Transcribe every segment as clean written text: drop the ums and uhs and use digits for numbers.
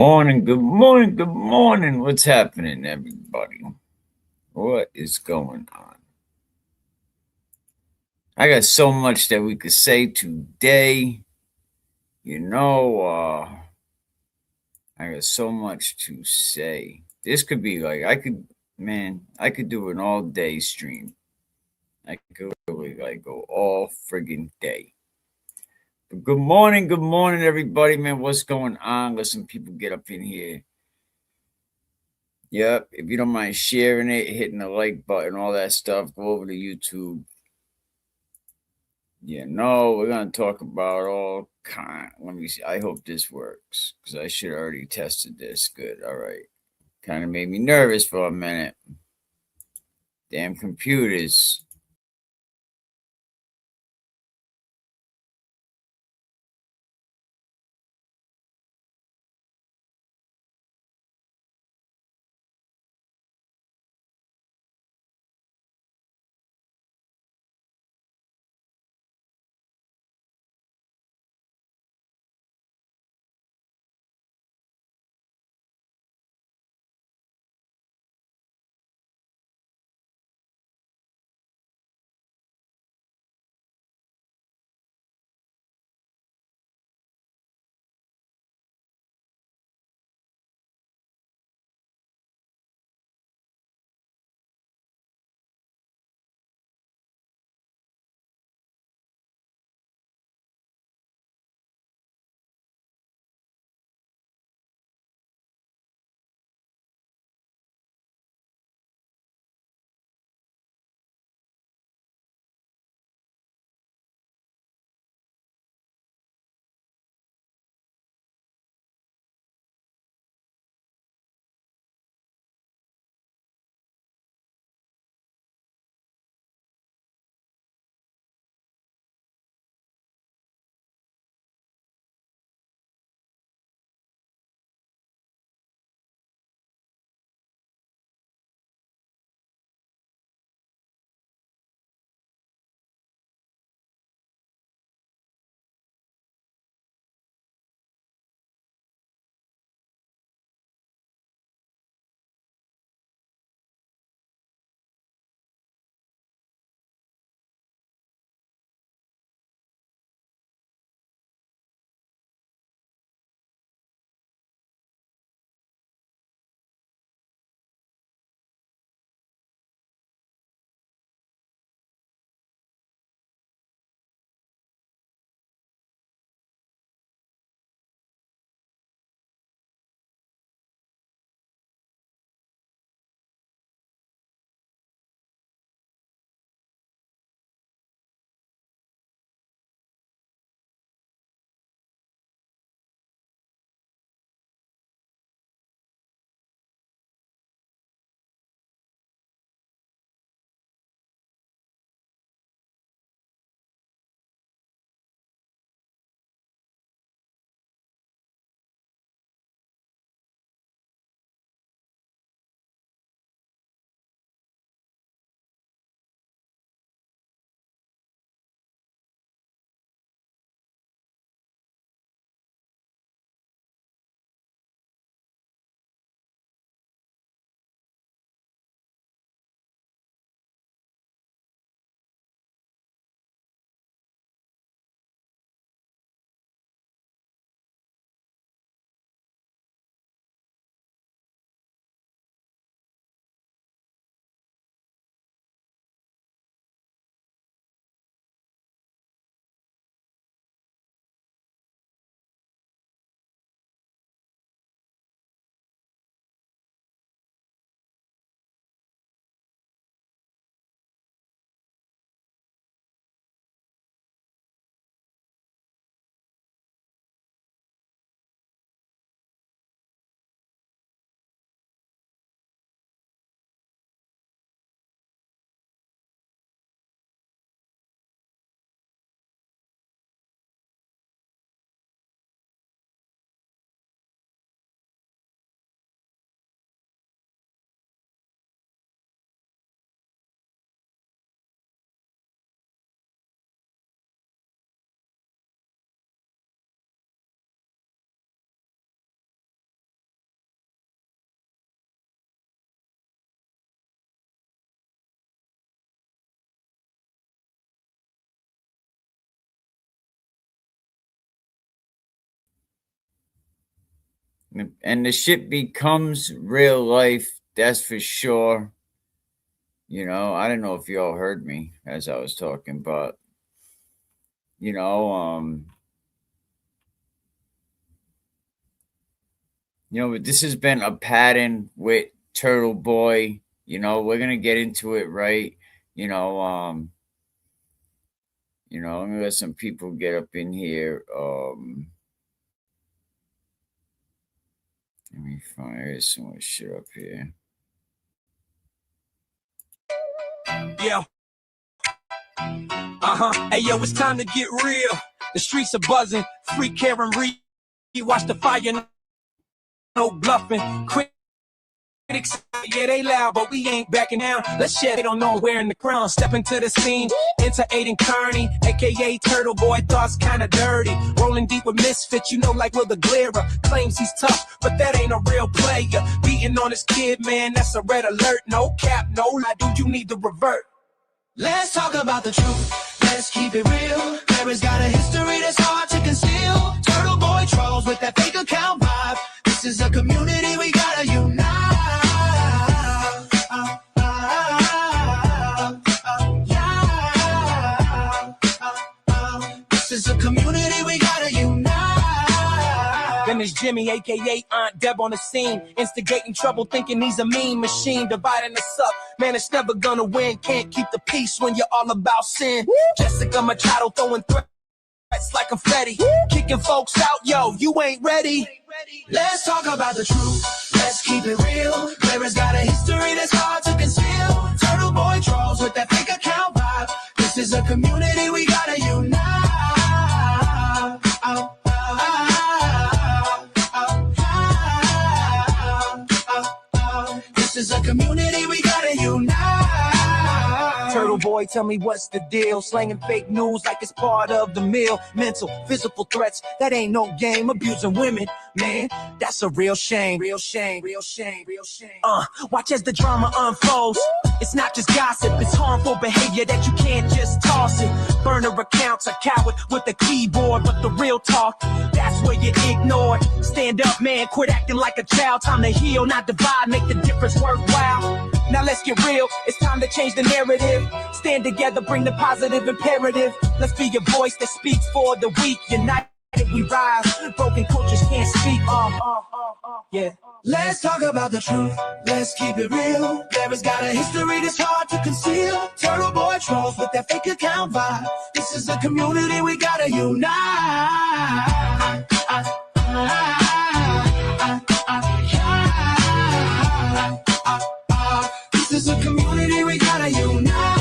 Morning, good morning, good morning. What's happening, everybody? What is going on? I got so much that we could say today. You know, I got so much to say. This could be like, I could do an all day stream. I could really like go all friggin' day. But good morning, everybody, man. What's going on? Let some people get up in here. Yep. If you don't mind sharing it, hitting the like button, all that stuff, go over to YouTube. Yeah, no, we're gonna talk about all kind. Let me see. I hope this works because I should already tested this. Good. All right. Kind of made me nervous for a minute. Damn computers. And the shit becomes real life, that's for sure. I don't know if y'all heard me as I was talking, but you know, um, but this has been a pattern with Turtle Boy. We're gonna get into it, right? You know, um, I'm gonna let some people get up in here. Let me find some more shit up here. Yeah. Hey, yo, it's time to get real. The streets are buzzing. Free Karen Reed. Watch the fire. No bluffing. Critics, yeah, they loud, but we ain't backing down. Let's share, they don't know where in the crown. Step into the scene, enter Aiden Kearney, aka Turtle Boy, thoughts kinda dirty. Rolling deep with misfits, like Will the Glera. Claims he's tough, but that ain't a real player. Beating on his kid, man, that's a red alert. No cap, no lie, dude, you need to revert. Let's talk about the truth, let's keep it real. Clara's got a history that's hard to conceal. Turtle Boy trolls with that fake account vibe. This is a community we gotta unite. This is a community we gotta unite. Then there's Jimmy, aka Aunt Deb on the scene, instigating trouble, thinking he's a mean machine, dividing us up. Man, it's never gonna win. Can't keep the peace when you're all about sin. Jessica Machado throwing threats like confetti, kicking folks out. Yo, you ain't ready. Let's talk about the truth, let's keep it real. Clara's got a history that's hard to conceal. Turtle Boy trolls with that fake account vibe. This is a community we gotta unite. This is a community we gotta unite. Turtle Boy, tell me what's the deal? Slanging fake news like it's part of the meal. Mental, physical threats, that ain't no game. Abusing women, man, that's a real shame. Real shame, real shame, real shame. Watch as the drama unfolds. It's not just gossip, it's harmful behavior that you can't just toss it. Burner accounts, a coward with a keyboard, but the real talk, that's where you ignore it. Stand up, man, quit acting like a child. Time to heal, not divide, make the difference worthwhile. Now let's get real, it's time to change the narrative. Stand together, bring the positive imperative. Let's be a voice that speaks for the weak. United we rise, broken cultures can't speak. Yeah. Let's talk about the truth, let's keep it real. Clara's got a history that's hard to conceal. Turtle Boy trolls with that fake account vibe. This is a community we gotta unite. This is a community we gotta unite.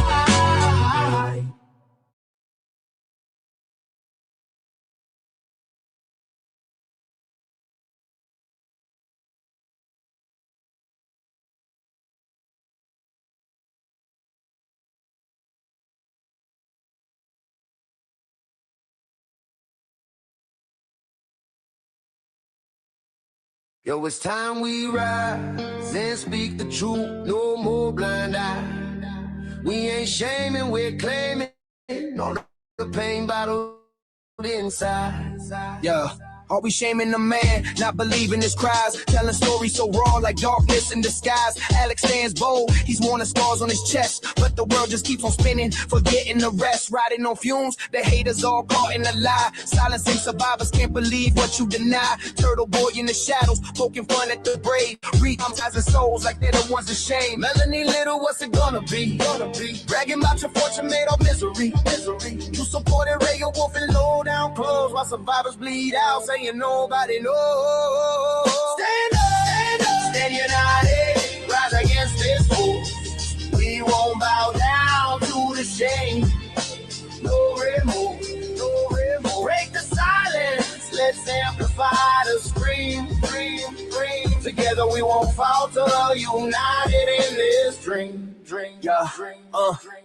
Yo, it's time we rise and speak the truth, no more blind eye. We ain't shaming, we're claiming all the pain bottled inside. Yeah. Are we shaming the man, not believing his cries? Telling stories so raw like darkness in disguise. Alex stands bold, he's worn the scars on his chest. But the world just keeps on spinning, forgetting the rest. Riding on fumes, the haters all caught in a lie. Silencing survivors, can't believe what you deny. Turtle Boy in the shadows, poking fun at the brave. Re-traumatizing souls like they're the ones ashamed. Melanie Little, what's it gonna be? Bragging about your fortune made of misery. You supported Reagan Wolf and low down clothes while survivors bleed out, saying nobody knows. Stand up, Stand united, rise against this fool. We won't bow down to the shame. No remove. Break the silence, let's amplify the scream. Together we won't falter, united in this dream. Yeah,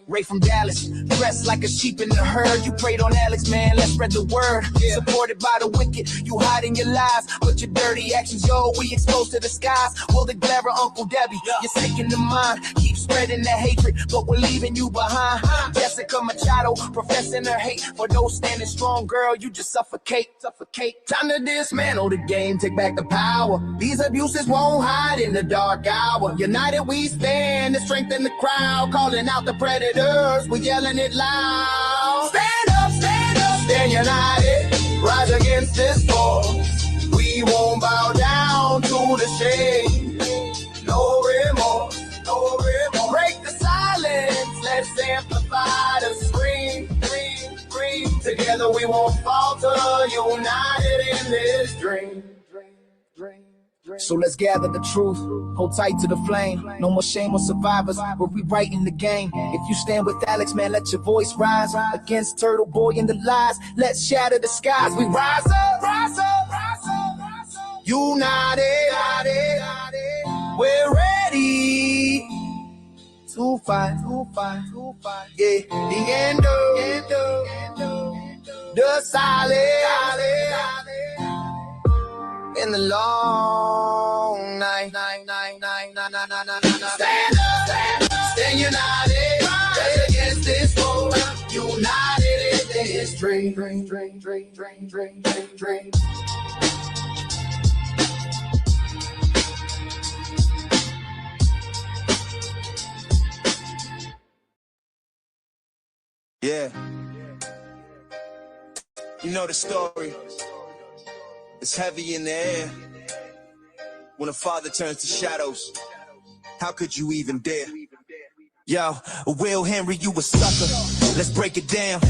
Ray from Dallas, dressed like a sheep in the herd. You prayed on Alex, man, let's spread the word. Supported by the wicked, you hiding your lies, but your dirty actions, yo, we exposed to the skies. Will the glare of Uncle Debbie, you're sick in the mind. Keep spreading the hatred, but we're leaving you behind. Jessica Machado, professing her hate. For those standing strong, girl, you just suffocate. Time to dismantle the game, take back the power. These abuses won't hide in the dark hour. United we stand, to strengthen the crowd, calling out the predators, we yelling it loud. Stand up, stand united, rise against this force. We won't bow down to the shame. No remorse, no remorse. Break the silence, let's amplify the scream. Together we won't falter, united in this dream. So let's gather the truth, hold tight to the flame. No more shame on survivors, we're rewriting the game. If you stand with Alex, man, let your voice rise. Against Turtle Boy and the lies, let's shatter the skies. We rise up, united. We're ready to fight. Yeah, the end of the silence in the long night. Stand up, stand united, stand against this foe. United in this dream. Yeah. You know the story. It's heavy in the air. When a father turns to shadows, how could you even dare? Yo, Will Henry, you a sucker. Let's break it down.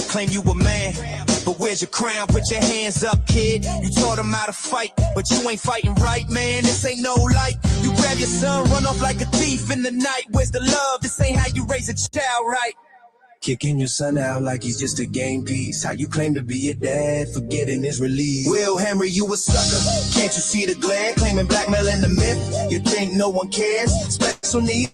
Claim you a man, but where's your crown? Put your hands up, kid. You taught him how to fight, but you ain't fighting right, man. This ain't no light. You grab your son, run off like a thief in the night. Where's the love? This ain't how you raise a child, right? Kicking your son out like he's just a game piece. How you claim to be a dad, forgetting his release. Will Henry, you a sucker. Can't you see the glare? Claiming blackmail in the myth. You think no one cares? Special needs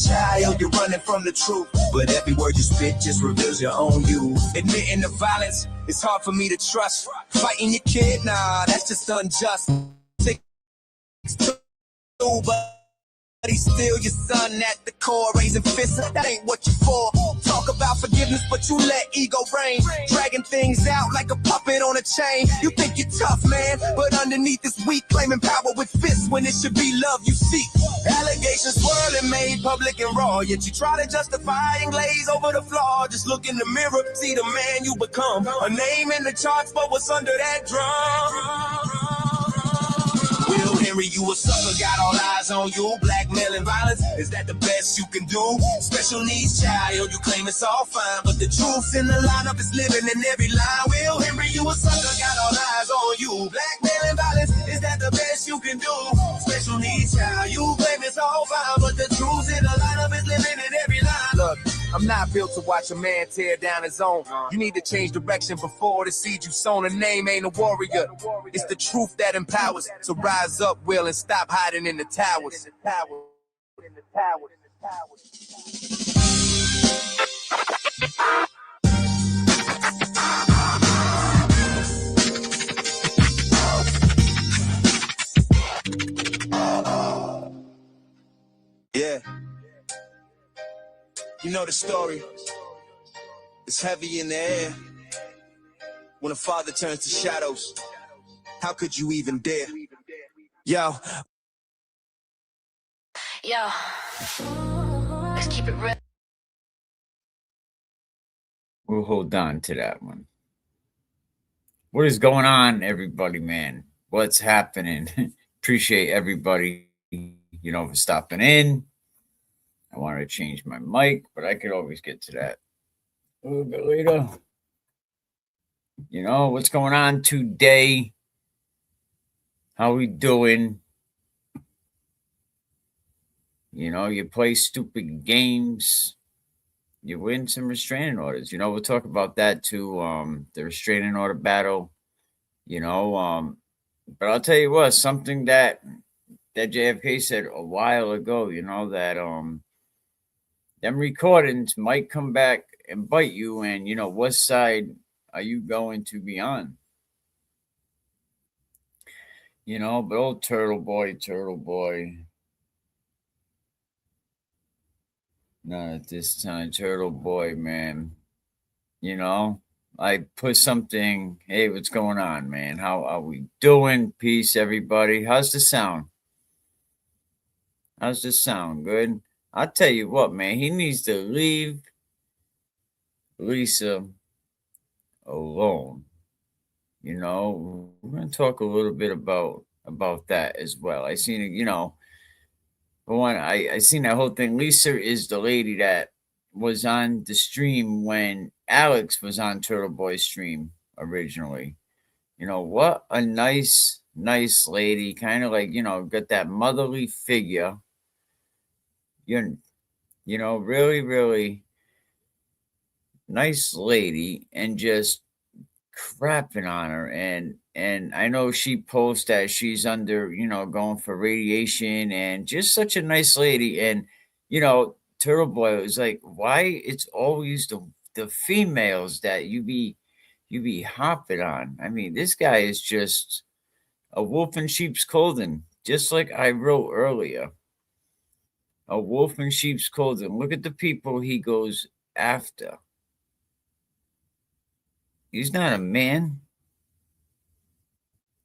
child, you're running from the truth. But every word you spit just reveals your own you. Admitting the violence, it's hard for me to trust. Fighting your kid, nah, that's just unjust. But he's still your son at the core, raising fists, that ain't what you for. Talk about forgiveness, but you let ego reign, dragging things out like a puppet on a chain. You think you're tough, man, but underneath is weak, claiming power with fists when it should be love you seek. Allegations swirling, made public and raw, yet you try to justify and glaze over the flaw. Just look in the mirror, see the man you become. A name in the charts, but what's under that drum? Will Henry, you a sucker, got all eyes on you. Blackmail and violence, is that the best you can do? Special needs child, you claim it's all fine, but the truth in the lineup is living in every line. Will Henry, you a sucker, got all eyes on you. Blackmail and violence, is that the best you can do? Special needs child, you claim it's all fine, but the truth in the lineup is living in every line. Look, I'm not built to watch a man tear down his own. You need to change direction before the seed you sown. A name ain't a warrior. It's the truth that empowers. So rise up, Will, and stop hiding in the towers. Yeah. You know the story. It's heavy in the air. When a father turns to shadows, how could you even dare? Yo, let's keep it real. We'll hold on to that one. What is going on, everybody, man? What's happening? Appreciate everybody, for stopping in. I wanted to change my mic, but I could always get to that a little bit later. What's going on today? How we doing? You play stupid games, you win some restraining orders. We'll talk about that too, the restraining order battle, but I'll tell you what, something that JFK said a while ago, that them recordings might come back and bite you. And what side are you going to be on? But old Turtle Boy, not at this time. Turtle Boy, man. I put something. Hey, what's going on, man? How are we doing? Peace, everybody. How's the sound? How's the sound? Good. I'll tell you what, man. He needs to leave Lisa alone. We're gonna talk a little bit about that as well. I seen it. For one, I seen that whole thing. Lisa is the lady that was on the stream when Alex was on Turtle Boy's stream originally. What a nice lady, kind of like, got that motherly figure. Really, really nice lady, and just crapping on her. And I know she posts that she's under, going for radiation, and just such a nice lady. And Turtle Boy was like, why it's always the females that you be hopping on? I mean, this guy is just a wolf in sheep's clothing, just like I wrote earlier. A wolf in sheep's clothing. Look at the people he goes after. He's not a man.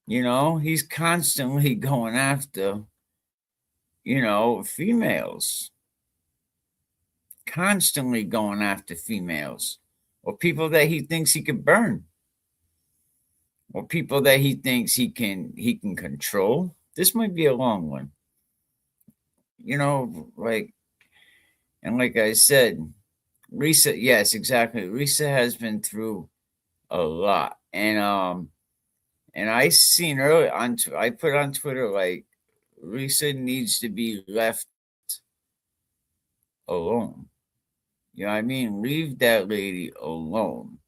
He's constantly going after, females. Constantly going after females. Or people that he thinks he could burn. Or people that he thinks he can control. This might be a long one. Like I said, Lisa, yes, exactly. Lisa has been through a lot. And I seen earlier I put on Twitter, like, Lisa needs to be left alone. You know what I mean? Leave that lady alone.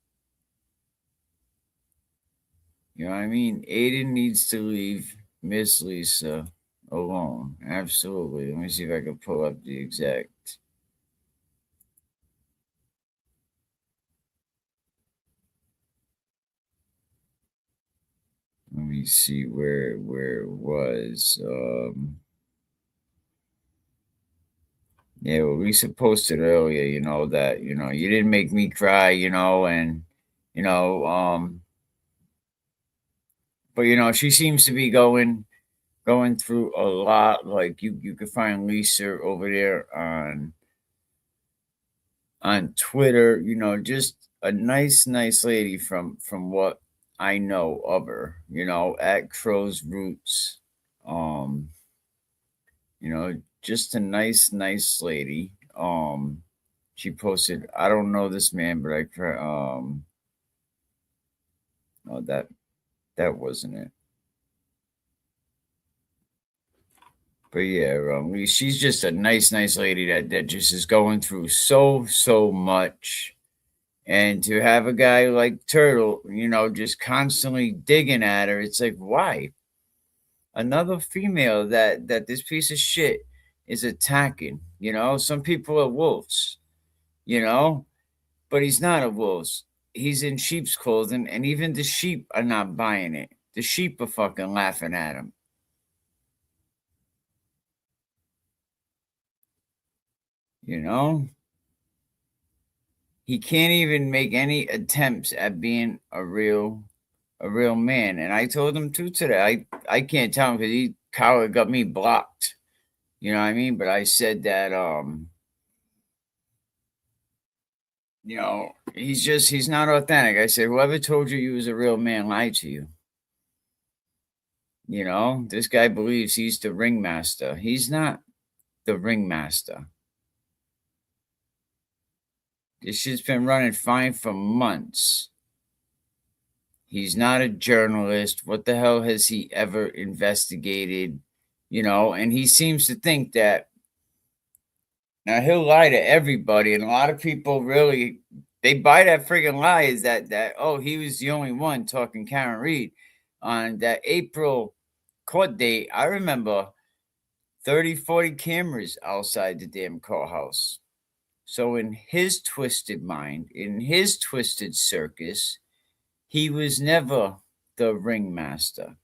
You know what I mean? Aiden needs to leave Miss Lisa alone. Absolutely. Let me see if I can pull up the exact. Let me see where it was. Yeah, well, Lisa posted earlier, that, you didn't make me cry, and, but, she seems to be going through a lot. Like, you could find Lisa over there on Twitter, just a nice lady from what I know of her, at Crow's Roots. Just a nice lady. She posted, I don't know this man, but no, that wasn't it. But yeah, she's just a nice lady that just is going through so much. And to have a guy like Turtle, just constantly digging at her, it's like, why? Another female that this piece of shit is attacking. Some people are wolves, but he's not a wolf. He's in sheep's clothing, and even the sheep are not buying it. The sheep are fucking laughing at him. He can't even make any attempts at being a real man. And I told him too today. I can't tell him because he coward got me blocked. You know what I mean? But I said that he's not authentic. I said, whoever told you was a real man lied to you. This guy believes he's the ringmaster. He's not the ringmaster. This shit's been running fine for months. He's not a journalist. What the hell has he ever investigated? And he seems to think that now he'll lie to everybody. And a lot of people really, they buy that friggin' lie is that, oh, he was the only one talking Karen Reed on that April court date. I remember 30, 40 cameras outside the damn courthouse. So in his twisted mind, in his twisted circus, he was never the ringmaster.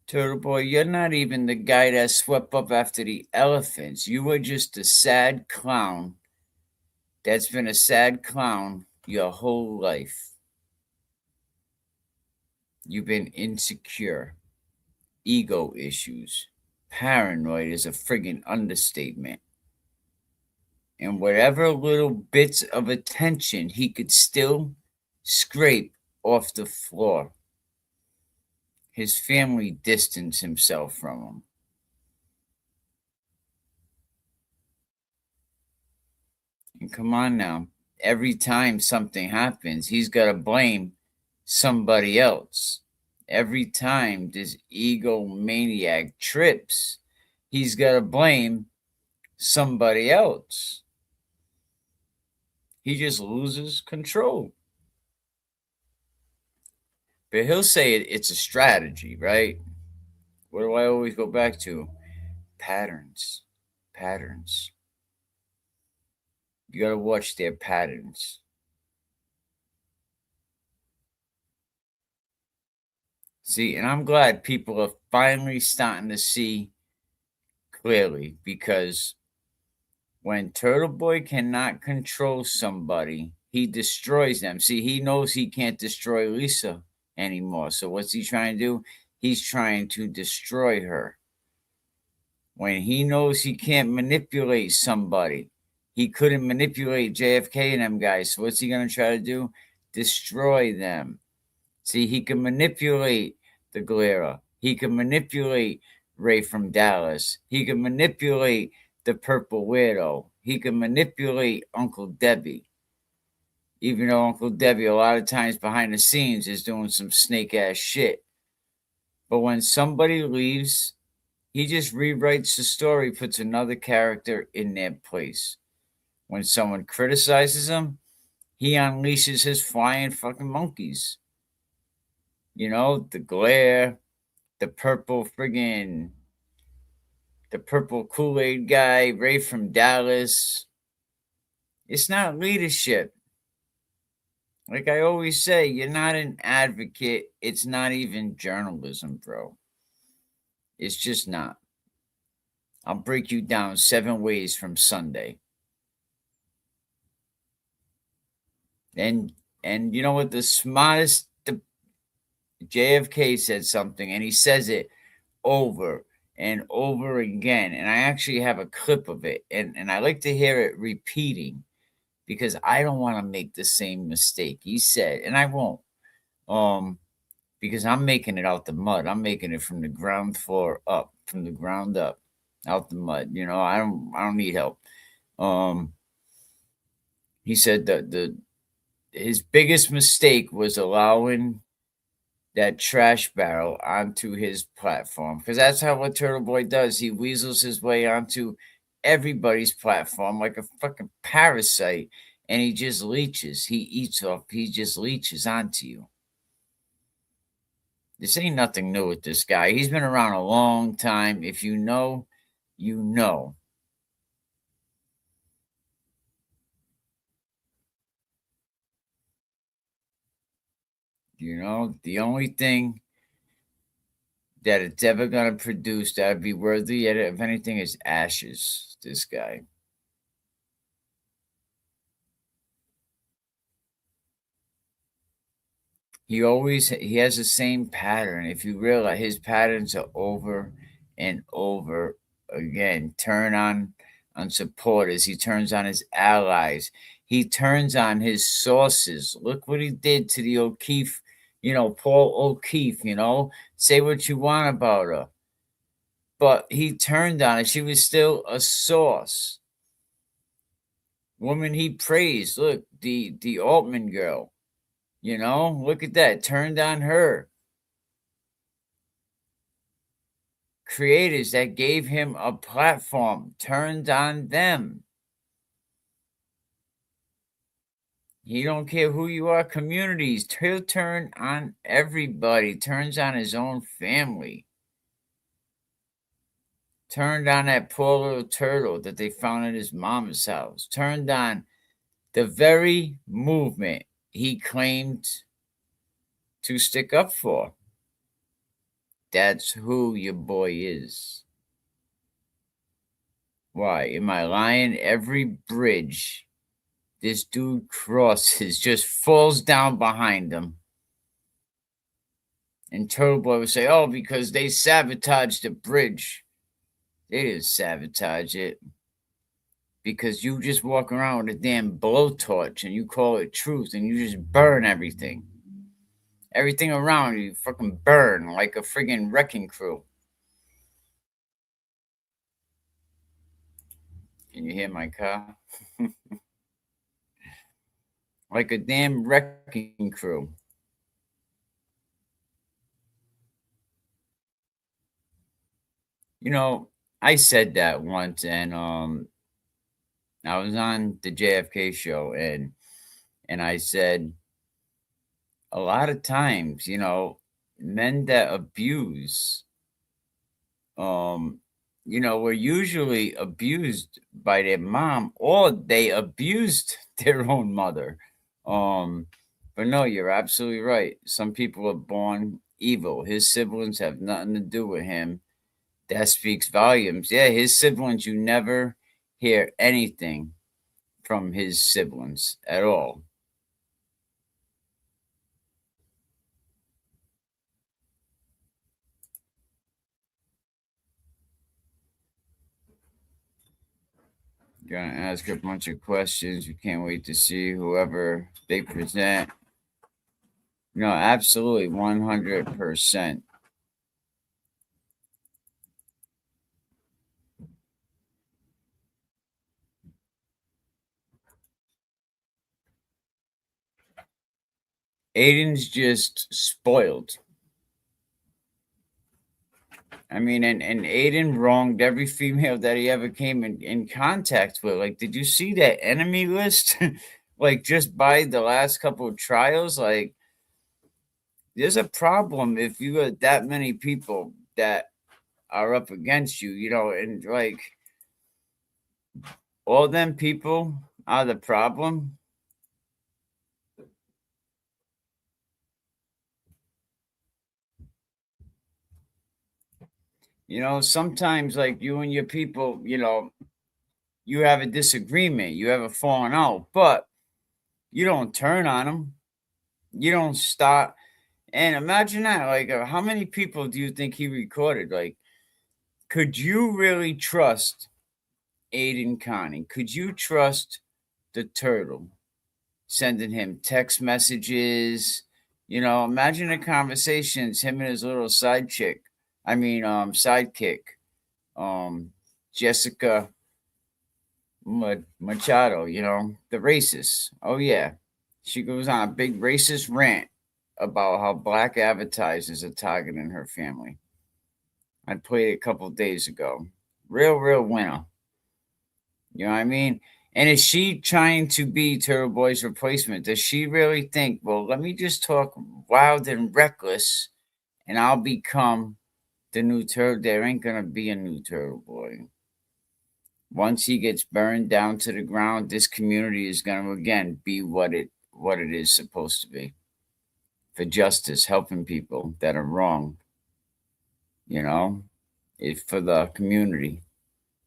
Turtle Boy, you're not even the guy that swept up after the elephants. You were just a sad clown that's been a sad clown your whole life. You've been insecure, ego issues. Paranoid is a friggin' understatement. And whatever little bits of attention he could still scrape off the floor, his family distanced himself from him. And come on now, every time something happens, he's got to blame somebody else. Every time this egomaniac trips, he's got to blame somebody else. He just loses control. But he'll say it's a strategy, right? What do I always go back to? Patterns. Patterns. You got to watch their patterns. See, and I'm glad people are finally starting to see clearly, because when Turtle Boy cannot control somebody, he destroys them. See, he knows he can't destroy Lisa anymore. So what's he trying to do? He's trying to destroy her. When he knows he can't manipulate somebody, he couldn't manipulate JFK and them guys. So what's he going to try to do? Destroy them. See, he can manipulate the Glera. He can manipulate Ray from Dallas. He can manipulate the Purple Widow. He can manipulate Uncle Debbie. Even though Uncle Debbie a lot of times behind the scenes is doing some snake ass shit. But when somebody leaves, he just rewrites the story, puts another character in their place. When someone criticizes him, he unleashes his flying fucking monkeys. You know, the glare, the purple Kool Aid guy, Ray from Dallas. It's not leadership. Like I always say, you're not an advocate. It's not even journalism, bro. It's just not. I'll break you down 7 ways from Sunday. And you know what? The JFK said something, and he says it over and over again. And I actually have a clip of it, and I like to hear it repeating, because I don't want to make the same mistake. He said, and I won't, because I'm making it out the mud. I'm making it from the ground floor up, from the ground up, out the mud. You know, I don't need help. He said that his biggest mistake was allowing that trash barrel onto his platform, because that's how what Turtle Boy does. He weasels his way onto everybody's platform like a fucking parasite, and he just leeches. He just leeches onto you. This ain't nothing new with this guy. He's been around a long time. If you know, you know. You know, the only thing that it's ever going to produce that would be worthy of anything is ashes, this guy. He has the same pattern. If you realize, his patterns are over and over again. Turn on supporters. He turns on his allies. He turns on his sources. Look what he did to the O'Keefe, Paul O'Keefe, say what you want about her. But he turned on her. She was still a source. Woman he praised. Look, the Altman girl. Look at that. Turned on her. Creators that gave him a platform turned on them. He don't care who you are. Communities. He'll turn on everybody. Turns on his own family. turned on that poor little turtle that they found in his mama's house, turned on the very movement he claimed to stick up for. That's who your boy is. Why? Am I lying? Every bridge this dude crosses just falls down behind him. And Turtle Boy would say, oh, because they sabotaged the bridge. They didn't sabotage it. Because you just walk around with a damn blowtorch and you call it truth and you just burn everything. Everything around you fucking burn like a friggin' wrecking crew. Can you hear my car? Like a damn wrecking crew. You know, I said that once, and I was on the JFK show, and I said a lot of times, you know, men that abuse, were usually abused by their mom, or they abused their own mother. But no, you're absolutely right. Some people are born evil. His siblings have nothing to do with him. That speaks volumes. Yeah, his siblings, you never hear anything from his siblings at all. Gonna ask a bunch of questions. You can't wait to see whoever they present. No, absolutely, 100%. Aiden's just spoiled. I mean, and Aiden wronged every female that he ever came in contact with. Like, did you see that enemy list? Like, just by the last couple of trials, like, there's a problem if you got that many people that are up against you, and like, all them people are the problem. Sometimes, like, you and your people, you have a disagreement, you have a falling out, but you don't turn on them. You don't stop. And imagine that. Like, how many people do you think he recorded? Like, could you really trust Aiden Connie? Could you trust the turtle sending him text messages? Imagine the conversations him and his little sidekick. Jessica Machado, the racist. Oh, yeah. She goes on a big racist rant about how black advertisers are targeting her family. I played it a couple days ago. Real winner. You know what I mean? And is she trying to be Turtle Boy's replacement? Does she really think, well, let me just talk wild and reckless and I'll become the new Turtle? There ain't going to be a new Turtle Boy. Once he gets burned down to the ground, this community is going to again be what it is supposed to be. For justice, helping people that are wrong. It's for the community.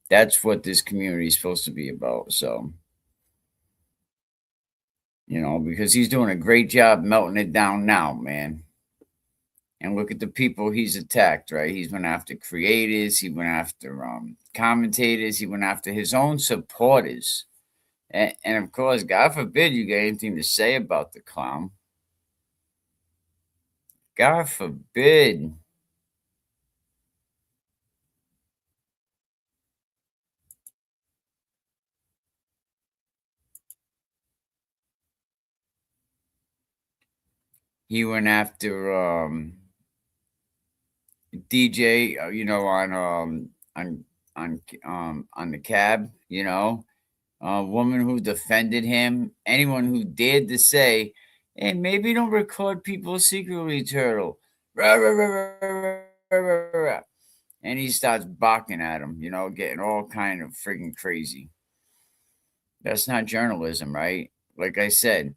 That's what this community is supposed to be about. So, because he's doing a great job melting it down now, man. And look at the people he's attacked, right? He's went after creators, he went after commentators, he went after his own supporters. And of course, God forbid you get anything to say about the clown. God forbid. He went after DJ, on the cab, a woman who defended him, anyone who dared to say, "Hey, maybe don't record people secretly, Turtle." Rah, rah, rah, rah, rah, rah, rah. and he starts barking at him, getting all kind of friggin' crazy. That's not journalism, right? Like I said,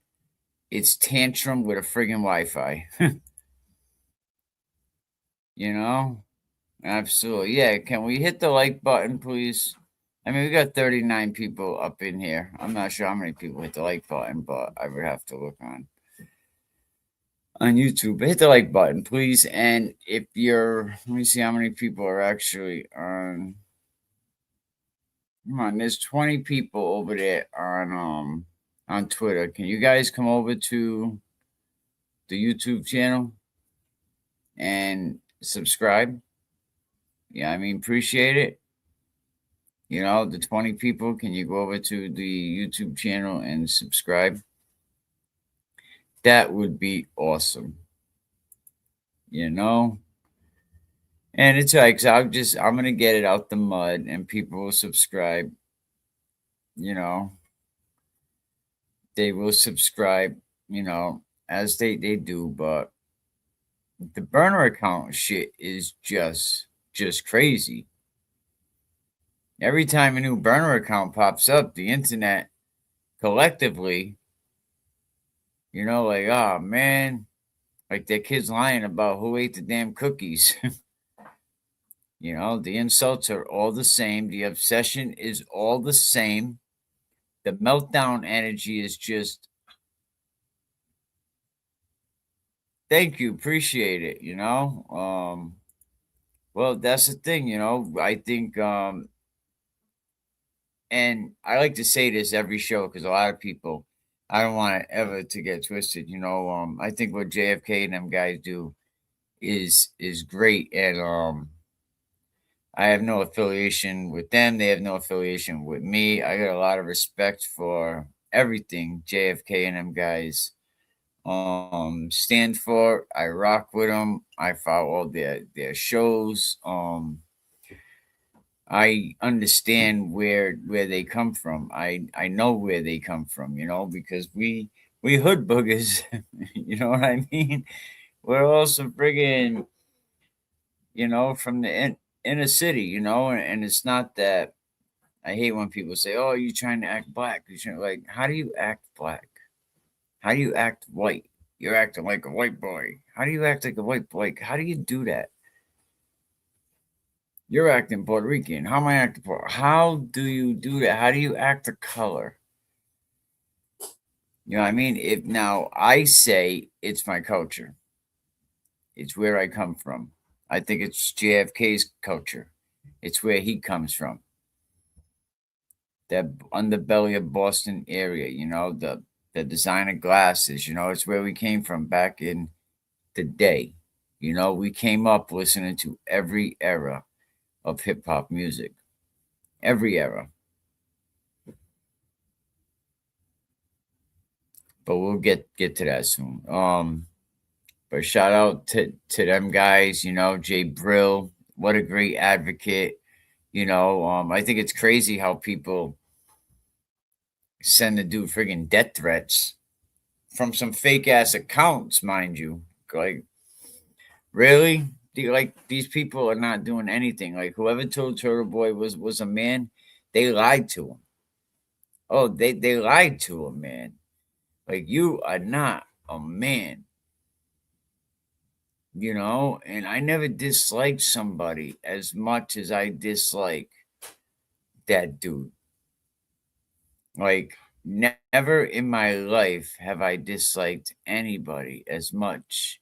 it's tantrum with a friggin' Wi-Fi. you know? Absolutely. Yeah, can we hit the like button, please? I mean, we got 39 people up in here. I'm not sure how many people hit the like button, but I would have to look on YouTube. Hit the like button, please. And if you're, let me see how many people are actually on. Come on, there's 20 people over there on Twitter. Can you guys come over to the YouTube channel and subscribe? Yeah, I mean, appreciate it. The 20 people, can you go over to the YouTube channel and subscribe? That would be awesome. And it's like, so I'm gonna get it out the mud and people will subscribe. They will subscribe, as they do, but the burner account shit is just crazy. Every time a new burner account pops up, the internet collectively, like, oh man, like their kids lying about who ate the damn cookies. The insults are all the same. The obsession is all the same. The meltdown energy is just, thank you, appreciate it, Well, that's the thing, I think, and I like to say this every show because a lot of people, I don't want it ever to get twisted, I think what JFK and them guys do is great, and I have no affiliation with them. They have no affiliation with me. I got a lot of respect for everything JFK and them guys stand for. I rock with them. I follow all their shows. I understand where they come from. I know where they come from, because we hood boogers. You know what I mean? We're also friggin', from the inner city, and it's not that I hate when people say, "Oh, you trying to act black?" Like, how do you act black? How do you act white? You're acting like a white boy. How do you act like a white boy? Like, how do you do that? You're acting Puerto Rican. How am I acting Puerto? How do you do that? How do you act a color? You know what I mean? If now I say it's my culture, it's where I come from. I think it's JFK's culture. It's where he comes from. That underbelly of Boston area, the designer glasses, it's where we came from back in the day. We came up listening to every era of hip hop music. Every era. But we'll get to that soon. But shout out to them guys, Jay Brill. What a great advocate. I think it's crazy how people send the dude friggin' death threats from some fake ass accounts, mind you. Like, really? Like, these people are not doing anything. Like, whoever told Turtle Boy was a man, they lied to him. Oh, they lied to him, man. Like, you are not a man. And I never disliked somebody as much as I dislike that dude. Like, never in my life have I disliked anybody as much.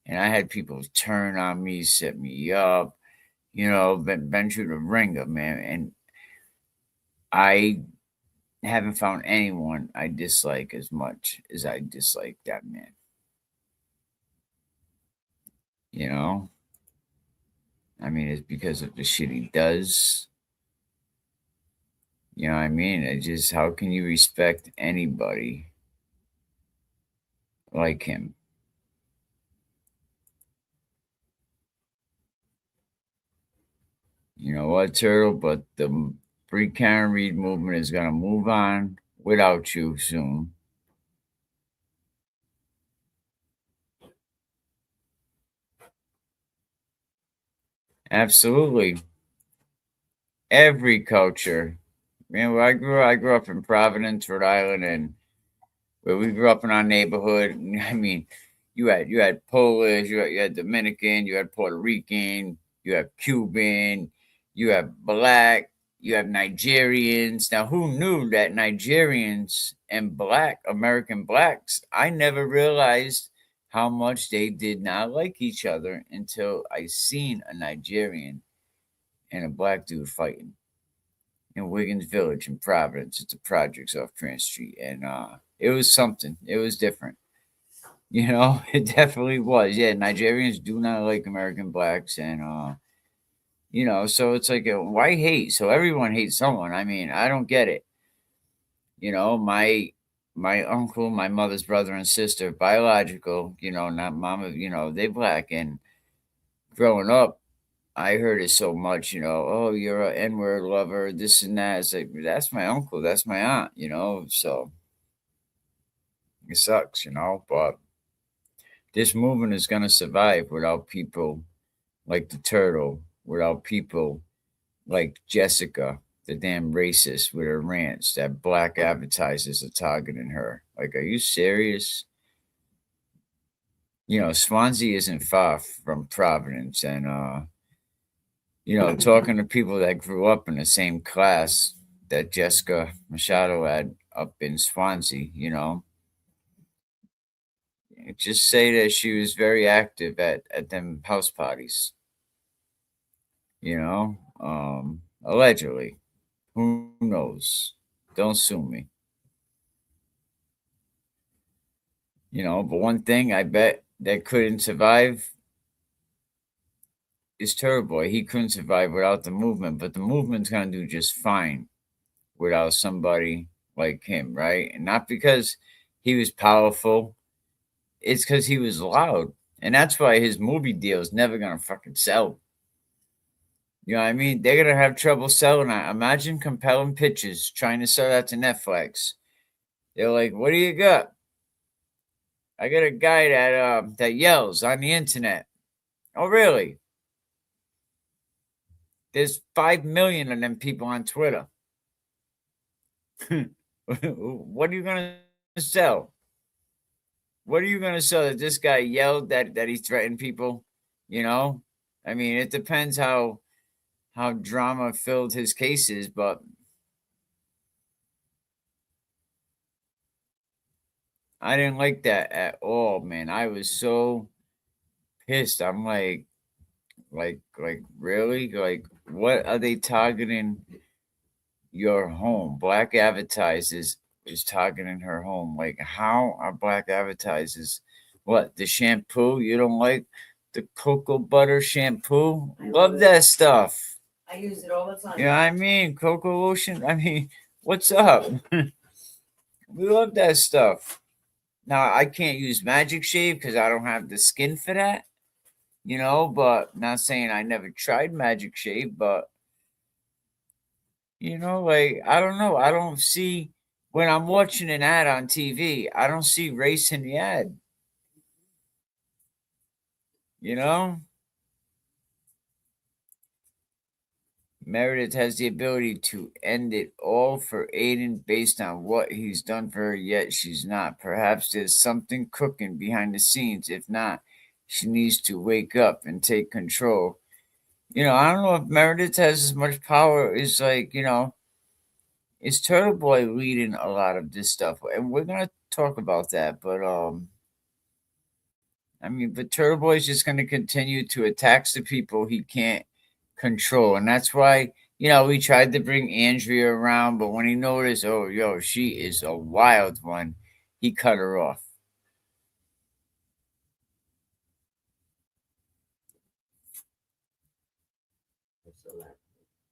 And I had people turn on me, set me up, been through the ringer, man. And I haven't found anyone I dislike as much as I dislike that man. I mean, it's because of the shit he does. You know what I mean? It just, how can you respect anybody like him? You know what, Turtle? But the Free Karen Reed movement is going to move on without you soon. Absolutely. Every culture. Man, where I grew up in Providence, Rhode Island, and where we grew up in our neighborhood. I mean, you had Polish, you had Dominican, you had Puerto Rican, you have Cuban, you have black, you have Nigerians. Now, who knew that Nigerians and black American blacks? I never realized how much they did not like each other until I seen a Nigerian and a black dude fighting in Wiggins Village in Providence. It's the projects off Trans Street, and it was something. It was different. It definitely was. Yeah, Nigerians do not like American blacks, and so it's like, why hate? So everyone hates someone. I mean, I don't get it. My uncle, my mother's brother and sister, biological. Not mama. They black, and growing up, I heard it so much, oh, you're a N-word lover, this and that. It's like, that's my uncle, that's my aunt. So it sucks. But this movement is going to survive without people like the turtle, without people like Jessica, the damn racist with her rants that black advertisers are targeting her. Like, are you serious? Swansea isn't far from Providence, and talking to people that grew up in the same class that Jessica Machado had up in Swansea, just say that she was very active at them house parties, allegedly. Who knows? Don't sue me. But one thing I bet that couldn't survive is Turboy. He couldn't survive without the movement, but the movement's gonna do just fine without somebody like him, right? And not because he was powerful, it's because he was loud. And that's why his movie deal is never gonna fucking sell. You know what I mean? They're gonna have trouble selling that. Imagine compelling pitches trying to sell that to Netflix. They're like, "What do you got?" I got a guy that yells on the internet. Oh, really? There's 5 million of them people on Twitter. What are you gonna sell? What are you gonna sell? That this guy yelled that he threatened people? I mean, it depends how drama filled his case is, but I didn't like that at all, man. I was so pissed. I'm like really? Like, what are they targeting your home? Black advertisers is targeting her home. Like, how are black advertisers? What, the shampoo you don't like? The cocoa butter shampoo? Love that stuff. I use it all the time. You know what I mean? Cocoa lotion. I mean, what's up? We love that stuff. Now, I can't use Magic Shave because I don't have the skin for that, but not saying I never tried Magic Shave, but, like, I don't know. I don't see, when I'm watching an ad on TV, I don't see race in the ad. Meredith has the ability to end it all for Aiden based on what he's done for her, yet she's not. Perhaps there's something cooking behind the scenes. If not, she needs to wake up and take control. I don't know if Meredith has as much power as, like, is Turtle Boy leading a lot of this stuff? And we're gonna talk about that, but but Turtle Boy is just gonna continue to attack the people he can't control. And that's why, we tried to bring Andrea around, but when he noticed, oh, yo, she is a wild one, he cut her off.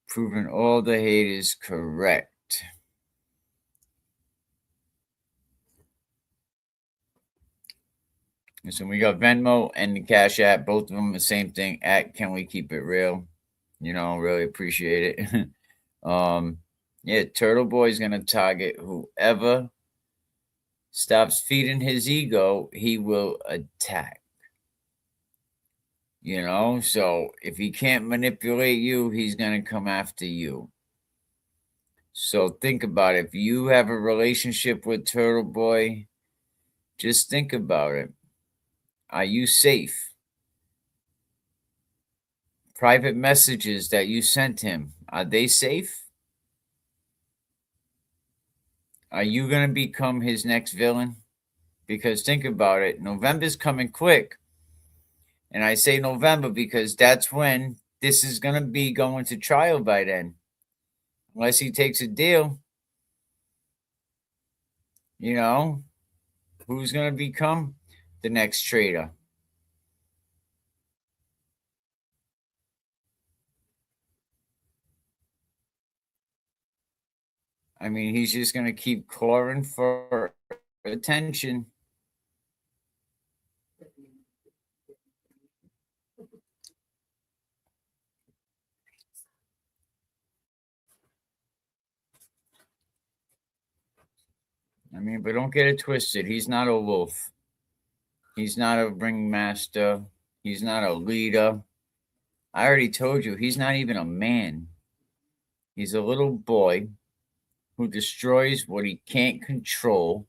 Proving all the haters correct. So we got Venmo and the Cash App, both of them the same thing. At Can We Keep It Real? Really appreciate it. Yeah, Turtle Boy's gonna target whoever stops feeding his ego. He will attack. You know, so if he can't manipulate you, he's going to come after you. So think about it. If you have a relationship with Turtle Boy, just think about it. Are you safe? Private messages that you sent him, are they safe? Are you going to become his next villain? Because think about it. November's coming quick. And I say November because that's when this is going to be going to trial by then. Unless he takes a deal. You know, who's going to become the next traitor? I mean, he's just going to keep clawing for attention. I mean, but don't get it twisted. He's not a wolf. He's not a ringmaster. He's not a leader. I already told you, he's not even a man. He's a little boy who destroys what he can't control.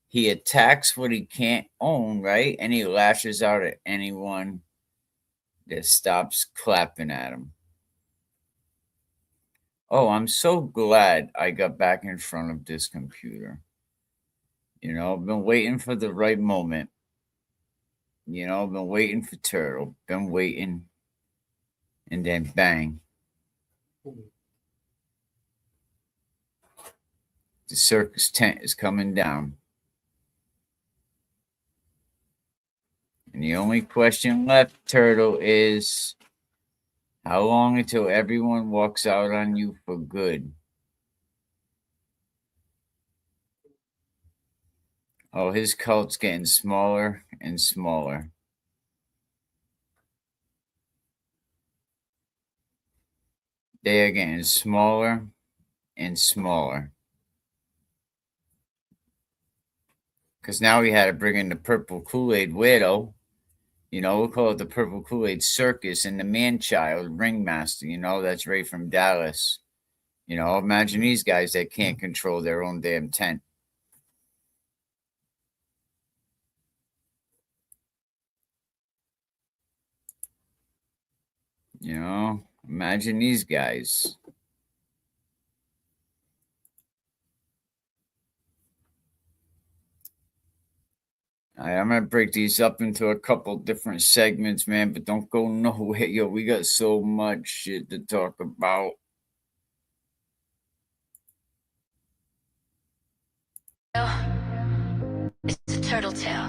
He attacks what he can't own, right? And he lashes out at anyone that stops clapping at him. Oh, I'm so glad I got back in front of this computer. You know, I've been waiting for the right moment. You know, I've been waiting for Turtle. Been waiting. And then bang. The circus tent is coming down. And the only question left, Turtle, is how long until everyone walks out on you for good? Oh, his cult's getting smaller and smaller. They are getting smaller and smaller. Because now we had to bring in the purple Kool Aid widow. You know, we'll call it the purple Kool Aid circus, and the man-child ringmaster, you know, that's right from Dallas. You know, imagine these guys that can't control their own damn tent. You know, imagine these guys. I'm going to break these up into a couple different segments, man, but don't go nowhere. Yo, we got so much shit to talk about. It's a turtle tail.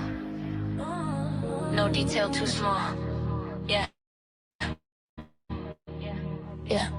No detail too small. Yeah. Yeah.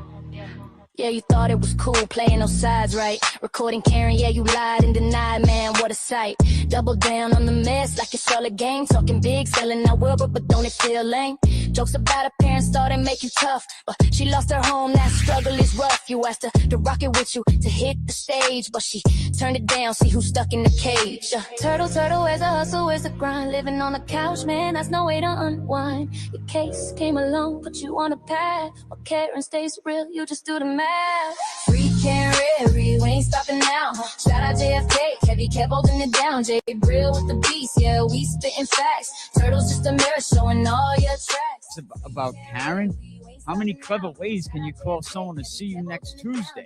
Yeah, you thought it was cool playing those sides, right? Recording Karen, yeah, you lied and denied, man, what a sight. Double down on the mess like it's all a game. Talking big, selling out Wilbur, but don't it feel lame? Jokes about her parents started making tough, but she lost her home, that struggle is rough. You asked her to rock it with you, to hit the stage, but she turned it down, see who's stuck in the cage. Turtle, where's the hustle, where's the grind? Living on the couch, man, that's no way to unwind. Your case came along, put you on a path. While Karen stays real, you just do the math. Freaking Riri, we ain't stopping now. Shout out JFK, Heavy kept holding it down. J Brill with the beast, yeah, we spitting facts. Turtle's just a mirror showing all your tracks. It's about Karen? How many clever ways can you call someone to see you next Tuesday?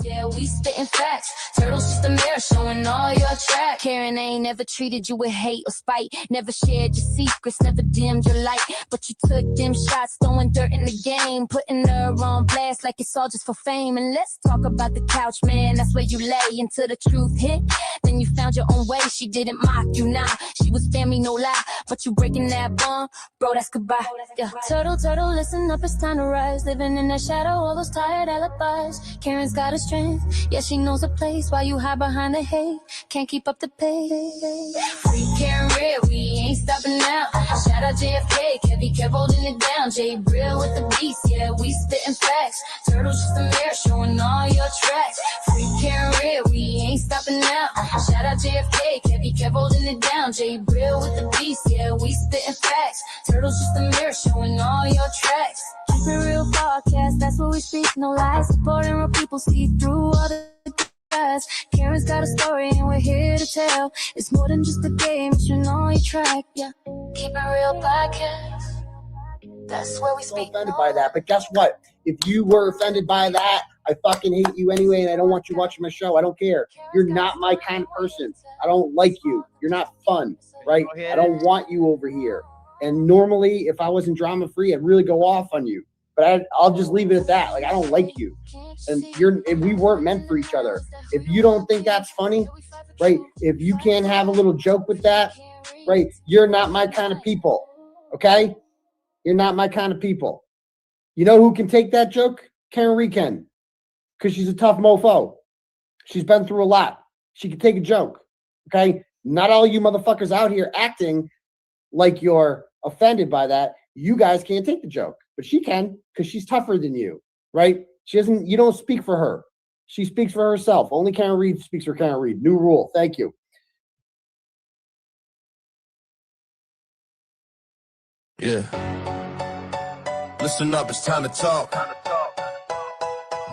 Yeah, we spitting facts. Turtle's just a mirror showing all your tracks. Karen ain't never treated you with hate or spite. Never shared your secrets, never dimmed your light. But you took them shots, throwing dirt in the game, putting her on blast like it's all just for fame. And let's talk about the couch, man. That's where you lay until the truth hit. Then you found your own way. She didn't mock you, nah. She was family, no lie. But you breaking that bond, bro, that's goodbye. Yeah. Turtle, listen up, it's time to rise. Living in the shadow, all those tired alibis. Karen's got a strength, yeah, she knows a place. While you hide behind the hate, can't keep up the pace. Freaking real, we ain't stopping now. Shout out JFK, Kevy kept holding it down. J Brill with the beast, yeah, we spitting facts. Turtle's just a mirror showing all your tracks. Freaking real, we ain't stopping now. Shout out JFK, kept holding it down. J Brill with the beast, yeah, we spitting facts. Turtles just a mirror showing all your tracks. Keep it real podcast, that's what we speak, no lies. Supporting real people, see through all the guys. Karen's got a story and we're here to tell. It's more than just a game, you should know your track, yeah. Keep it real podcast. That's where we speak. Offended by that, but guess what? If you were offended by that, I fucking hate you anyway, and I don't want you watching my show. I don't care. You're not my kind of person. I don't like you. You're not fun, right? I don't want you over here. And normally, if I wasn't drama free, I'd really go off on you. But I'll just leave it at that. Like, I don't like you, and we weren't meant for each other. If you don't think that's funny, right? If you can't have a little joke with that, right? You're not my kind of people. Okay? You're not my kind of people. You know who can take that joke? Karen Reed can. Because she's a tough mofo. She's been through a lot. She can take a joke. Okay? Not all you motherfuckers out here acting like you're offended by that. You guys can't take the joke. But she can, because she's tougher than you. Right? You don't speak for her. She speaks for herself. Only Karen Reed speaks for Karen Reed. New rule. Thank you. Yeah. Listen up, it's time to talk.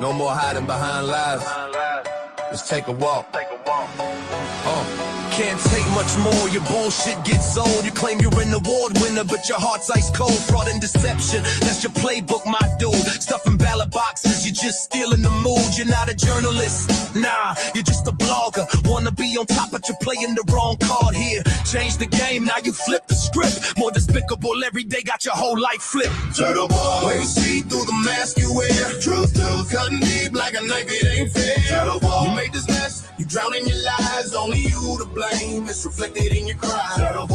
No more hiding behind lies. Let's take a walk. Can't take much more, your bullshit gets old. You claim you're an award winner, but your heart's ice cold. Fraud and deception, that's your playbook, my dude. Stuffing ballot boxes, you're just stealing the mood. You're not a journalist, nah, you're just a blogger. Wanna be on top, but you're playing the wrong card here. Change the game, now you flip the script. More despicable, every day got your whole life flipped. Turtle boy, see through the mask you wear. Truth tells, cutting deep like a knife, it ain't fair. Turtle boy, you made this mess, you drown in your lies, only you to blame. It's reflected in your cries. Turtle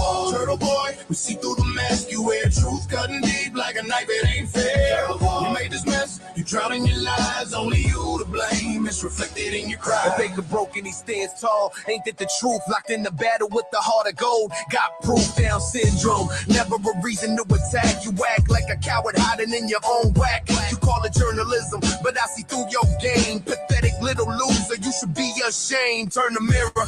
boy, we see through the mask you wear. Truth cutting deep like a knife, it ain't fair. You made this mess, you drown in your lies, only you to blame. It's reflected in your cries. A baker broken, he stands tall. Ain't that the truth? Locked in the battle with the heart of gold. Got proof, Down syndrome. Never a reason to attack. You act like a coward hiding in your own whack. You call it journalism, but I see through your game. Pathetic little loser, you should be ashamed. Turn the mirror.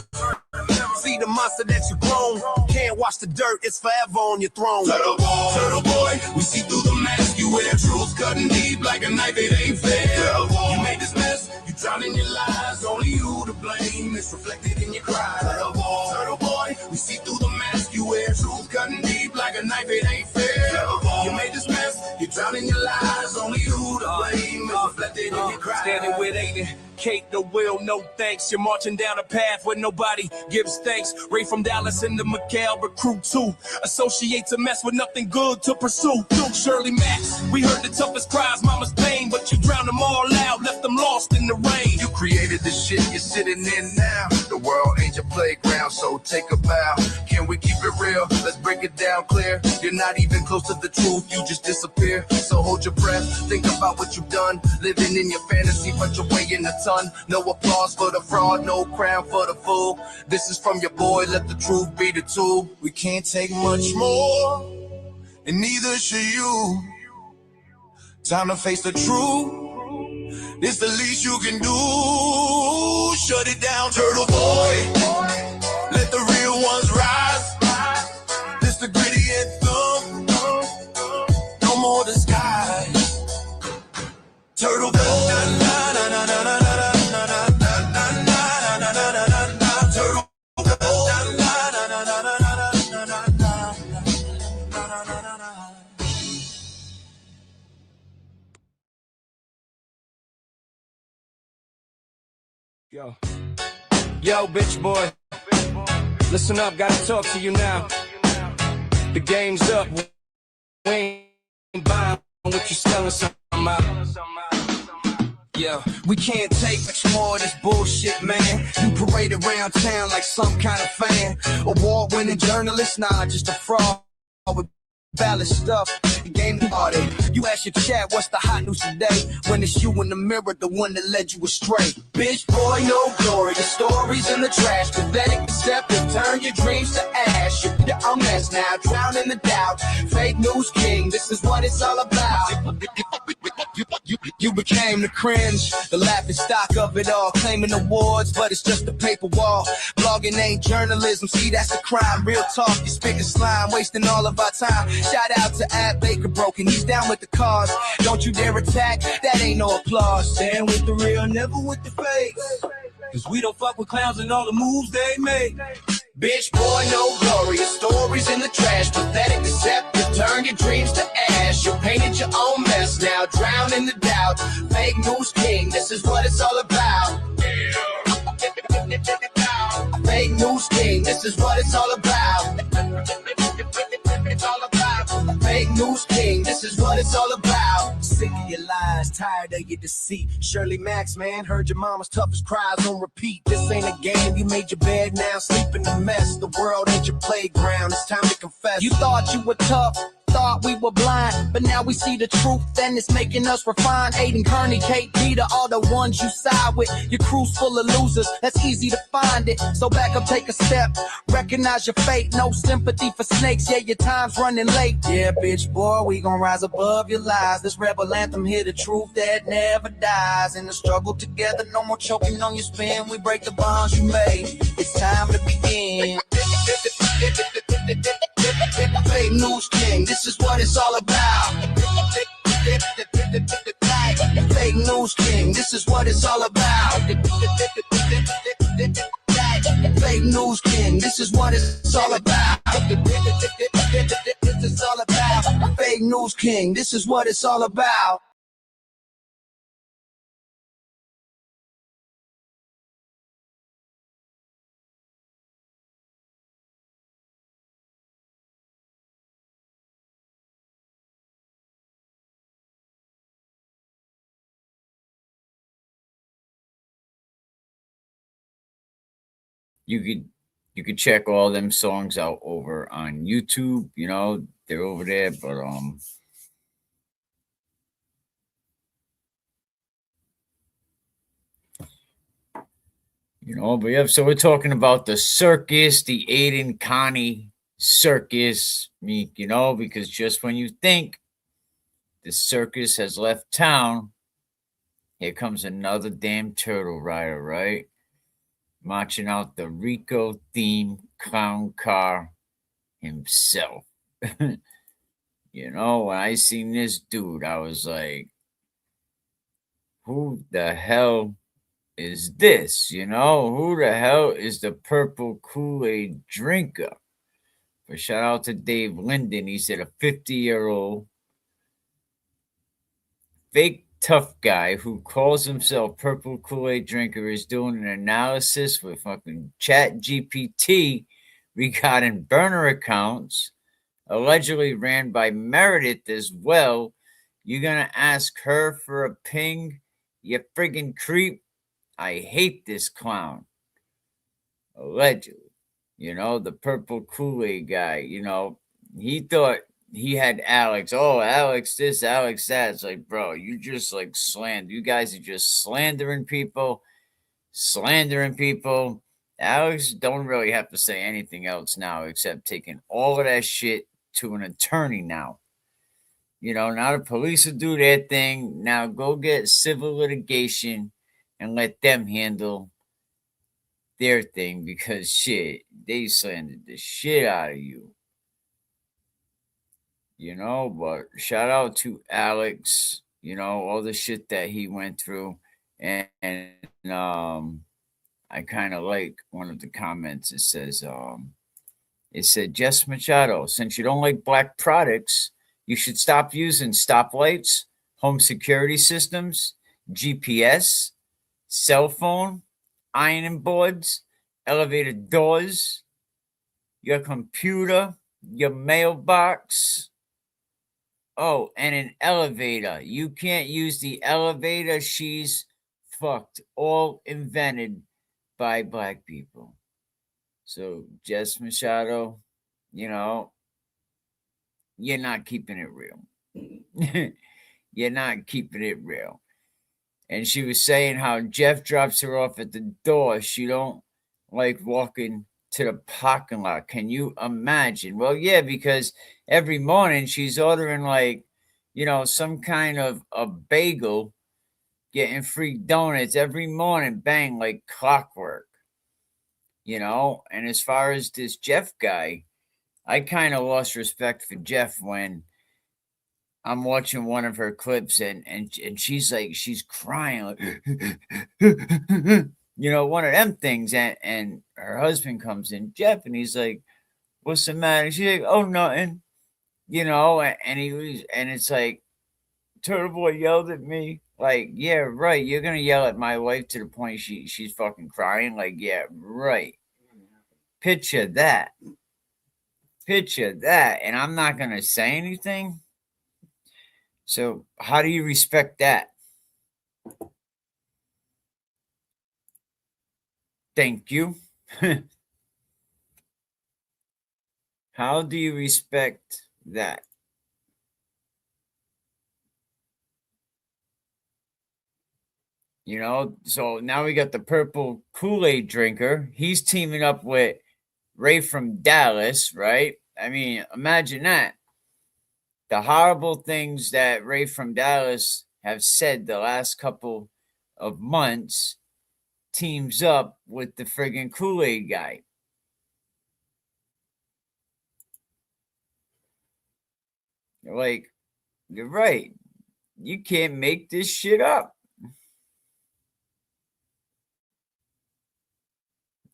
See the monster that you grown. Can't wash the dirt, it's forever on your throne. Turtle boy, we see through the mask you wear. Truth cutting deep like a knife, it ain't fair. You made this mess, you drown in your lies, only you to blame. It's reflected in your cries. Turtle boy, we see through the mask you wear. Truth cutting deep like a knife, it ain't fair. You made this mess, you drown in your lies, only you to blame. It's reflected in your cries. Standing with Aiden, Kate the will, no thanks. You're marching down a path where nobody gives thanks. Ray from Dallas into McHale, recruit too. Associate to mess with nothing good to pursue. Shirley Max, we heard the toughest cries, mama's pain, but you drowned them all out, left them lost in the rain. You created the shit you're sitting in now. The world ain't your playground, so take a bow. Can we keep it real? Let's break it down clear. You're not even close to the truth, you just disappear. So hold your breath, think about what you've done. Living in your fantasy, but you're weighing a ton. No applause for the fraud, no crown for the fool. This is from your boy, let the truth be the tool. We can't take much more, and neither should you. Time to face the truth. It's the least you can do. Shut it down, turtle boy. Let the real ones rise. This the gritty anthem. No more disguise. Turtle boy. Yo, bitch boy, listen up, gotta talk to you now. The game's up, we ain't buying what you selling something out. Yeah, we can't take much more of this bullshit, man. You parade around town like some kind of fan. Award-winning journalist, nah, just a fraud with valid stuff. The game party. You ask your chat, what's the hot news today? When it's you in the mirror, the one that led you astray. Bitch, boy, no glory. The stories in the trash. Pathetic deceptive. Turn your dreams to ash. You're a mess now. Drown in the doubt. Fake news king. This is what it's all about. You became the cringe, the laughing stock of it all. Claiming awards, but it's just a paper wall. Blogging ain't journalism, see that's a crime. Real talk, you spitting slime, wasting all of our time. Shout out to Ad Baker Broken, he's down with the cause. Don't you dare attack, that ain't no applause. Stand with the real, never with the fake. Cause we don't fuck with clowns and all the moves they make. Bitch, boy, no glory. Your stories in the trash. Pathetic, deceptive. Turn your dreams to ash. You painted your own mess now. Drown in the doubt. Fake news king. This is what it's all about. Fake news king. This is what it's all about. It's all about. Fake news king. This is what it's all about. Sick of your lies, tired of your deceit. Shirley Max, man, heard your mama's toughest cries on repeat. This ain't a game, you made your bed, now sleep in the mess. The world ain't your playground, it's time to confess. You thought you were tough, thought we were blind, but now we see the truth and it's making us refine. Aiden, Kearney, Kate, Peter, all the ones you side with. Your crew's full of losers, that's easy to find it. So back up, take a step, recognize your fate. No sympathy for snakes, yeah, your time's running late. Yeah, bitch, boy, we gon' rise above your lies. This rebel anthem here, the truth that never dies. In the struggle together, no more choking on your spin. We break the bonds you made, it's time to begin. Fake news king, this is what it's all about. Fake news king, this is what it's all about. Fake news king, this is what it's all about. This is all about. Fake news king, this is what it's all about. You could check all them songs out over on YouTube. You know, they're over there, but you know, but yeah, so we're talking about the circus, the Aiden Connie circus, you know, because just when you think the circus has left town, here comes another damn turtle rider, right? Marching out the Rico themed clown car himself. You know, when I seen this dude, I was like, who the hell is this? You know, who the hell is the purple Kool Aid drinker? But shout out to Dave Linden. He said a 50-year-old fake tough guy who calls himself purple Kool Aid drinker is doing an analysis with fucking Chat GPT regarding burner accounts allegedly ran by Meredith as well. You're gonna ask her for a ping? You friggin' creep. I hate this clown. Allegedly. You know, the purple Kool Aid guy, you know, he thought he had Alex. Oh, Alex this, Alex that. It's like, bro, you just like slander. You guys are just slandering people. Alex don't really have to say anything else now except taking all of that shit to an attorney now. You know, now the police will do their thing. Now go get civil litigation and let them handle their thing because shit, they slandered the shit out of you. You know, but shout out to Alex, you know, all the shit that he went through. And I kind of like one of the comments. It said, Jess Machado, since you don't like black products, you should stop using stoplights, home security systems, GPS, cell phone, ironing boards, elevator doors, your computer, your mailbox. Oh, and an elevator. You can't use the elevator. She's fucked. All invented by black people. So, Jess Machado, you know, you're not keeping it real. You're not keeping it real. And she was saying how Jeff drops her off at the door. She don't like walking to the parking lot. Can you imagine? Well, yeah, because every morning she's ordering like, you know, some kind of a bagel getting free donuts every morning, bang, like clockwork. And as far as this Jeff guy, I kind of lost respect for Jeff when I'm watching one of her clips and she's crying like one of them things, and her husband comes in, Jeff, and he's like, "What's the matter?" She's like, "Oh, nothing," and it's like, Turtle Boy yelled at me. Like, yeah, right. You're gonna yell at my wife to the point she's fucking crying. Like, yeah, right. Picture that. And I'm not gonna say anything. So how do you respect that? Thank you. How do you respect that? So now we got the purple Kool Aid drinker. He's teaming up with Ray from Dallas, right? I mean, imagine that. The horrible things that Ray from Dallas have said the last couple of months teams up with the friggin' Kool Aid guy. Like, you're right. You can't make this shit up.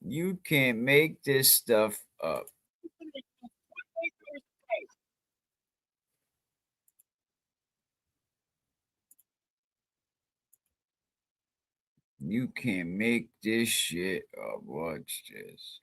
You can't make this stuff up. You can't make this shit up. Watch this.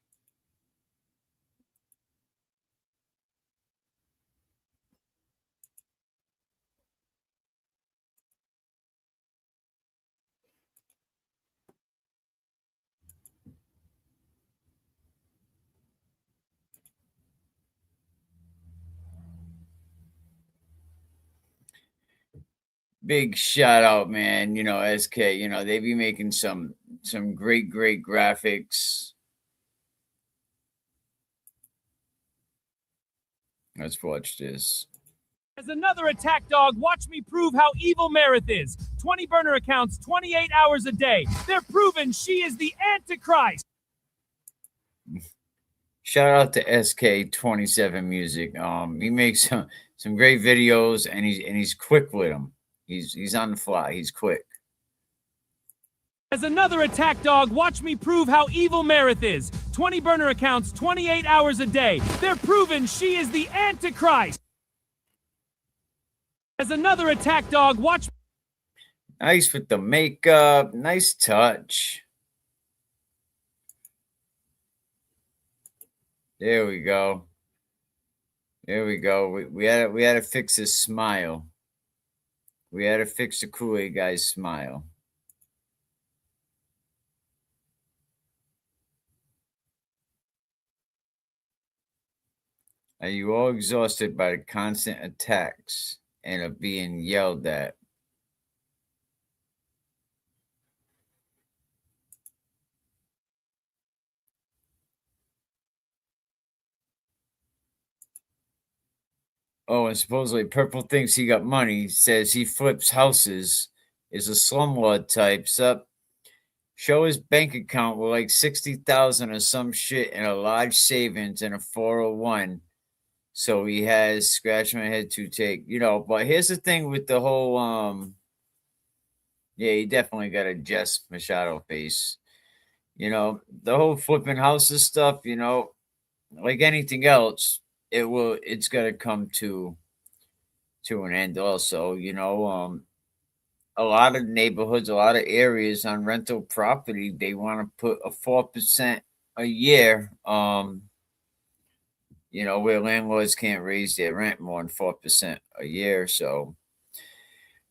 Big shout out, man. SK, they be making some great graphics. Let's watch this. As another attack dog, watch me prove how evil Marith is. 20 burner accounts, 28 hours a day. They're proving she is the Antichrist. Shout out to SK27 Music. He makes some great videos, and he's quick with them. He's on the fly. He's quick. As another attack dog, watch me prove how evil Marith is. 20 burner accounts, 28 hours a day. They're proving she is the Antichrist. As another attack dog, watch. Nice with the makeup. Nice touch. There we go. We had to fix his smile. We had to fix the Kool Aid guy's smile. Are you all exhausted by the constant attacks and of being yelled at? Oh, and supposedly Purple thinks he got money, says he flips houses, is a slumlord type. Sup? Show his bank account with like 60,000 or some shit and a large savings and a 401. So he has scratch my head to take, but here's the thing with the whole yeah, he definitely got a Jess Machado face. The whole flipping houses stuff, like anything else, it's gotta come to an end also. A lot of neighborhoods, a lot of areas on rental property, they want to put a 4% a year, where landlords can't raise their rent more than 4% a year. So,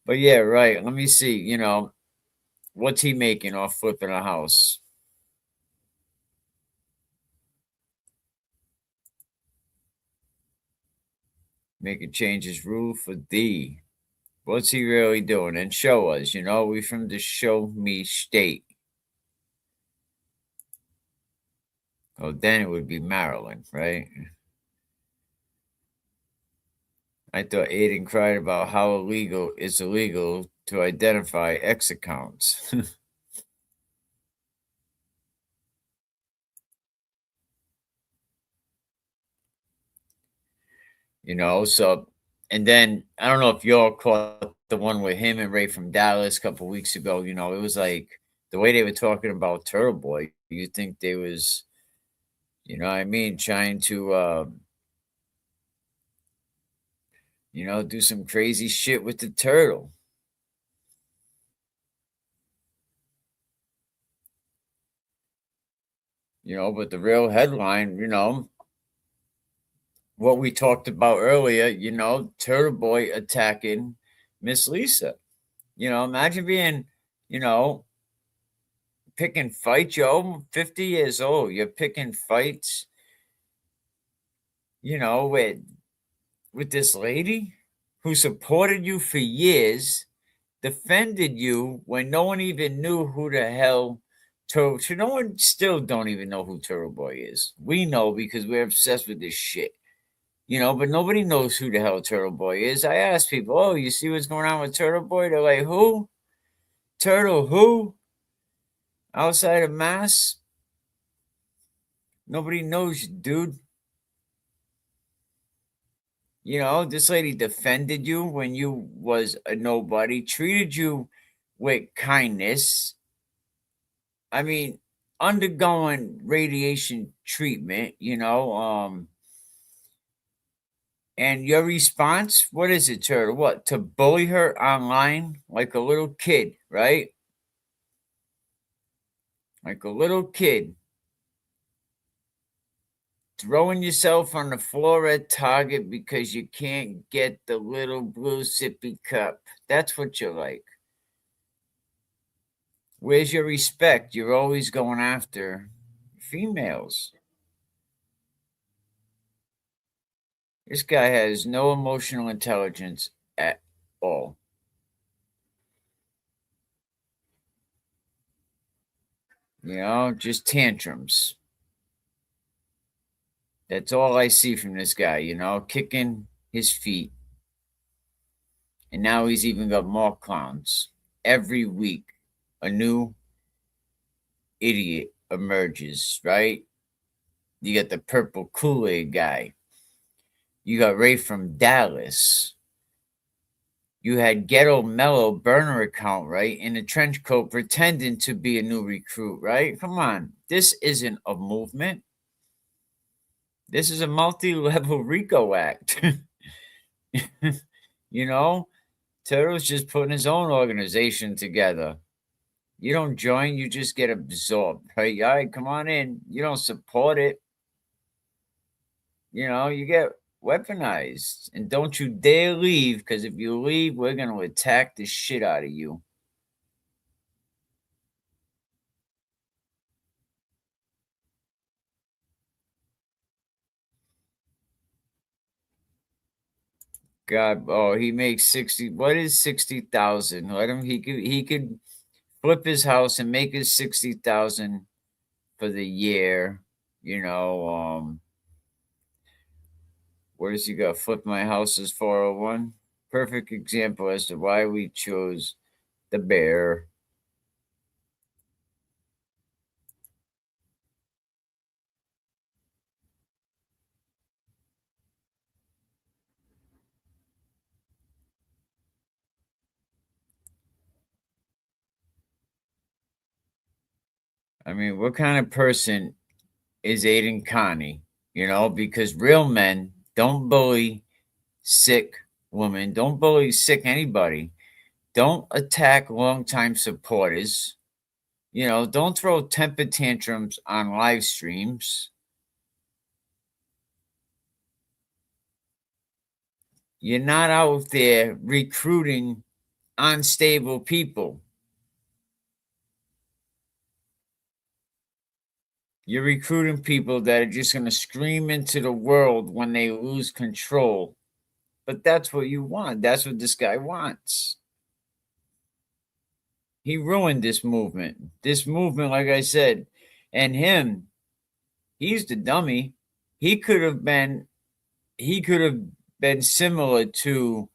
but yeah, right. Let me see, what's he making off flipping a house? Make a change his rule for D. What's he really doing? And show us, we from the show me state. Oh, then it would be Maryland, right? I thought Aiden cried about how illegal it's illegal to identify X accounts. So, and then I don't know if y'all caught the one with him and Ray from Dallas a couple weeks ago. It was like the way they were talking about Turtle Boy. You think they was, what I mean, trying to, do some crazy shit with the turtle. But the real headline, what we talked about earlier, Turtle Boy attacking Miss Lisa. Imagine being, picking fights, 50 years old. You're picking fights, with this lady who supported you for years, defended you when no one even knew who the hell Turtle. No one still don't even know who Turtle Boy is. We know because we're obsessed with this shit. But nobody knows who the hell Turtle Boy is. I ask people, oh, you see what's going on with Turtle Boy? They're like, who? Turtle who? Outside of Mass? Nobody knows you, dude. This lady defended you when you was a nobody, treated you with kindness. I mean, undergoing radiation treatment, and your response, what is it, Turtle? What? To bully her online like a little kid, right? Like a little kid. Throwing yourself on the floor at Target because you can't get the little blue sippy cup. That's what you're like. Where's your respect? You're always going after females. This guy has no emotional intelligence at all. Just tantrums. That's all I see from this guy, kicking his feet. And now he's even got more clowns. Every week, a new idiot emerges, right? You got the purple Kool Aid guy. You got Ray from Dallas. You had Ghetto Mellow burner account, right? In a trench coat pretending to be a new recruit, right? Come on. This isn't a movement. This is a multi-level RICO act. Turtle's just putting his own organization together. You don't join, you just get absorbed, right? All right, come on in. You don't support it. You get weaponized. And don't you dare leave, because if you leave, we're going to attack the shit out of you. God, he makes 60. What is 60,000? Let him. He could flip his house and make his 60,000 for the year. What does he got? Flip my house is 401. Perfect example as to why we chose the bear. I mean, what kind of person is Aiden Connie? Because real men don't bully sick women, don't bully sick anybody, don't attack longtime supporters, don't throw temper tantrums on live streams. You're not out there recruiting unstable people. You're recruiting people that are just going to scream into the world when they lose control. But that's what you want. That's what this guy wants. He ruined this movement. This movement, like I said, and him, he's the dummy. He could have been similar to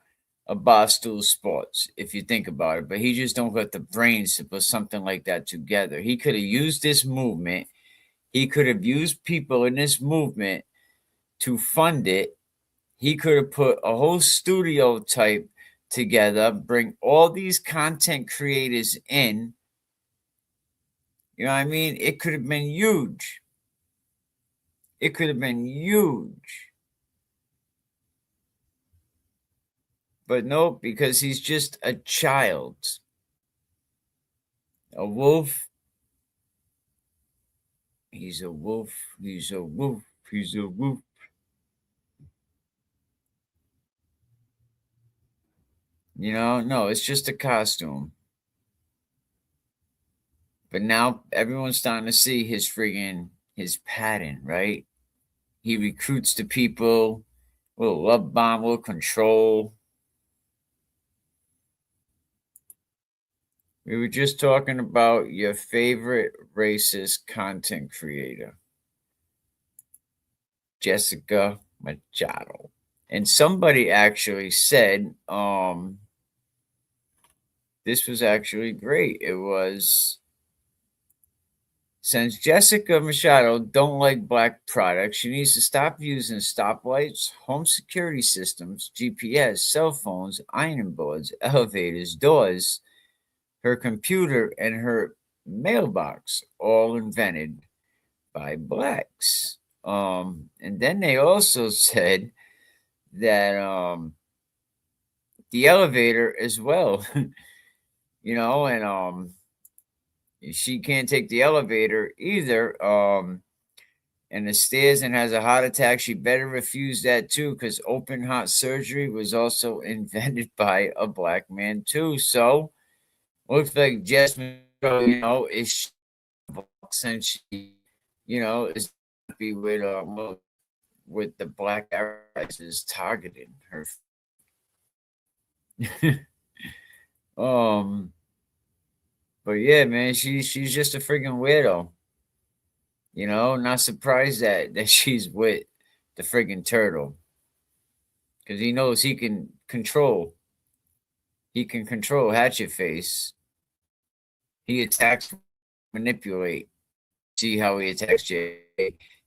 of Barstool Sports, if you think about it. But he just don't got the brains to put something like that together. He could have used this movement. He could have used people in this movement to fund it. He could have put a whole studio type together, bring all these content creators in. You know what I mean? It could have been huge. It could have been huge. But no, because he's just a child. A wolf. He's a wolf. He's a wolf. He's a wolf. You know, no, it's just a costume. But now everyone's starting to see his pattern, right? He recruits the people, will love bomb, will control. We were just talking about your favorite racist content creator, Jessica Machado. And somebody actually said, this was actually great. It was, since Jessica Machado don't like black products, she needs to stop using stoplights, home security systems, GPS, cell phones, ironing boards, elevators, doors, her computer, and her mailbox, all invented by blacks. And then they also said that the elevator as well, you know, and she can't take the elevator either. And the stairs and has a heart attack. She better refuse that too, because open heart surgery was also invented by a black man too. So looks like Jasmine, you know, is since she, you know, is happy with the black arrows is targeting her. But yeah, man, she's just a freaking weirdo. You know, not surprised that she's with the friggin' turtle. Because he knows he can control. He can control Hatchet Face. He attacks, manipulate. See how he attacks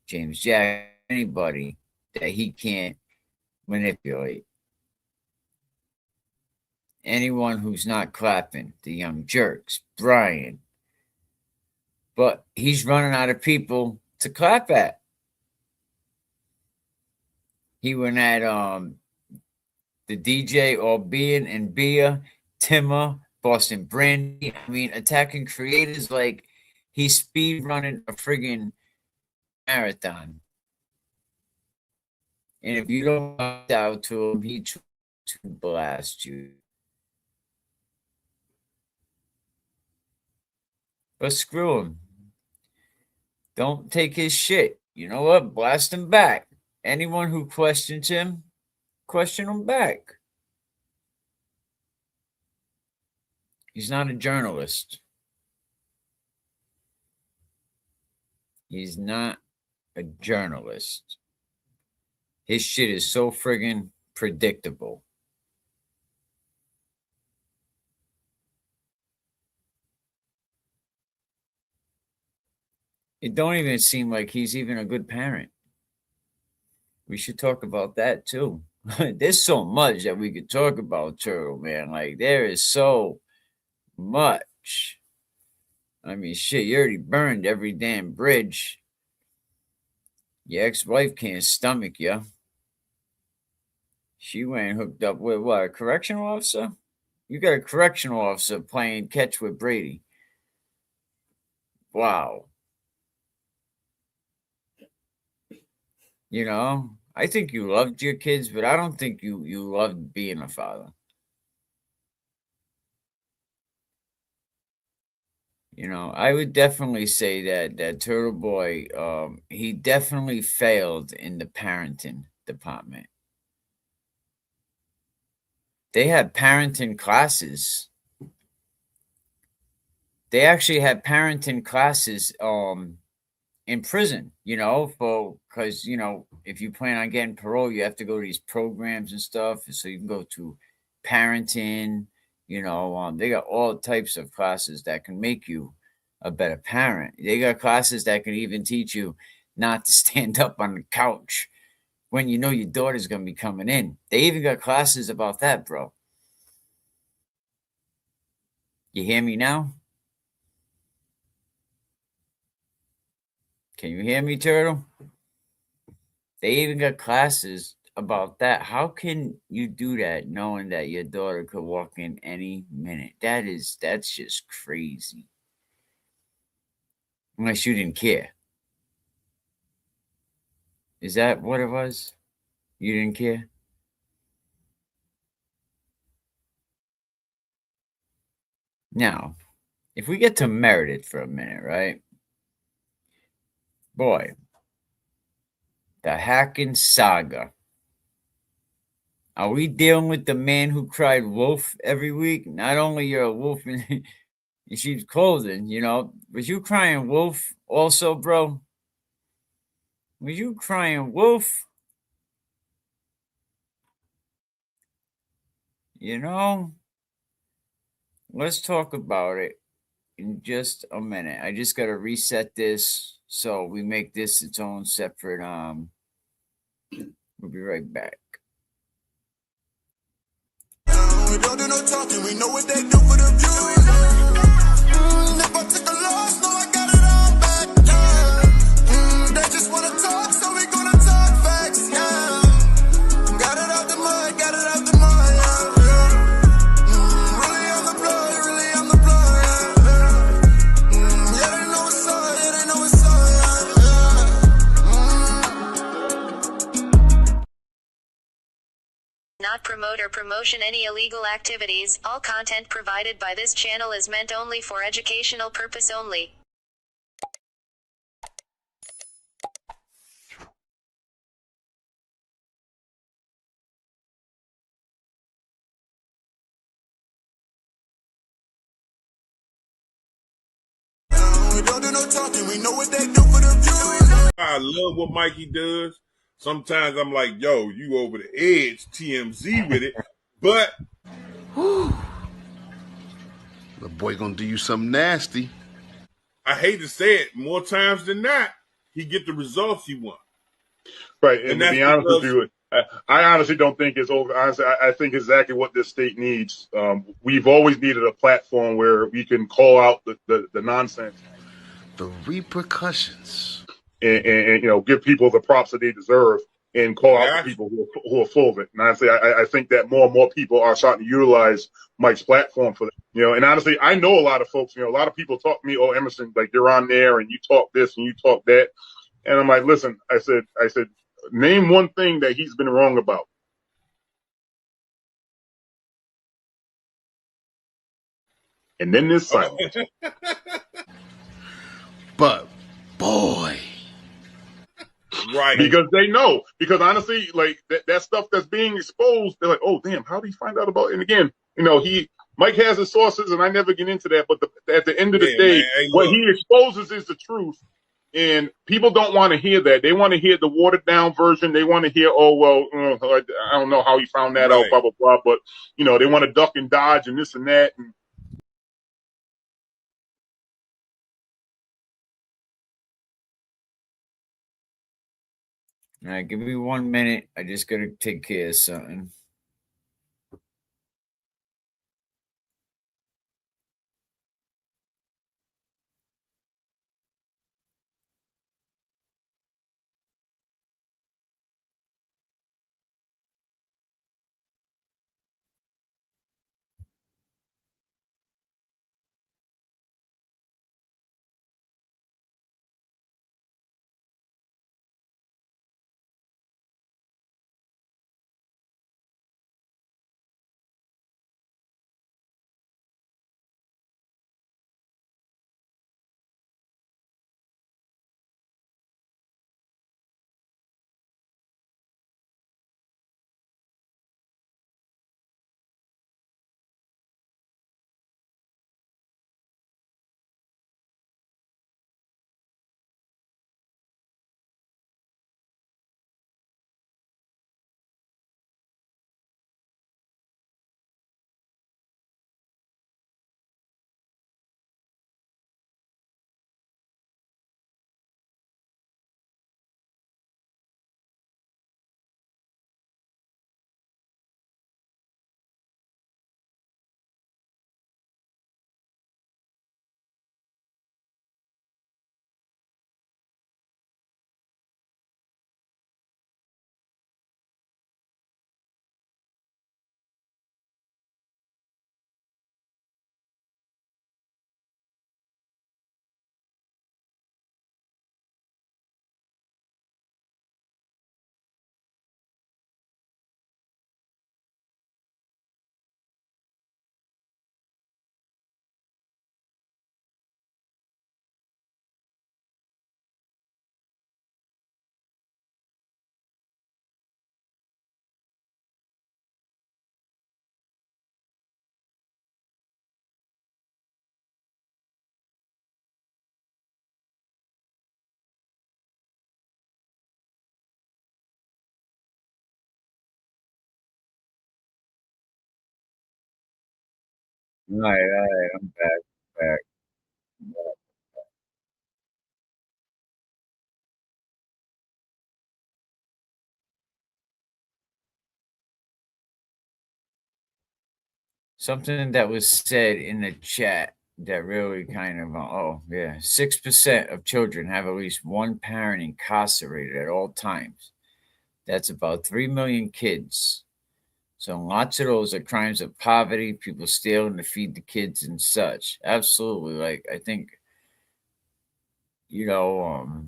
James Jack, anybody that he can't manipulate. Anyone who's not clapping, the young jerks, Brian. But he's running out of people to clap at. He went at the DJ Albion and Bia, Timma, Boston Brandy. I mean, attacking creators like he's speed running a friggin' marathon. And if you don't opt out to him, he tries to blast you. But screw him. Don't take his shit. You know what? Blast him back. Anyone who questions him, question him back. He's not a journalist. He's not a journalist. His shit is so friggin' predictable. It don't even seem like he's even a good parent. We should talk about that too. There's so much that we could talk about, Turtle, man. Like, there is so much. I mean, shit, you already burned every damn bridge. Your ex-wife can't stomach you. She went and hooked up with what, a correctional officer? You got a correctional officer playing catch with Brady. Wow. You know, I think you loved your kids, but I don't think you loved being a father. You know, I would definitely say that Turtle Boy, he definitely failed in the parenting department. They had parenting classes. They actually had parenting classes in prison, you know, because, you know, if you plan on getting parole, you have to go to these programs and stuff. So you can go to parenting. They got all types of classes that can make you a better parent. They got classes that can even teach you not to stand up on the couch when you know your daughter's going to be coming in. They even got classes about that, bro. You hear me now? Can you hear me, Turtle? They even got classes about that. How can you do that knowing that your daughter could walk in any minute? That's just crazy. Unless you didn't care. Is that what it was? You didn't care? Now, if we get to Meredith for a minute, right? Boy, the hacking saga. Are we dealing with the man who cried wolf every week? Not only you're a wolf in sheep's clothing, was you crying wolf also, bro? Was you crying wolf? Let's talk about it in just a minute. I just got to reset this so we make this its own separate. We'll be right back. We don't do no talking, we know what they do for the views. If I took a loss, no, I got it all back. They just wanna talk, so we gonna talk facts, yeah. Got it out the mud, yeah. Really on the blood, yeah. Yeah, they know it's all, Not promote or promotion any illegal activities. All content provided by this channel is meant only for educational purpose only. We don't do no talking, we know what they do for the views. I love what Mikey does. Sometimes I'm like, yo, you over the edge, TMZ with it. But the boy gonna do you something nasty. I hate to say it, more times than not, he get the results he wants. Right, and to be honest with you, I honestly don't think it's over. Honestly, I think exactly what this state needs. We've always needed a platform where we can call out the nonsense, the repercussions, and give people the props that they deserve, and call out the people who are full of it. And honestly, I think that more and more people are starting to utilize Mike's platform for that. And honestly, I know a lot of folks. A lot of people talk to me, "Oh, Emerson, like you're on there and you talk this and you talk that," and I'm like, "Listen," I said. Name one thing that he's been wrong about. And then there's silence. But, boy. Right. Because they know. Because honestly, like that stuff that's being exposed, they're like, oh, damn, how did he find out about it? And again, Mike has his sources, and I never get into that. But at the end of the day, what he exposes is the truth. And people don't want to hear that. They want to hear the watered down version. They want to hear, oh, well, I don't know how he found that out, blah, blah, blah. But, they want to duck and dodge and this and that. And all right, give me 1 minute. I just got to take care of something. All right, I'm back. Something that was said in the chat that really kind of, oh, yeah, 6% of children have at least one parent incarcerated at all times. That's about 3 million kids. So lots of those are crimes of poverty, people stealing to feed the kids and such. Absolutely. Like, I think, you know,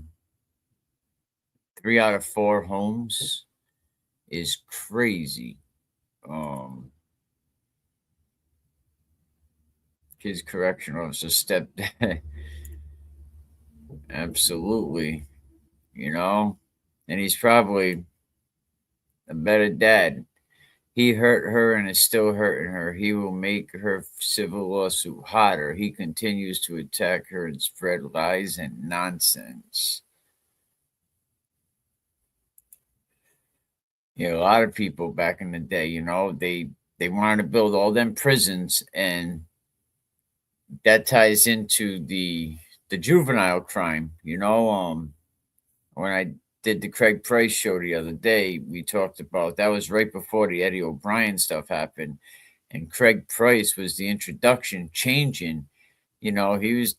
3 out of 4 homes is crazy. Um, Kids correction officer stepped absolutely, you know, and he's probably a better dad. He hurt her and is still hurting her. He will make her civil lawsuit hotter. He continues to attack her and spread lies and nonsense. You know, a lot of people back in the day, you know, they wanted to build all them prisons, and that ties into the juvenile crime. You know, when I did the Craig Price show the other day, we talked about that was right before the Eddie O'Brien stuff happened. And Craig Price was the introduction changing. You know, he was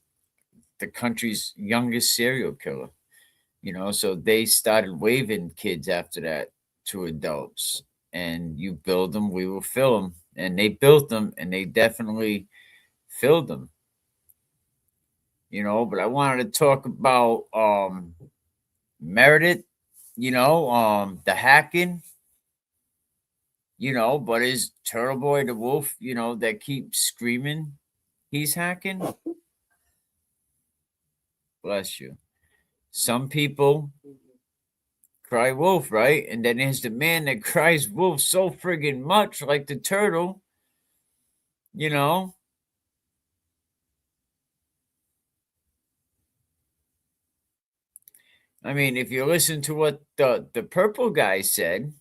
the country's youngest serial killer. You know, so they started waving kids after that to adults. And you build them, we will fill them. And they built them, and they definitely filled them. You know, but I wanted to talk about Meredith, you know, the hacking, you know, but is Turtle Boy the wolf, you know, that keeps screaming he's hacking? Bless you. Some people cry wolf, right? And then there's the man that cries wolf so friggin' much, like the turtle, you know. I mean, if you listen to what the purple guy said,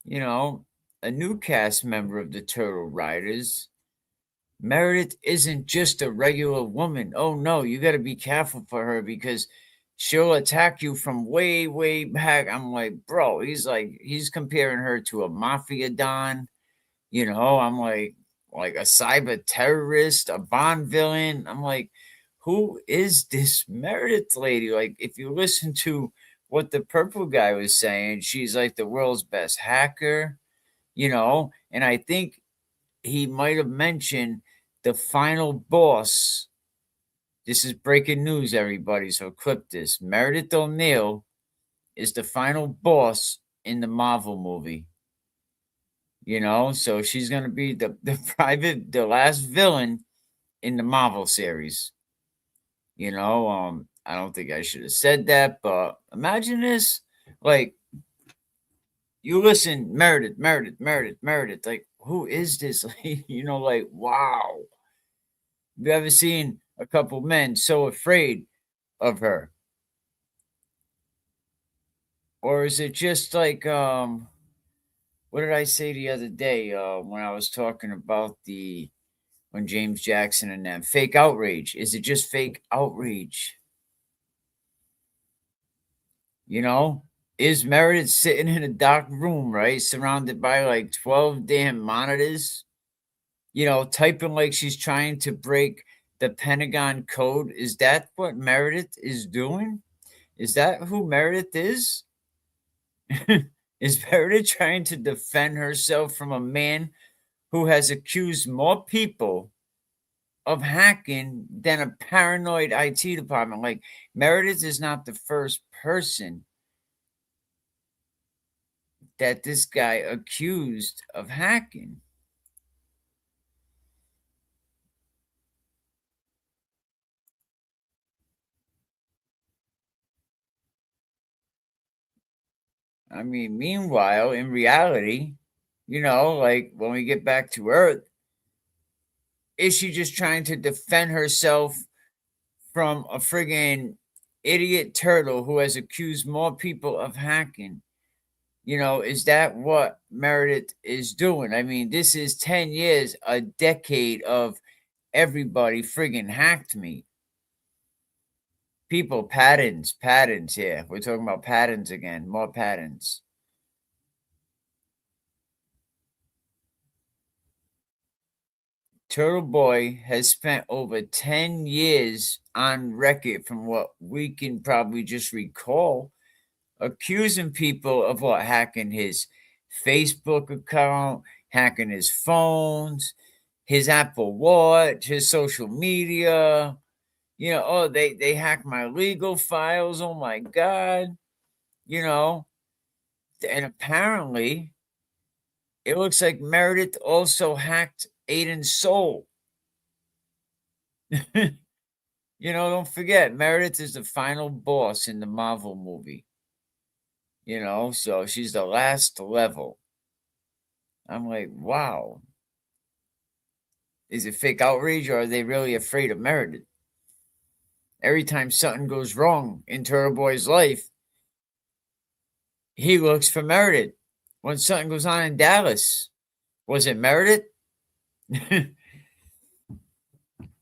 you know, a new cast member of the Turtle Riders, Meredith isn't just a regular woman. Oh no, you got to be careful for her because she'll attack you from way, way back. I'm like, bro, he's comparing her to a mafia don. You know, I'm like a cyber terrorist, a Bond villain. I'm like, who is this Meredith lady? Like, if you listen to what the purple guy was saying, she's like the world's best hacker, you know, and I think he might have mentioned the final boss. This is breaking news, everybody. So clip this. Meredith O'Neill is the final boss in the Marvel movie. You know, so she's gonna be the last villain in the Marvel series. You know, I don't think I should have said that, but imagine this. Like, you listen, Meredith. Like, who is this? You know, like, wow. Have you ever seen a couple men so afraid of her? Or is it just like what did I say the other day when I was talking about the when James Jackson and them fake outrage? Is it just fake outrage? You know, is Meredith sitting in a dark room, right, surrounded by like 12 damn monitors, you know, typing like she's trying to break the Pentagon code? Is that what Meredith is doing? Is that who Meredith is? Is Meredith trying to defend herself from a man who has accused more people of hacking than a paranoid IT department? Like, Meredith is not the first person that this guy accused of hacking. I mean, meanwhile, in reality, you know, like when we get back to Earth, is she just trying to defend herself from a friggin' idiot turtle who has accused more people of hacking? Is that what Meredith is doing? I mean, this is 10 years, a decade of everybody friggin' hacked me. People, patterns here. We're talking about patterns again, more patterns. Turtle Boy has spent over 10 years on record, from what we can probably just recall, accusing people of what? Hacking his Facebook account, hacking his phones, his Apple Watch, his social media. Oh, they hacked my legal files. Oh my God. And apparently it looks like Meredith also hacked Aiden's soul. Don't forget, Meredith is the final boss in the Marvel movie. So she's the last level. I'm like, wow. Is it fake outrage, or are they really afraid of Meredith? Every time something goes wrong in Turtle Boy's life, he looks for Meredith. When something goes on in Dallas, was it Meredith?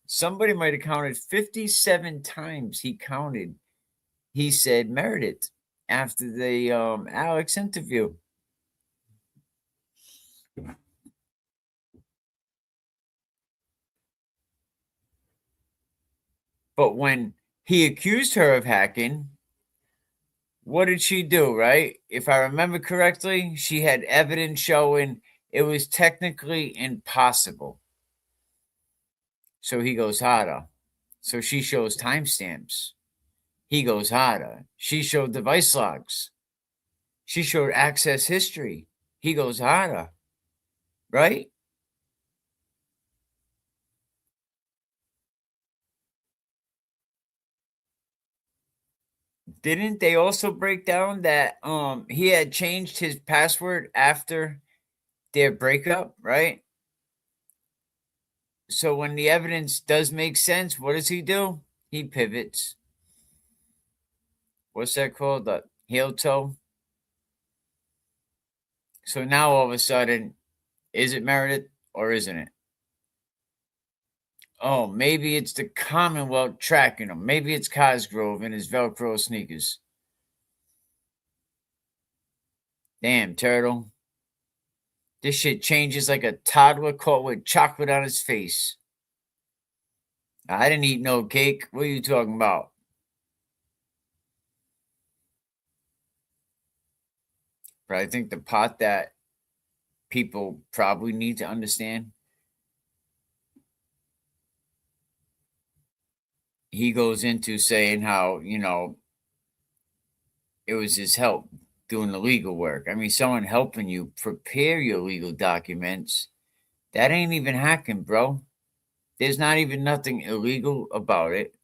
Somebody might have counted 57 times he said Meredith after the Alex interview. But when he accused her of hacking, what did she do, right? If I remember correctly, she had evidence showing it was technically impossible. So he goes harder. So she shows timestamps. He goes harder. She showed device logs. She showed access history. He goes harder. Right? Didn't they also break down that he had changed his password after their breakup, right? So when the evidence does make sense, what does he do? He pivots. What's that called? The heel toe. So now all of a sudden, is it Meredith or isn't it? Oh, maybe it's the Commonwealth tracking him. Maybe it's Cosgrove in his Velcro sneakers. Damn, Turtle. This shit changes like a toddler caught with chocolate on his face. I didn't eat no cake. What are you talking about? But I think the part that people probably need to understand, he goes into saying how, it was his help doing the legal work. I mean, someone helping you prepare your legal documents, that ain't even hacking, bro. There's not even nothing illegal about it.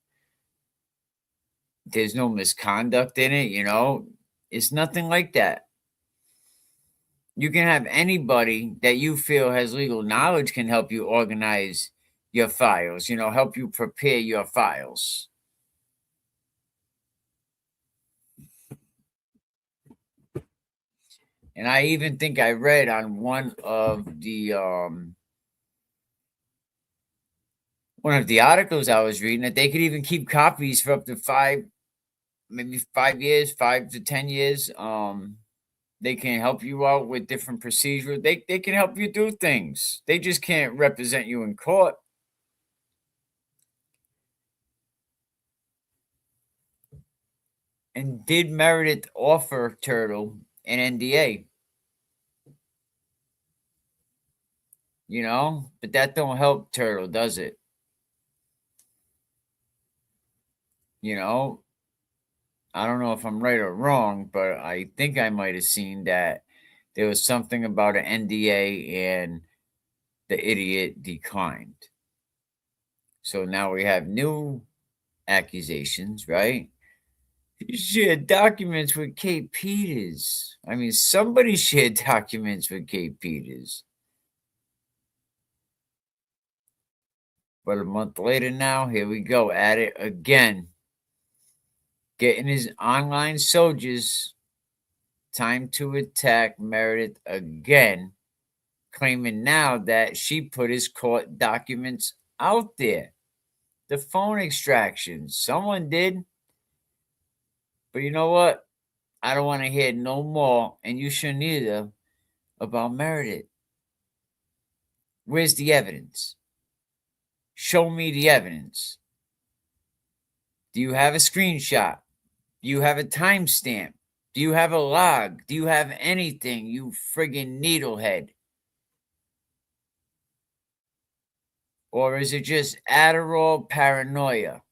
There's no misconduct in it, It's nothing like that. You can have anybody that you feel has legal knowledge can help you organize your files, help you prepare your files. And I even think I read on one of the articles I was reading that they could even keep copies for up to 5 years, 5 to 10 years. They can help you out with different procedures. They can help you do things. They just can't represent you in court. And did Meredith offer Turtle an NDA? But that don't help Turtle, does it? I don't know if I'm right or wrong, but I think I might have seen that there was something about an NDA and the idiot declined. So now we have new accusations, right? He shared documents with Kate Peters. I mean, somebody shared documents with Kate Peters. But a month later now, here we go at it again. Getting his online soldiers Time to attack Meredith again, claiming now that she put his court documents out there. The phone extractions. Someone did. But you know what? I don't want to hear no more, and you shouldn't either, about Meredith. Where's the evidence? Show me the evidence. Do you have a screenshot? Do you have a timestamp? Do you have a log? Do you have anything, you friggin' needlehead? Or is it just Adderall paranoia?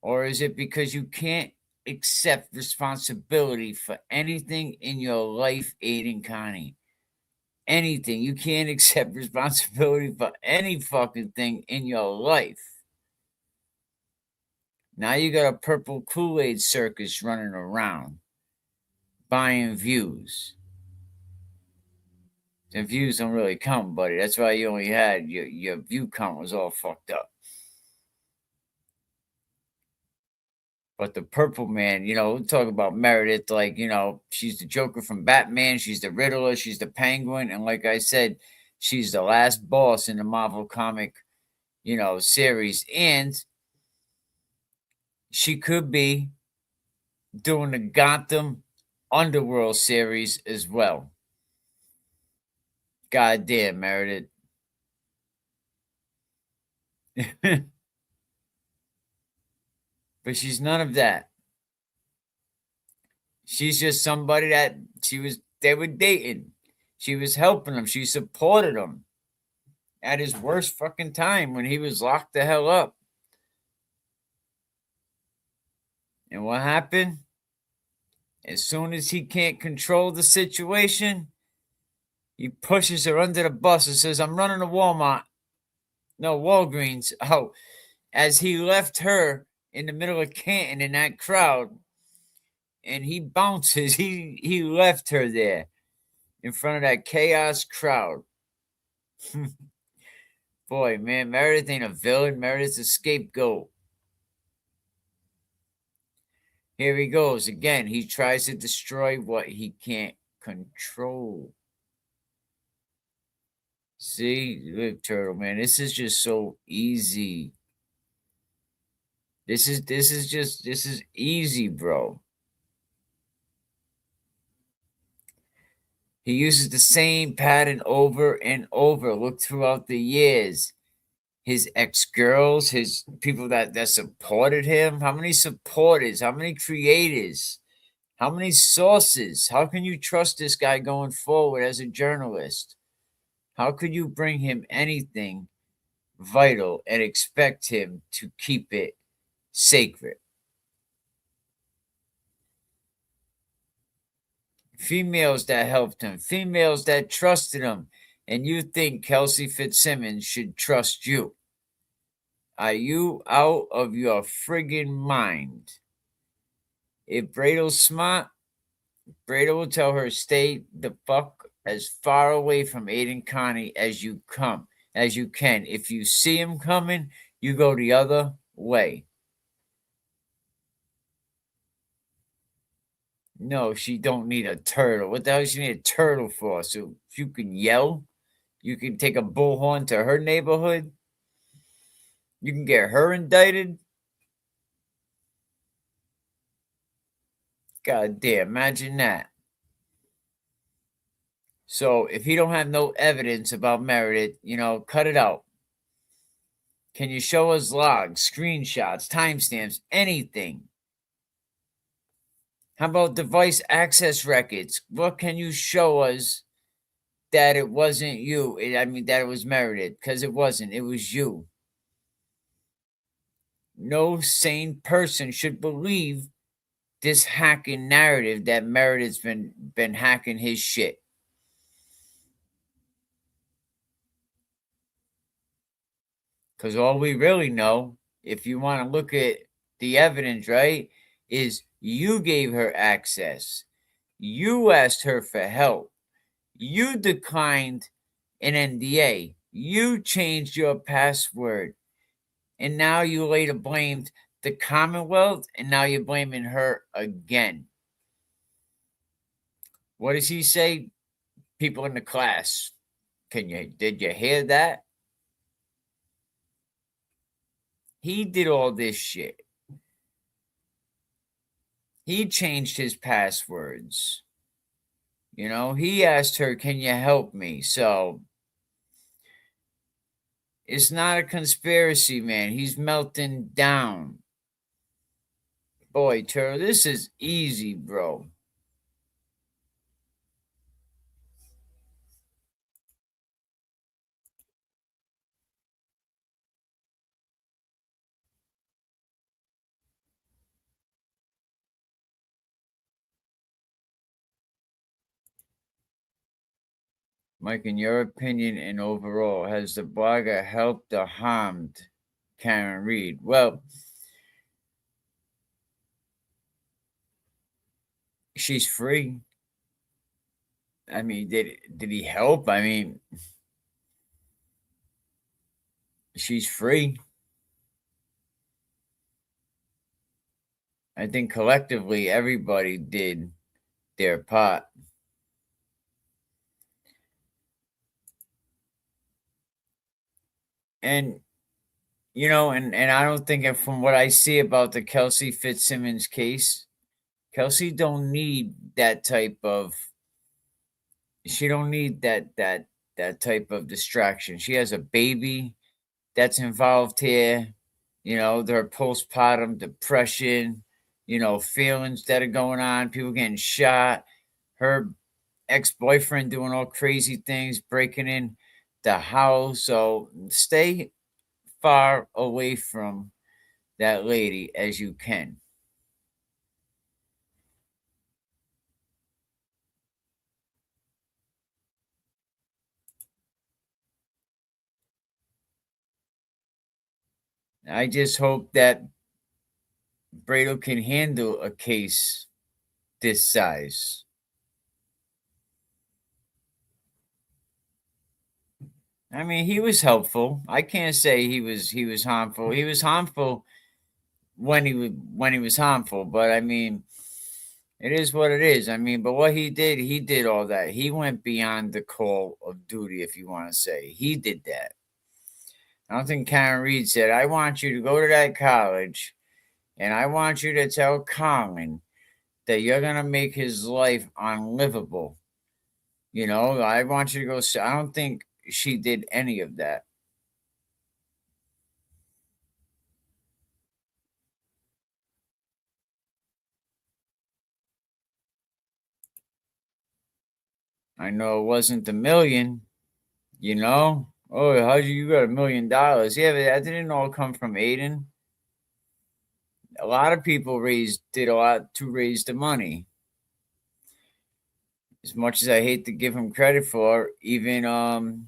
Or is it because you can't accept responsibility for anything in your life, Aiden Connie? Anything. You can't accept responsibility for any fucking thing in your life. Now you got a purple Kool Aid circus running around, buying views. The views don't really count, buddy. That's why you only had your view count was all fucked up. But the purple man, we'll talk about Meredith like, she's the Joker from Batman. She's the Riddler. She's the Penguin. And like I said, she's the last boss in the Marvel comic, series. And she could be doing the Gotham Underworld series as well. God damn, Meredith. But she's none of that. She's just somebody that they were dating. She was helping him. She supported him at his worst fucking time when he was locked the hell up. And what happened? As soon as he can't control the situation, he pushes her under the bus and says, I'm running to Walmart. No, Walgreens. Oh, as he left her in the middle of Canton in that crowd, and he bounces, he left her there in front of that chaos crowd. Boy, man, Meredith ain't a villain. Meredith's a scapegoat. Here he goes again. He tries to destroy what he can't control. See, look, Turtle, man, this is just so easy. This is easy, bro. He uses the same pattern over and over. Look throughout the years. His ex-girls, his people that supported him. How many supporters? How many creators? How many sources? How can you trust this guy going forward as a journalist? How could you bring him anything vital and expect him to keep it sacred? Females that helped him, females that trusted him, and you think Kelsey Fitzsimmons should trust you. Are you out of your friggin' mind? If Brado's smart, Brado will tell her, stay the fuck as far away from Aiden Connie as you can. If you see him coming, you go the other way. No, she don't need a turtle. What the hell does she need a turtle for? So if you can yell, you can take a bullhorn to her neighborhood. You can get her indicted. God damn, imagine that. So if he don't have no evidence about Meredith, cut it out. Can you show us logs, screenshots, timestamps, anything? How about device access records? What can you show us that it wasn't you? That it was Meredith, because it wasn't. It was you. No sane person should believe this hacking narrative that Meredith's been hacking his shit. Because all we really know, if you want to look at the evidence, right, is you gave her access. You asked her for help. You declined an NDA. You changed your password. And now you later blamed the Commonwealth, and now you're blaming her again. What does he say? People in the class, did you hear that? He did all this shit. He changed his passwords. You know, he asked her, can you help me? So it's not a conspiracy, man. He's melting down. Boy, Turtle, this is easy, bro. Mike, in your opinion and overall, has the blogger helped or harmed Karen Reed? Well, she's free. I mean, did he help? I mean, she's free. I think collectively everybody did their part. And you know, and I don't think from what I see about the Kelsey Fitzsimmons case, Kelsey don't need that type of she don't need that type of distraction. She has a baby that's involved here, you know, their postpartum depression, you know, feelings that are going on, people getting shot, her ex-boyfriend doing all crazy things, breaking in the house. So stay far away from that lady as you can. I just hope that Brado can handle a case this size. I mean, he was helpful. I can't say he was harmful. He was harmful when he was harmful, but I mean, it is what it is. I mean, but what he did all that. He went beyond the call of duty, if you want to say. He did that. I don't think Karen Reed said, I want you to go to that college and I want you to tell Colin that you're going to make his life unlivable. You know, I want you to go. I don't think she did any of that. I know it wasn't the million, you know. Oh, how you got $1 million? Yeah, but that didn't all come from Aiden. A lot of people did a lot to raise the money. As much as I hate to give him credit for, even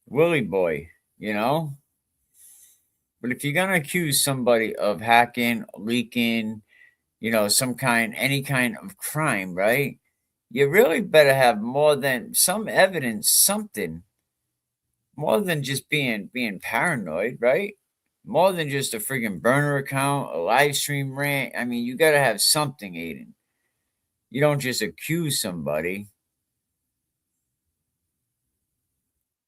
Willie Boy, you know. But if you're gonna accuse somebody of hacking, leaking, you know, any kind of crime, right? You really better have more than some evidence, something more than just being paranoid, right? More than just a friggin' burner account, a live stream rant. I mean, you got to have something, Aiden. You don't just accuse somebody,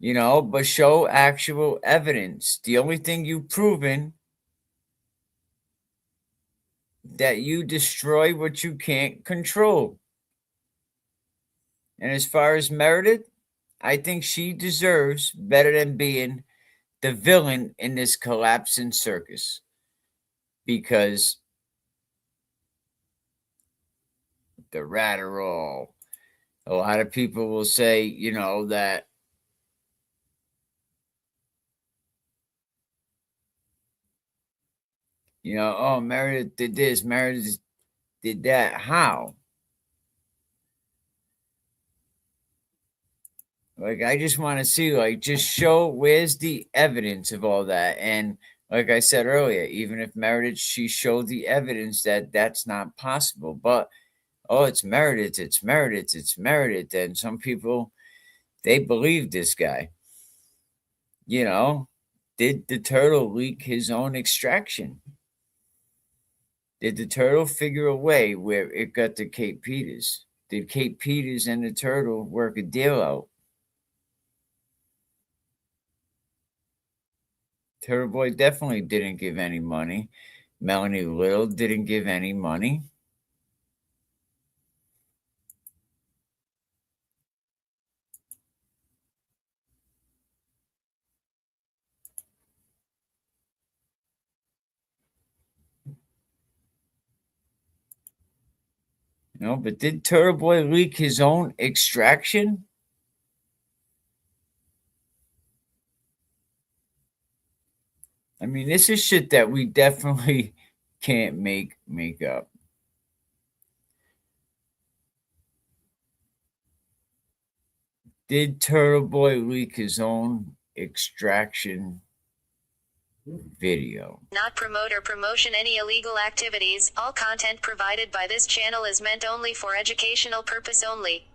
you know, but show actual evidence. The only thing you've proven that you destroy what you can't control. And as far as Meredith, I think she deserves better than being the villain in this collapsing circus. Because the Ratterall, a lot of people will say, you know, that you know, oh, Meredith did this, Meredith did that. How? Like, I just want to see, like, just show where's the evidence of all that. And like I said earlier, even if Meredith, she showed the evidence that that's not possible. But, oh, it's Meredith, it's Meredith, it's Meredith. And some people, they believe this guy. You know, did the turtle leak his own extraction? Did the turtle figure a way where it got to Cape Peters? did Kate Peters and the Turtle work a deal out? Turtle Boy definitely didn't give any money. Melanie Little didn't give any money. No, but did Turtle Boy leak his own extraction? I mean, this is shit that we definitely can't make up. Did Turtle Boy leak his own extraction video? Not promote or promotion any illegal activities. All content provided by this channel is meant only for educational purpose only.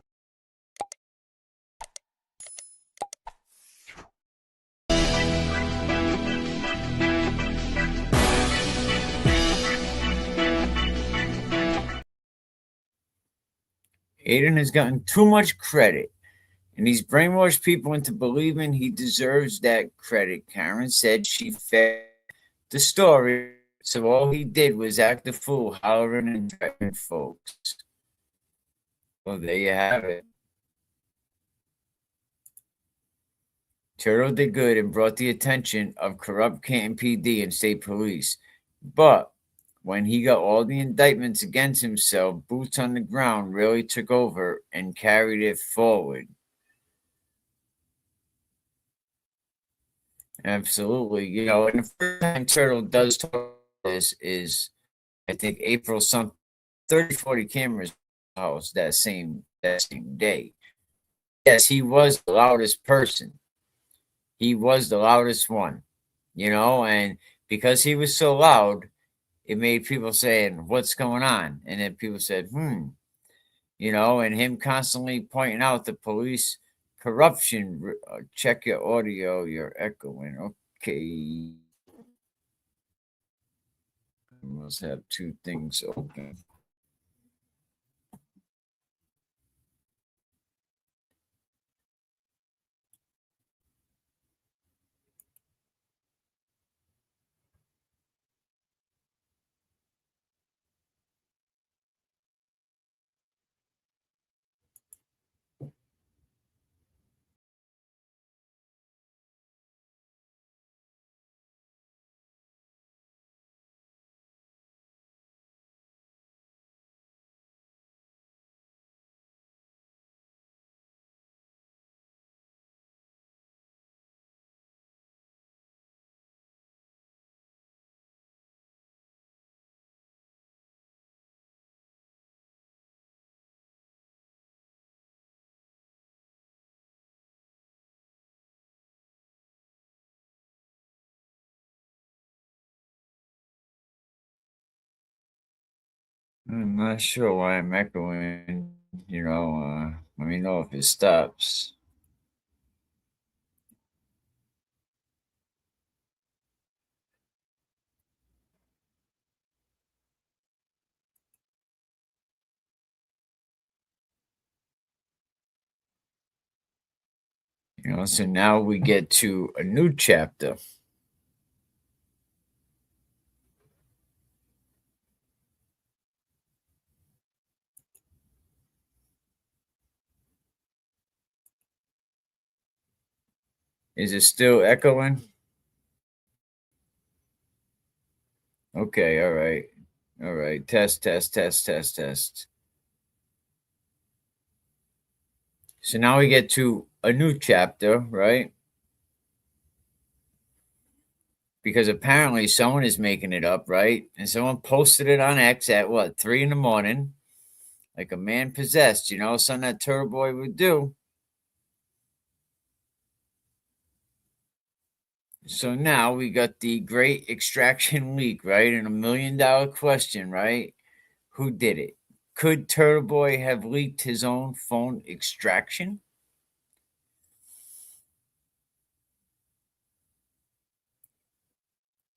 Aiden has gotten too much credit, and he's brainwashed people into believing he deserves that credit. Karen said she fed the story, so all he did was act a fool, hollering and threatening folks. Well, there you have it. Turtle did good and brought the attention of corrupt Canton PD and state police. But when he got all the indictments against himself, boots on the ground really took over and carried it forward. Absolutely. You know, and the first time Turtle does talk this is, I think, April something, 30, 40 cameras in the house that same day. Yes, he was the loudest person. He was the loudest one, you know, and because he was so loud, it made people saying, what's going on? And then people said, you know, and him constantly pointing out the police corruption. Check your audio, you're echoing. Okay. I must have two things open. I'm not sure why I'm echoing, you know, let me know if it stops. You know, so now we get to a new chapter. Is it still echoing? Okay, all right. All right. Test, test, test, test, test. So now we get to a new chapter, right? Because apparently someone is making it up, right? And someone posted it on X at what, 3 a.m, like a man possessed, you know, something that Turtle Boy would do. So now we got the great extraction leak, right? And $1 million question, right? Who did it? Could Turtle Boy have leaked his own phone extraction?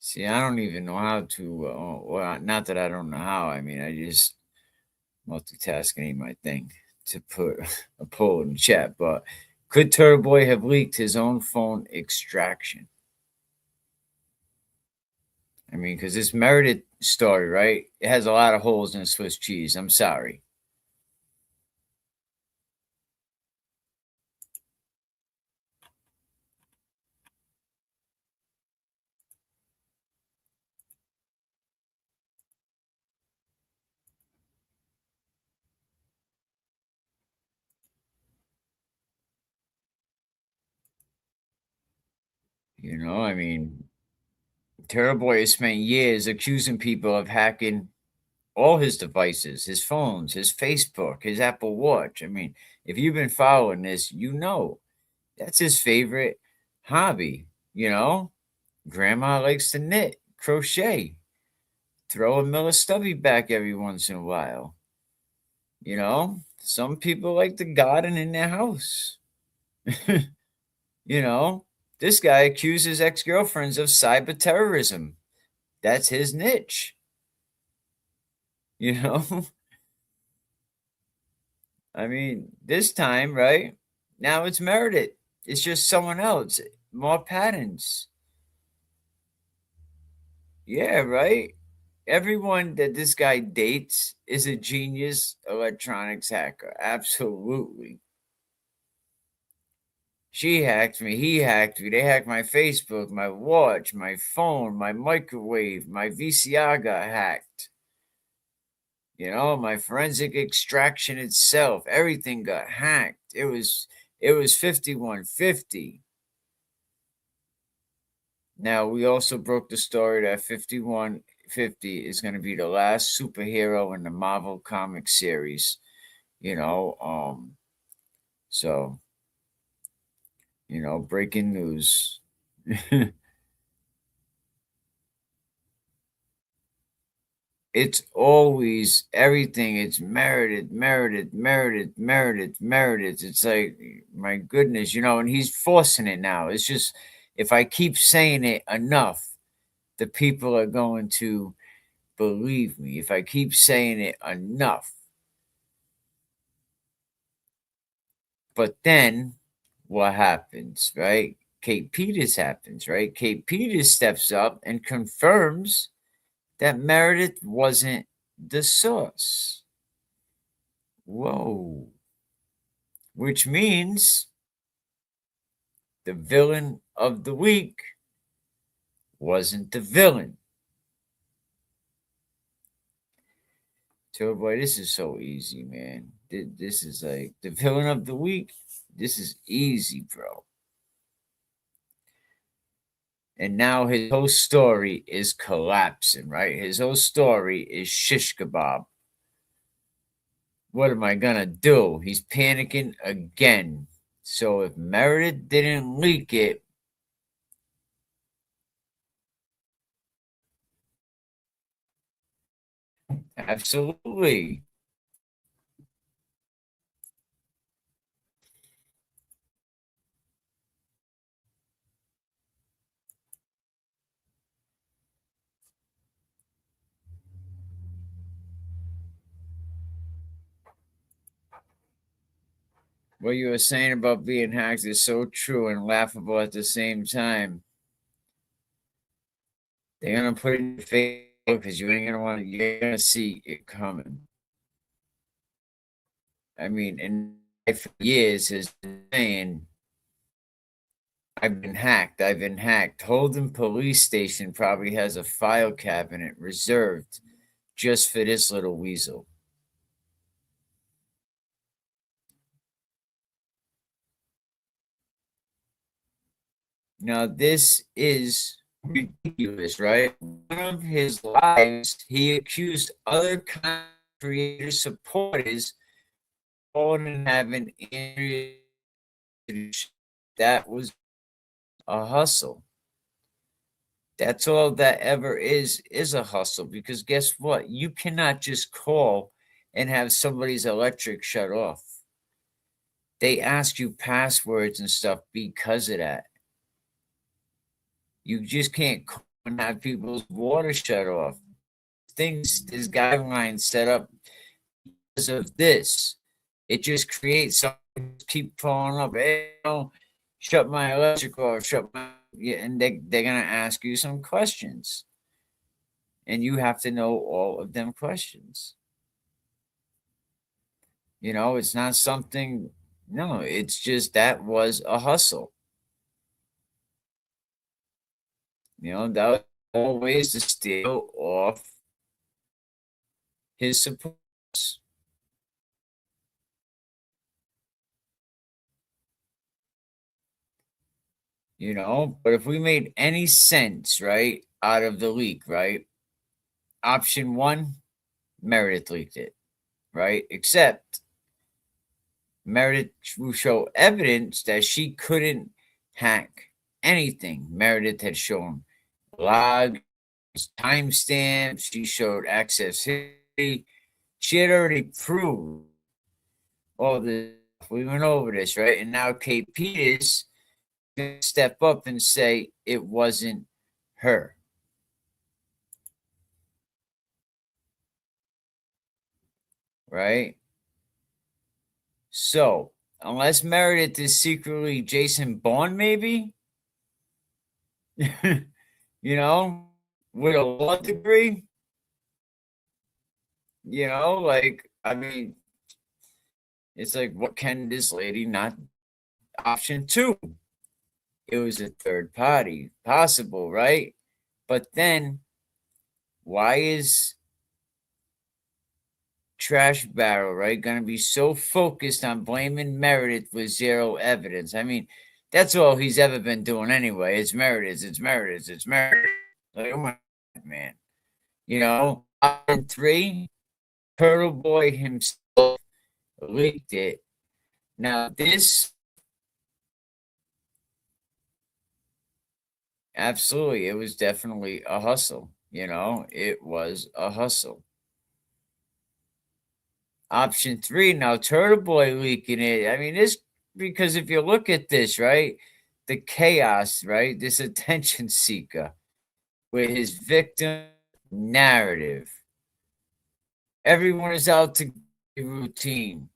See, I don't even know how to, well, not that I don't know how. I mean, I just multitasking ain't my thing. to put a poll in the chat, but could Turtle Boy have leaked his own phone extraction? I mean, because this Meredith story, right? It has a lot of holes in Swiss cheese. I'm sorry. You know, I mean, Turtle Boy has spent years accusing people of hacking all his devices, his phones, his Facebook, his Apple Watch. I mean, if you've been following this, you know that's his favorite hobby. You know, grandma likes to knit, crochet, throw a Miller Stubby back every once in a while. You know, some people like to garden in their house. You know, this guy accuses ex girlfriends of cyber terrorism. That's his niche. You know, I mean, this time, right? Now it's Meredith. It's just someone else. More patterns. Yeah, right? Everyone that this guy dates is a genius electronics hacker. Absolutely. She hacked me. He hacked me. They hacked my Facebook, my watch, my phone, my microwave, my VCR got hacked. You know, my forensic extraction itself, everything got hacked. It was 5150. Now, we also broke the story that 5150 is going to be the last superhero in the Marvel comic series. You know, so, you know, breaking news. It's always everything. It's Meredith. It's like, my goodness, you know, and he's forcing it now. It's just, if I keep saying it enough, the people are going to believe me. If I keep saying it enough. But then what happens, right? Kate Peters happens, right? Kate Peters steps up and confirms that Meredith wasn't the source. Whoa. Which means the villain of the week wasn't the villain. So, boy, this is so easy, man. This is like the villain of the week. This is easy, bro. And now his whole story is collapsing, right? His whole story is shish kebab. What am I gonna do? He's panicking again. So if Meredith didn't leak it, absolutely. What you were saying about being hacked is so true and laughable at the same time. They're gonna put it in your face because you ain't gonna want to. You're gonna see it coming. I mean, and for years has been saying, I've been hacked. I've been hacked. Holden Police Station probably has a file cabinet reserved just for this little weasel. Now, this is ridiculous, right? One of his lives, he accused other content creator supporters of having that was a hustle. That's all that ever is a hustle. Because guess what? You cannot just call and have somebody's electric shut off. They ask you passwords and stuff because of that. You just can't call and have people's water shut off. Things, there's guidelines set up because of this. It just creates something, keep following up. Hey, shut my electric off, and they're gonna ask you some questions, and you have to know all of them questions. It's not something. No, it's just that was a hustle. That was always to steal off his supports. But if we made any sense, right, out of the leak, right? Option one, Meredith leaked it, right? Except Meredith will show evidence that she couldn't hack anything. Meredith had shown logs, timestamps, she showed access history. She had already proved all this. We went over this, right? And now Kate Peters going to step up and say it wasn't her. Right? So, unless Meredith is secretly Jason Bourne, maybe, with a law degree, I mean, it's like, what can this lady not? Option two, it was a third party, possible, right? But then, why is Trash Barrel, right, going to be so focused on blaming Meredith with zero evidence? I mean, that's all he's ever been doing anyway. It's Meredith. Like, oh my God, man. Option three, Turtle Boy himself leaked it. Now, this, absolutely, it was definitely a hustle. It was a hustle. Option three, now Turtle Boy leaking it. I mean, this, because if you look at this, right, the chaos, right, this attention seeker with his victim narrative. Everyone is out to get routine.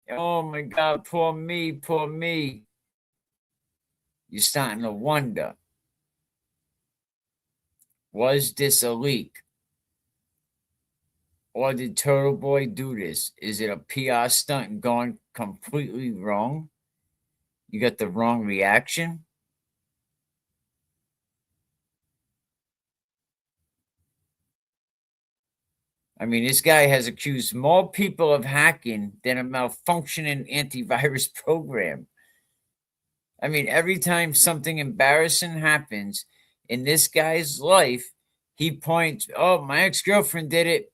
Oh my God, poor me, poor me. You're starting to wonder, was this a leak? Or did Turtle Boy do this? Is it a PR stunt gone completely wrong? You got the wrong reaction? I mean, this guy has accused more people of hacking than a malfunctioning antivirus program. I mean, every time something embarrassing happens in this guy's life, he points, oh, my ex-girlfriend did it.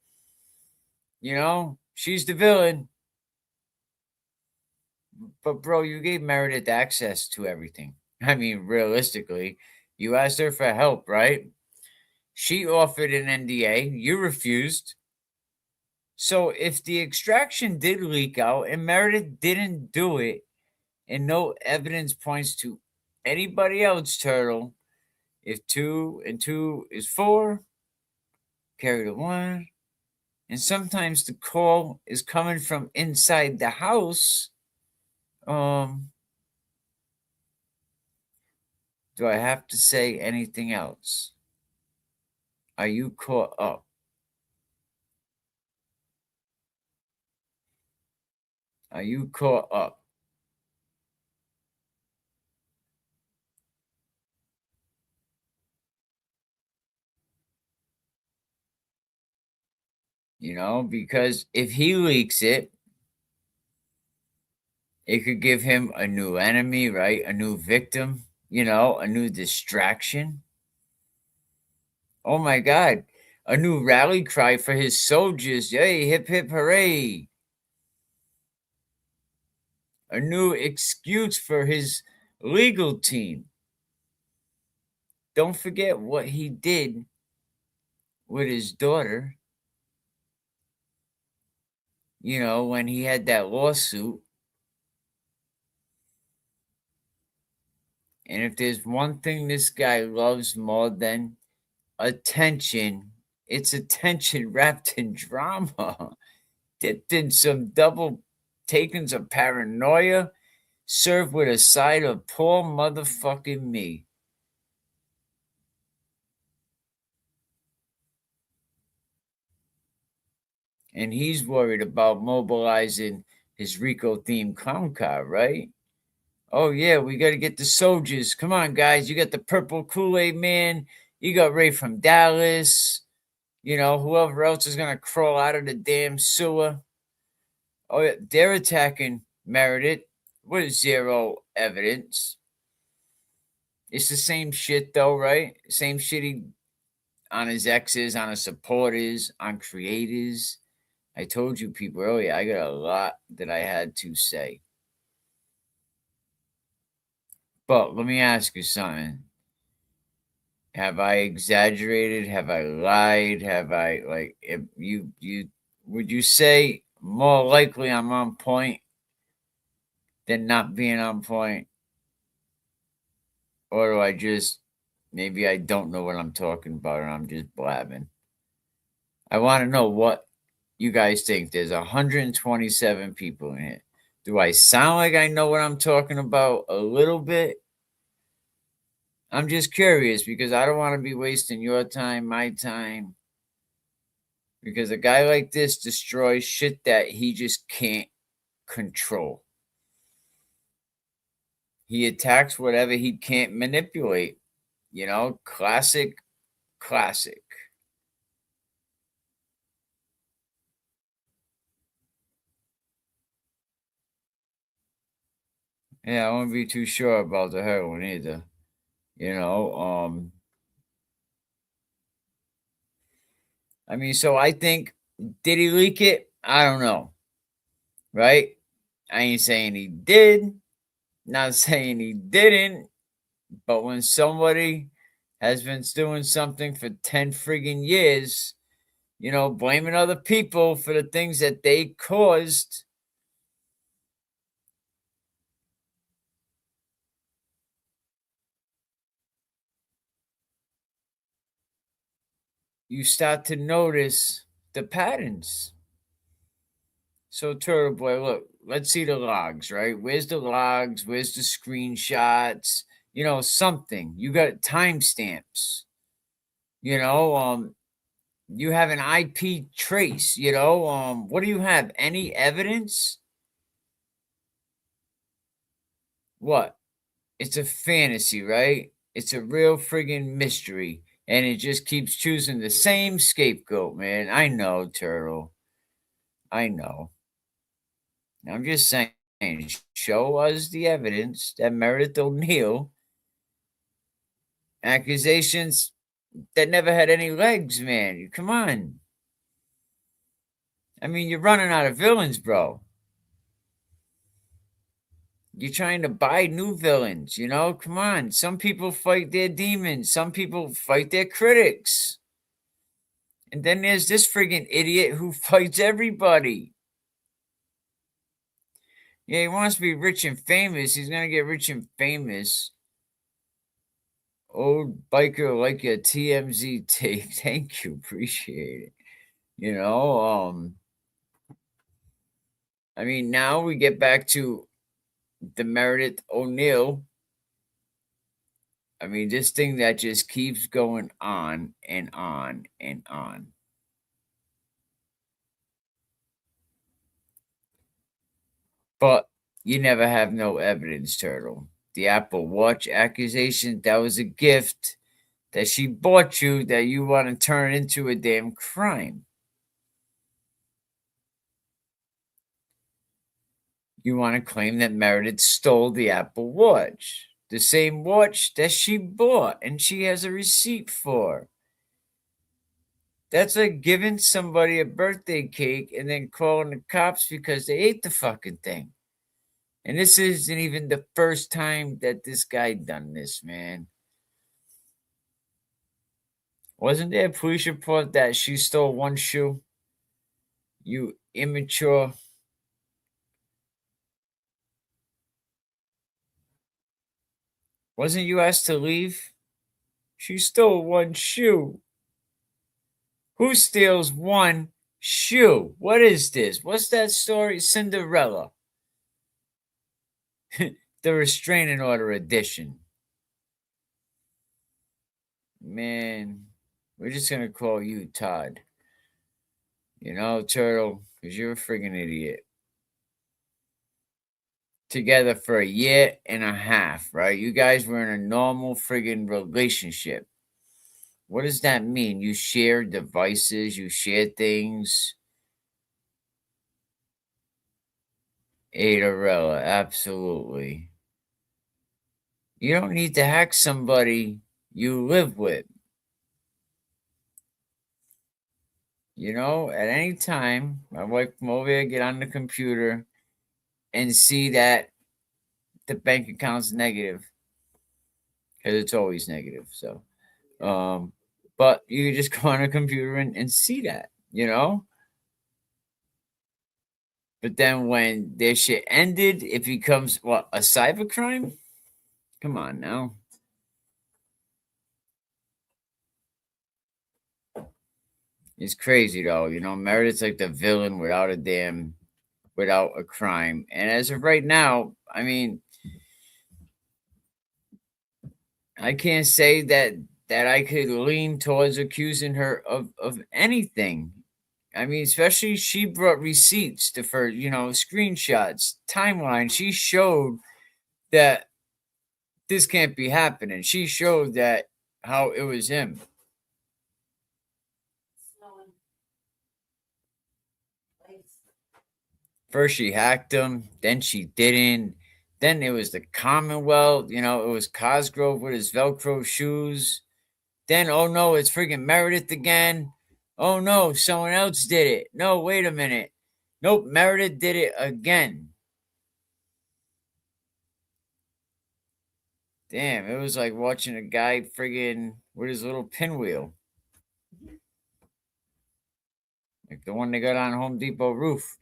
She's the villain. But, bro, you gave Meredith access to everything. I mean, realistically, you asked her for help, right? She offered an NDA. You refused. So if the extraction did leak out and Meredith didn't do it, and no evidence points to anybody else, Turtle, if 2 and 2 is 4, carry the 1, and sometimes the call is coming from inside the house, do I have to say anything else? Are you caught up? Are you caught up? Because if he leaks it, it could give him a new enemy, right? A new victim, a new distraction. Oh my God. A new rally cry for his soldiers. Hey, hip, hip, hooray. A new excuse for his legal team. Don't forget what he did with his daughter, when he had that lawsuit. And if there's one thing this guy loves more than attention, it's attention wrapped in drama, dipped in some double takings of paranoia, served with a side of poor motherfucking me. And he's worried about mobilizing his Rico-themed clown car, right? Oh, yeah, we got to get the soldiers. Come on, guys. You got the purple Kool Aid man. You got Ray from Dallas. You know, whoever else is going to crawl out of the damn sewer. Oh, yeah, they're attacking Meredith with zero evidence. It's the same shit, though, right? Same shit he on his exes, on his supporters, on creators. I told you people earlier, I got a lot that I had to say. But let me ask you something. Have I exaggerated? Have I lied? Have I, like, if you would you say more likely I'm on point than not being on point? Or do I just, maybe I don't know what I'm talking about and I'm just blabbing? I want to know what you guys think. There's 127 people in here. Do I sound like I know what I'm talking about a little bit? I'm just curious because I don't want to be wasting your time, my time. Because a guy like this destroys shit that he just can't control. He attacks whatever he can't manipulate. You know, classic. Yeah, I won't be too sure about the heroin either. You know, I mean, so I think, did he leak it? I don't know. Right? I ain't saying he did. Not saying he didn't. But when somebody has been doing something for 10 friggin' years, you know, blaming other people for the things that they caused, you start to notice the patterns. So, Turtle Boy, look, let's see the logs, right? Where's the logs? Where's the screenshots? You know, something. You got timestamps. You know, you have an IP trace, you know. What do you have? Any evidence? What? It's a fantasy, right? It's a real friggin' mystery. And it just keeps choosing the same scapegoat, man. I know, Turtle. I know. I'm just saying, show us the evidence that Meredith O'Neill accusations that never had any legs, man. Come on. I mean, you're running out of villains, bro. You're trying to buy new villains, you know? Come on. Some people fight their demons. Some people fight their critics. And then there's this friggin' idiot who fights everybody. Yeah, he wants to be rich and famous. He's going to get rich and famous. Old biker like a TMZ tape. Thank you. Appreciate it. You know, I mean, now we get back to the Meredith O'Neill. I mean, this thing that just keeps going on and on and on. But you never have no evidence, Turtle. The Apple Watch accusation, that was a gift that she bought you that you want to turn into a damn crime. You want to claim that Meredith stole the Apple Watch, the same watch that she bought and she has a receipt for. That's like giving somebody a birthday cake and then calling the cops because they ate the fucking thing. And this isn't even the first time that this guy done this, man. Wasn't there a police report that she stole one shoe? You immature. Wasn't you asked to leave? She stole one shoe. Who steals one shoe? What is this? What's that story? Cinderella. the restraining order edition. Man, we're just gonna call you Todd. You know, Turtle, because you're a friggin' idiot. Together for 1.5 years, right? You guys were in a normal friggin' relationship. What does that mean? You share devices, you share things. Adarella, absolutely. You don't need to hack somebody you live with. You know, at any time, my wife come over here, get on the computer, and see that the bank account's negative. Because it's always negative. So, but you just go on a computer and see that, you know? But then when their shit ended, it becomes what, a cybercrime? Come on now. It's crazy though, you know. Meredith's like the villain without a crime. And as of right now, I mean, I can't say that I could lean towards accusing her of anything. I mean, especially she brought receipts to for, you know, screenshots, timeline. She showed that this can't be happening. She showed that how it was him. First she hacked him, then she didn't. Then it was the Commonwealth, you know, it was Cosgrove with his Velcro shoes. Then, oh no, it's freaking Meredith again. Oh no, someone else did it. No, wait a minute. Nope, Meredith did it again. Damn, it was like watching a guy friggin' with his little pinwheel. Like the one they got on Home Depot roof.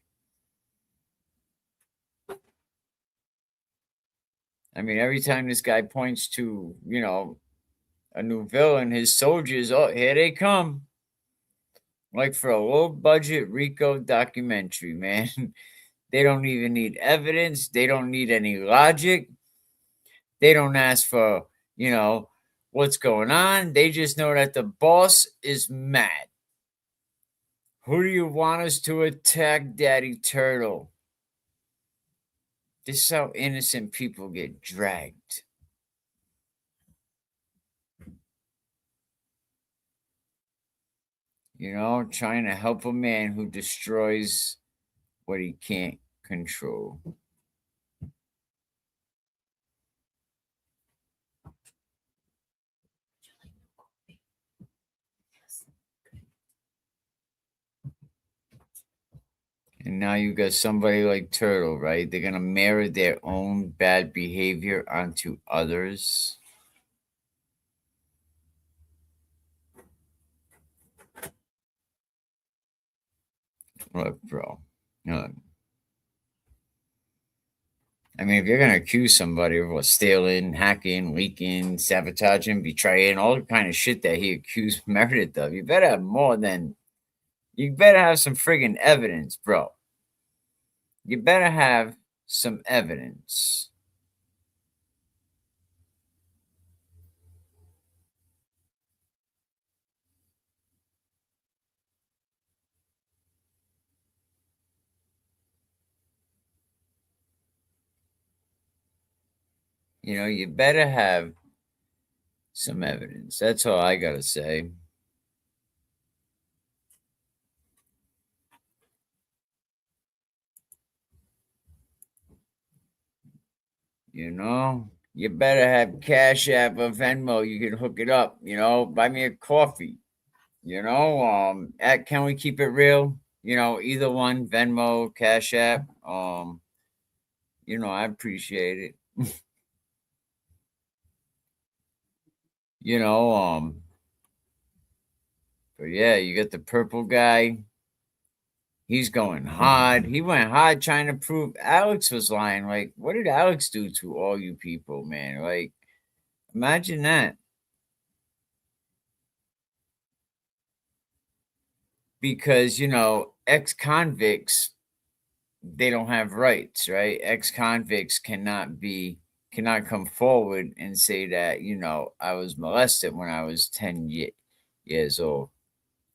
I mean, every time this guy points to, you know, a new villain, his soldiers, oh, here they come. Like for a low budget Rico documentary, man. They don't even need evidence. They don't need any logic. They don't ask for, you know, what's going on. They just know that the boss is mad. Who do you want us to attack, Daddy Turtle? This is how innocent people get dragged. You know, trying to help a man who destroys what he can't control. And now you got somebody like Turtle, right? They're going to mirror their own bad behavior onto others. Look, bro. Look. I mean, if you're going to accuse somebody of what, stealing, hacking, leaking, sabotaging, betraying, all the kind of shit that he accused Meredith of, you better have more than, you better have some friggin' evidence, bro. You better have some evidence. You know, you better have some evidence. That's all I got to say. You know, you better have Cash App or Venmo. You can hook it up. You know, buy me a coffee. You know, at Can We Keep It Real? You know, either one, Venmo, Cash App. You know, I appreciate it. You know, but yeah, you got the purple guy. He's going hard. He went hard trying to prove Alex was lying. Like, what did Alex do to all you people, man? Like, imagine that. Because, you know, ex convicts, they don't have rights, right? Ex-convicts cannot come forward and say that, I was molested when I was 10 years old.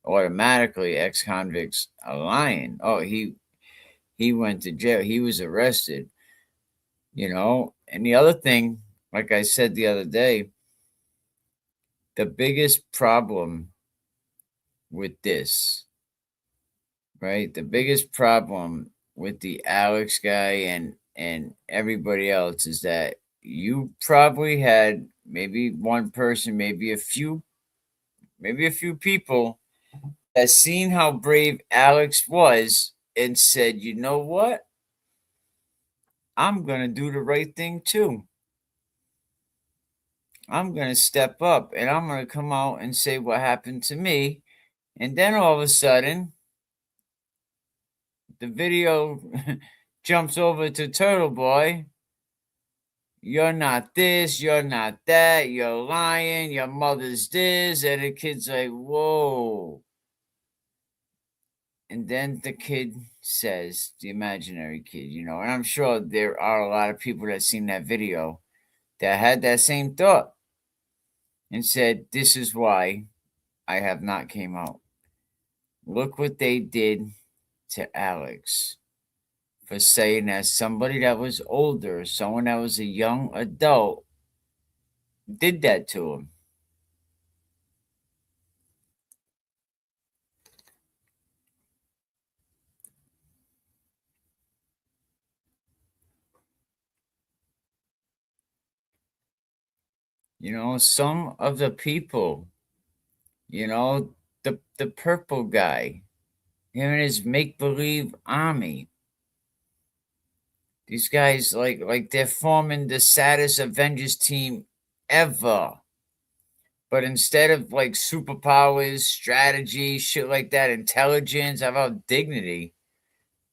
Automatically, ex-convicts are lying. Oh, he went to jail. He was arrested. And the other thing, like I said the other day, the biggest problem with this, right? The biggest problem with the Alex guy and everybody else is that you probably had maybe one person, maybe a few people that seen how brave Alex was and said, you know what? I'm gonna do the right thing too. I'm gonna step up and I'm gonna come out and say what happened to me. And then all of a sudden, the video jumps over to Turtle Boy. You're not this, you're not that, you're lying, your mother's this. And the kid's like, whoa. And then the kid says, the imaginary kid, and I'm sure there are a lot of people that seen that video that had that same thought and said, this is why I have not came out. Look what they did to Alex for saying that somebody that was older, someone that was a young adult, did that to him. Some of the people, the purple guy, him and his make-believe army. These guys like they're forming the saddest Avengers team ever. But instead of like superpowers, strategy, shit like that, intelligence, how about dignity?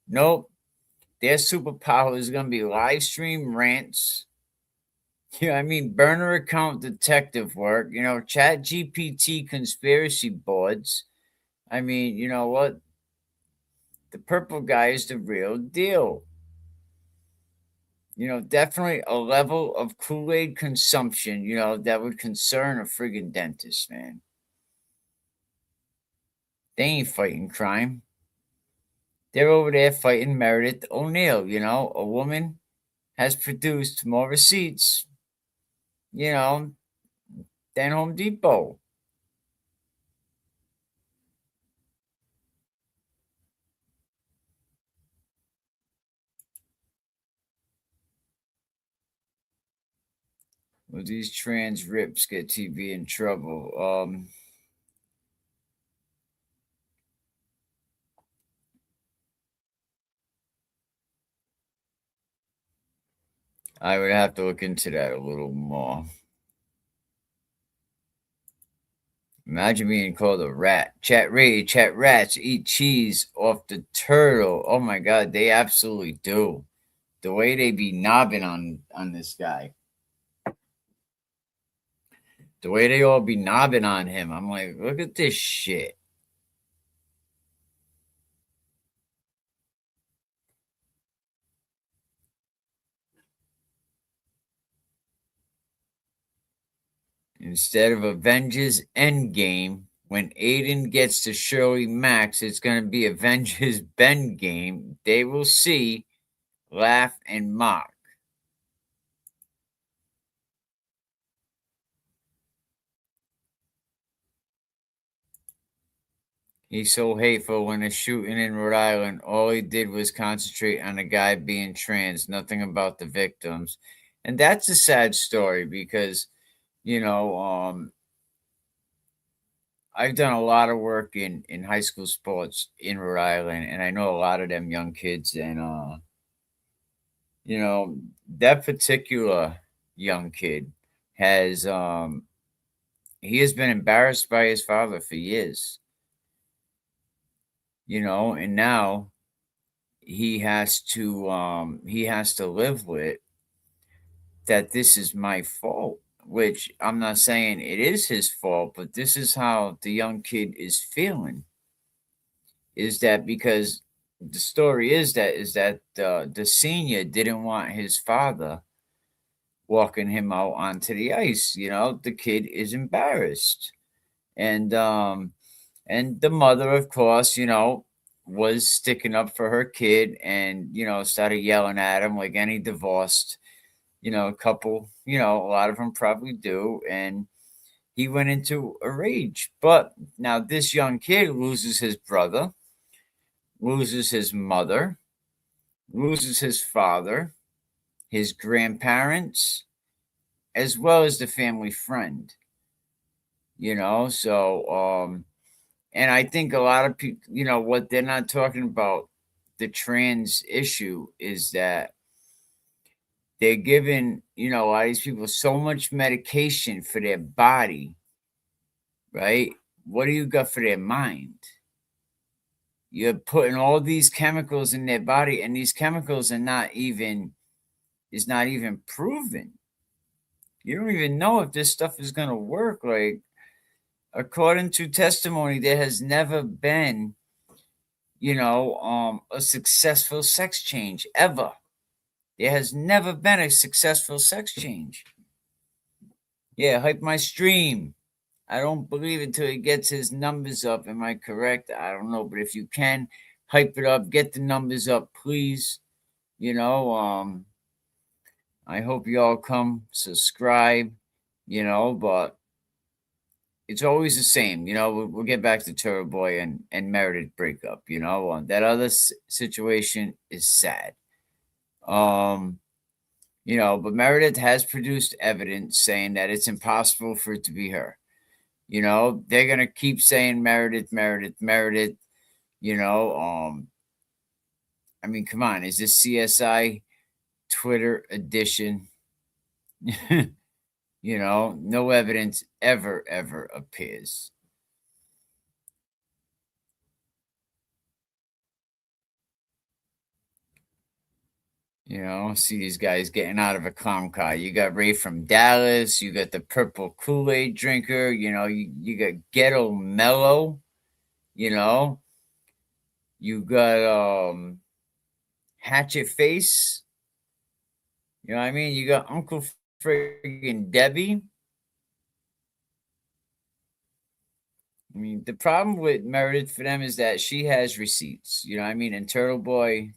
Nope. Their superpower is gonna be live stream rants. Burner account detective work, chat GPT conspiracy boards. You know what? The purple guy is the real deal. Definitely a level of Kool Aid consumption, that would concern a friggin' dentist, man. They ain't fighting crime. They're over there fighting Meredith O'Neill, a woman has produced more receipts, than Home Depot. Will these trans rips get TV in trouble? I would have to look into that a little more. Imagine being called a rat. Chat rats eat cheese off the turtle. Oh my god, they absolutely do. The way they be knobbing on this guy. The way they all be knobbing on him. I'm like, look at this shit. Instead of Avengers Endgame, when Aiden gets to Shirley Max, it's going to be Avengers Ben game. They will see, laugh, and mock. He's so hateful when the shooting in Rhode Island. All he did was concentrate on the guy being trans, nothing about the victims. And that's a sad story because, I've done a lot of work in high school sports in Rhode Island, and I know a lot of them young kids. And, that particular young kid has, he has been embarrassed by his father for years. And now he has to live with that this is my fault, which I'm not saying it is his fault, but this is how the young kid is feeling, is that because the story is that the senior didn't want his father walking him out onto the ice. The kid is embarrassed, and the mother, of course, was sticking up for her kid, and started yelling at him like any divorced couple. A lot of them probably do, and he went into a rage. But now this young kid loses his brother, loses his mother, loses his father, his grandparents, as well as the family friend. So and I think a lot of people, what they're not talking about, the trans issue, is that they're giving, a lot of these people so much medication for their body, right? What do you got for their mind? You're putting all these chemicals in their body, and these chemicals are not even proven. You don't even know if this stuff is going to work. Like, according to testimony, there has never been, a successful sex change ever. There has never been a successful sex change. Yeah, hype my stream. I don't believe it until he gets his numbers up. Am I correct? I don't know, but if you can, hype it up, get the numbers up, please. I hope you all come subscribe, but it's always the same. We'll get back to Turtle Boy and Meredith breakup. That other situation is sad. But Meredith has produced evidence saying that it's impossible for it to be her. They're gonna keep saying Meredith, Meredith, Meredith. I mean, come on, is this CSI Twitter edition? No evidence ever appears. See these guys getting out of a clown car. You got Ray from Dallas. You got the purple Kool Aid drinker. You got Ghetto Mellow. You got Hatchet Face. You know what I mean? You got Uncle friggin' Debbie. I mean, the problem with Meredith for them is that she has receipts. You know what I mean? And Turtle Boy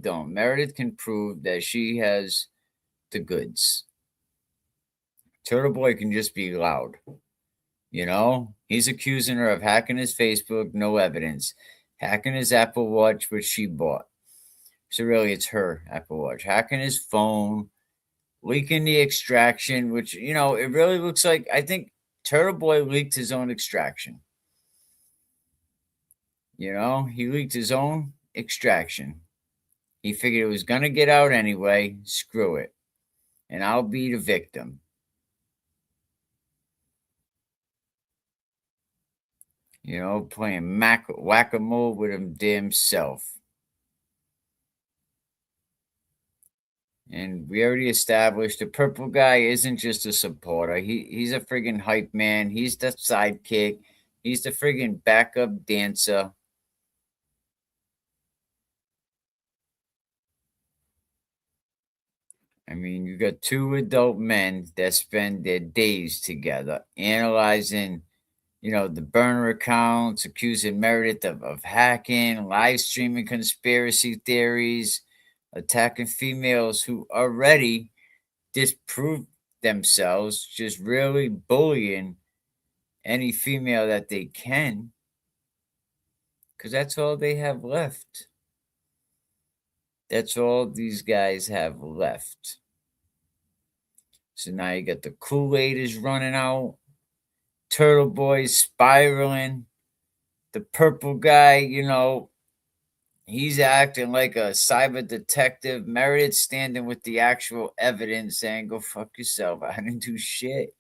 don't. Meredith can prove that she has the goods. Turtle Boy can just be loud. He's accusing her of hacking his Facebook, no evidence. Hacking his Apple Watch, which she bought. So really, it's her Apple Watch. Hacking his phone, leaking the extraction, which, it really looks like, I think Turtle Boy leaked his own extraction. He leaked his own extraction. He figured it was going to get out anyway. Screw it. And I'll be the victim. Playing whack-a-mole with him damn self. And we already established the purple guy isn't just a supporter. He's a friggin' hype man. He's the sidekick. He's the friggin' backup dancer. I mean, you got two adult men that spend their days together analyzing, the burner accounts, accusing Meredith of hacking, live streaming conspiracy theories, attacking females who already disproved themselves, just really bullying any female that they can, because that's all they have left. That's all these guys have left. So now you got the Kool Aid is running out. Turtle Boy spiraling. The purple guy, he's acting like a cyber detective. Meredith standing with the actual evidence saying, go fuck yourself. I didn't do shit.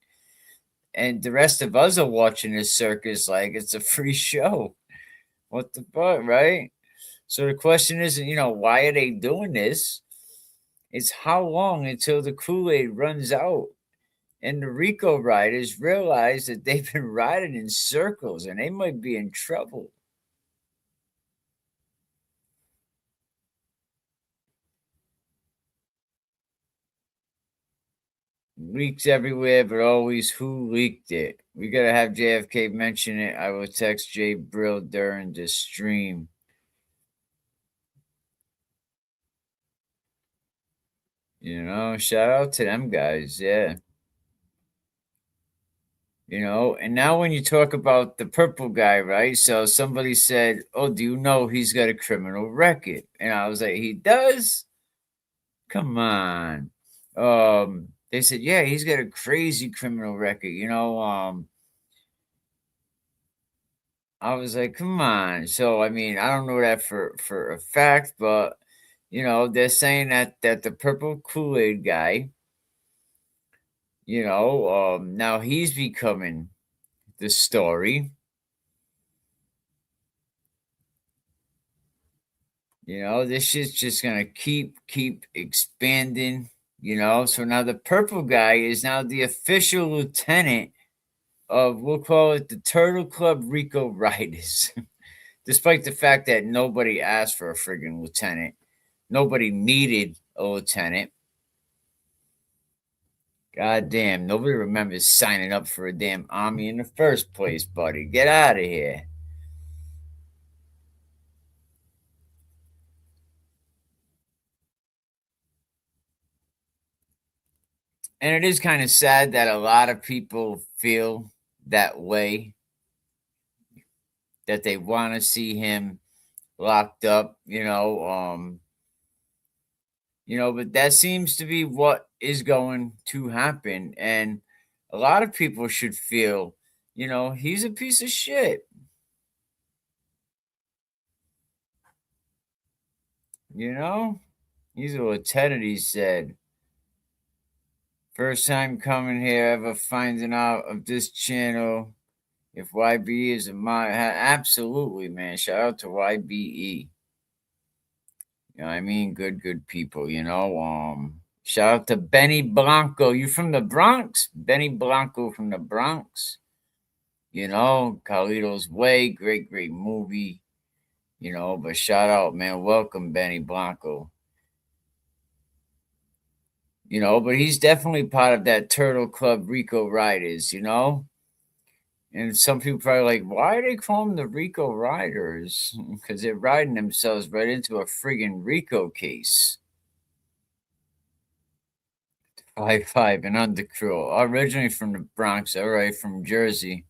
And the rest of us are watching this circus like it's a free show. What the fuck, right? So the question isn't, why are they doing this? It's how long until the Kool Aid runs out and the Rico riders realize that they've been riding in circles and they might be in trouble. Leaks everywhere, but always who leaked it. We gotta have JFK mention it. I will text Jay Brill during the stream. Shout out to them guys, yeah. And now when you talk about the purple guy, right? So somebody said, "Oh, do you know he's got a criminal record?" And I was like, "He does? Come on." They said, "Yeah, he's got a crazy criminal record." I was like, "Come on." So I mean, I don't know that for a fact, but they're saying that the purple Kool Aid guy, now he's becoming the story. This shit's just gonna keep expanding. So now the purple guy is now the official lieutenant of, we'll call it, the Turtle Club Rico Riders. Despite the fact that nobody asked for a friggin' lieutenant, nobody needed a lieutenant. God damn, nobody remembers signing up for a damn army in the first place, buddy. Get out of here. And it is kind of sad that a lot of people feel that way, that they want to see him locked up, but that seems to be what is going to happen. And a lot of people should feel, he's a piece of shit. He's a lieutenant, he said. First time coming here, ever finding out of this channel. If YBE is a mod, absolutely, man. Shout out to YBE. I mean, good people, Shout out to Benny Blanco. You from the Bronx? Benny Blanco from the Bronx. Carlito's Way, great movie. But shout out, man. Welcome, Benny Blanco. But he's definitely part of that Turtle Club Rico Riders, And some people probably like, why do they call them the Rico Riders? Because they're riding themselves right into a friggin' Rico case. 5'5" and undercrow. Originally from the Bronx, all right, from Jersey.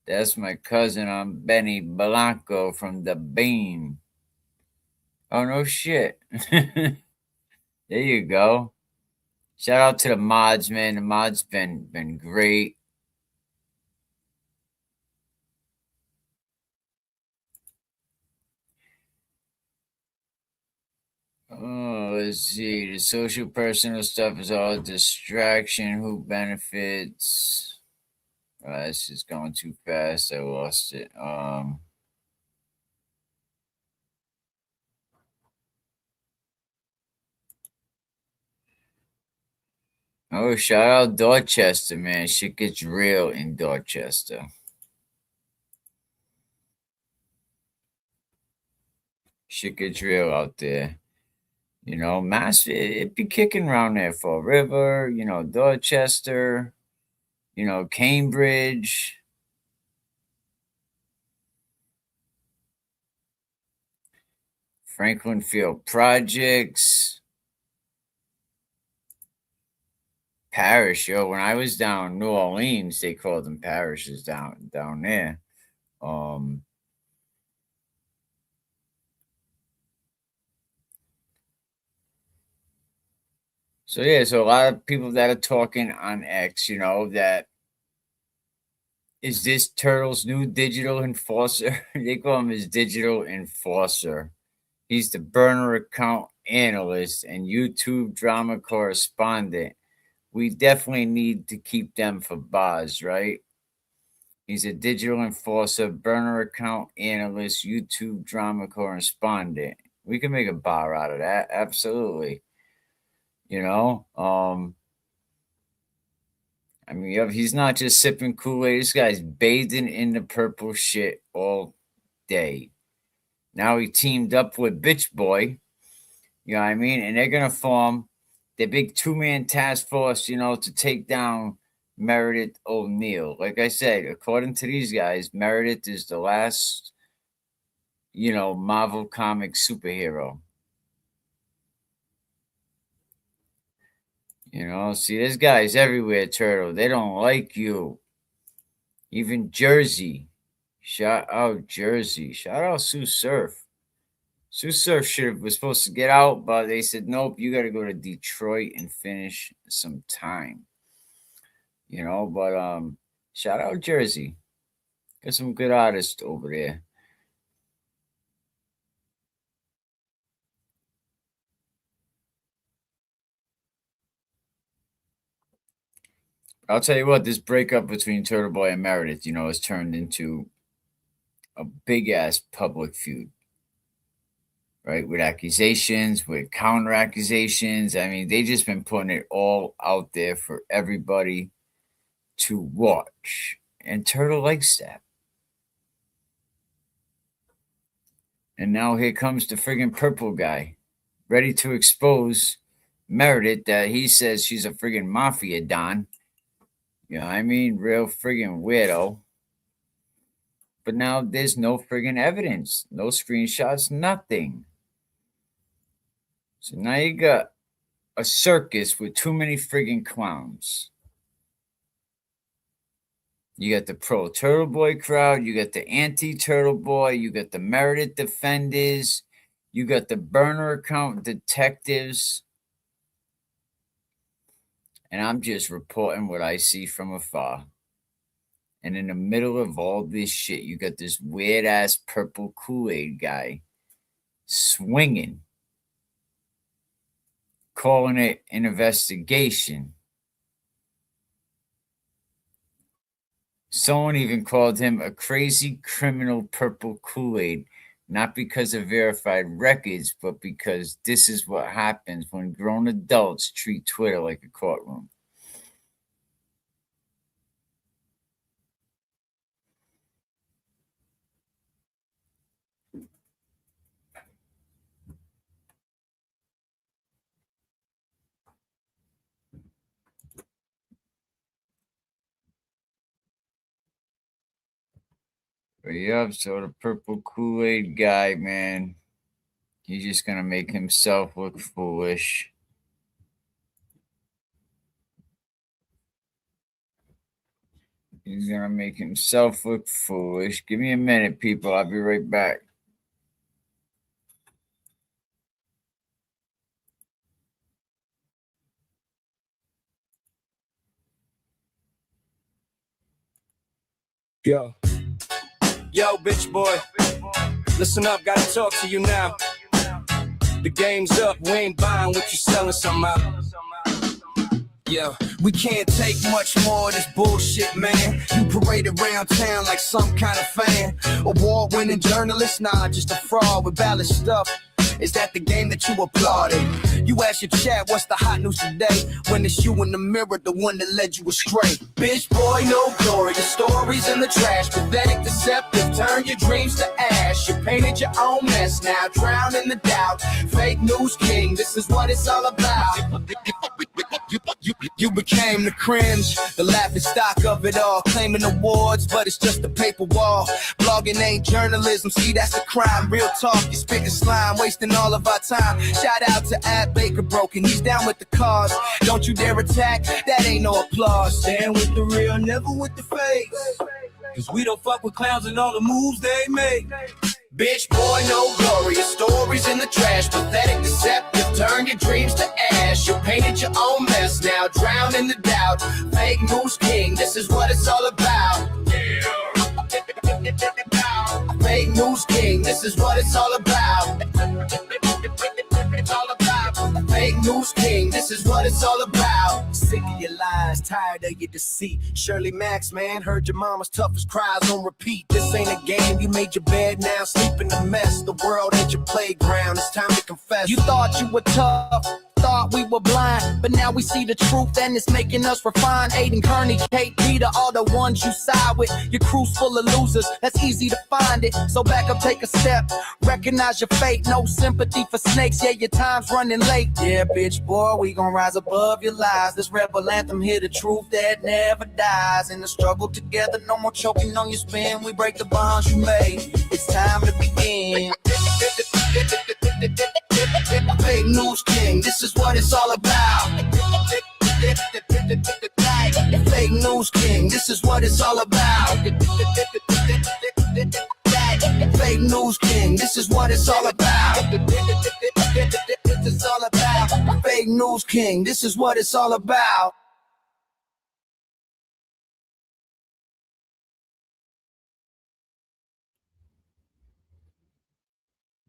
That's my cousin. I'm Benny Blanco from the Bean. Oh, no shit. There you go. Shout out to the mods, man. The mods been great. Oh, let's see. The social personal stuff is all distraction. Who benefits? This is going too fast. I lost it. Oh, shout out Dorchester, man. Shit gets real in Dorchester. Shit gets real out there. Mass, it be kicking around there for River, Dorchester, Cambridge. Franklin Field Projects. Parish, yo. When I was down New Orleans, they called them parishes down there. So yeah, so a lot of people that are talking on X, that is this Turtle's new digital enforcer. They call him his digital enforcer. He's the burner account analyst and YouTube drama correspondent. We definitely need to keep them for bars, right? He's a digital enforcer, burner account analyst, YouTube drama correspondent. We can make a bar out of that, absolutely. I mean, he's not just sipping Kool Aid. This guy's bathing in the purple shit all day. Now he teamed up with Bitch Boy. You know what I mean? And they're gonna form the big two-man task force, you know, to take down Meredith O'Neill. Like I said, according to these guys, Meredith is the last, you know, Marvel comic superhero. You know, see, there's guys everywhere, Turtle. They don't like you. Even Jersey. Shout out Jersey. Shout out Sue Surf. Sue Surf was supposed to get out, but they said, nope, you got to go to Detroit and finish some time. You know, but shout out Jersey. Got some good artists over there. I'll tell you what, this breakup between Turtle Boy and Meredith, you know, has turned into a big ass public feud, right? With accusations, with counter accusations. I mean, they just been putting it all out there for everybody to watch. And Turtle likes that. And now here comes the friggin' purple guy, ready to expose Meredith that he says she's a friggin' mafia don. You know what I mean? Real friggin' weirdo. But now there's no friggin' evidence. No screenshots, nothing. So now you got a circus with too many friggin' clowns. You got the pro Turtle Boy crowd. You got the anti-Turtle Boy. You got the Meredith defenders. You got the burner account detectives. And I'm just reporting what I see from afar. And in the middle of all this shit, you got this weird-ass purple Kool Aid guy swinging, calling it an investigation. Someone even called him a crazy criminal purple Kool Aid, not because of verified records, but because this is what happens when grown adults treat Twitter like a courtroom. But yep, so the purple Kool Aid guy, man, he's just gonna make himself look foolish. He's gonna make himself look foolish. Give me a minute, people. I'll be right back. Yo, bitch boy, listen up, gotta talk to you now. The game's up, we ain't buying what you selling somehow. Yeah, we can't take much more of this bullshit, man. You parade around town like some kind of fan. Award-winning journalist, nah, just a fraud with valid stuff. Is that the game that you applauded? You ask your chat, what's the hot news today? When it's you in the mirror, the one that led you astray. Bitch boy, no glory, your stories in the trash. Pathetic, deceptive, turn your dreams to ash. You painted your own mess now, drown in the doubt. Fake news king, this is what it's all about. You became the cringe, the laughing stock of it all. Claiming awards, but it's just a paper wall. Blogging ain't journalism, see that's the crime. Real talk, you spitting slime, wasting all of our time. Shout out to Ad Baker Broken, he's down with the cause. Don't you dare attack, that ain't no applause. Stand with the real, never with the fake. Cause we don't fuck with clowns and all the moves they make. Bitch boy, no glory, your stories in the trash. Pathetic, deceptive, turn your dreams to ash. You painted your own mess now, drown in the doubt. Fake news king, this is what it's all about. Fake news king, this is what it's all about. It's all about. Fake news king, this is what it's all about. Sick of your lies, tired of your deceit. Shirley Max, man, heard your mama's toughest cries on repeat. This ain't a game, you made your bed now, sleep in the mess. The world ain't your playground, it's time to confess. You thought you were tough, thought we were blind, but now we see the truth and it's making us refine. Aiden, Kearney, Kate, Peter, all the ones you side with. Your crew's full of losers, that's easy to find it. So back up, take a step, recognize your fate. No sympathy for snakes, yeah, your time's running late. Yeah, bitch, boy, we gon' rise above your lies. This rebel anthem, hear the truth that never dies. In the struggle together, no more choking on your spin. We break the bonds you made, it's time to begin. Fake news king, this is what it's all about. Fake news king, this is what it's all about. Fake news king, this is what it's all about. This is all about. Fake news king, this is what it's all about.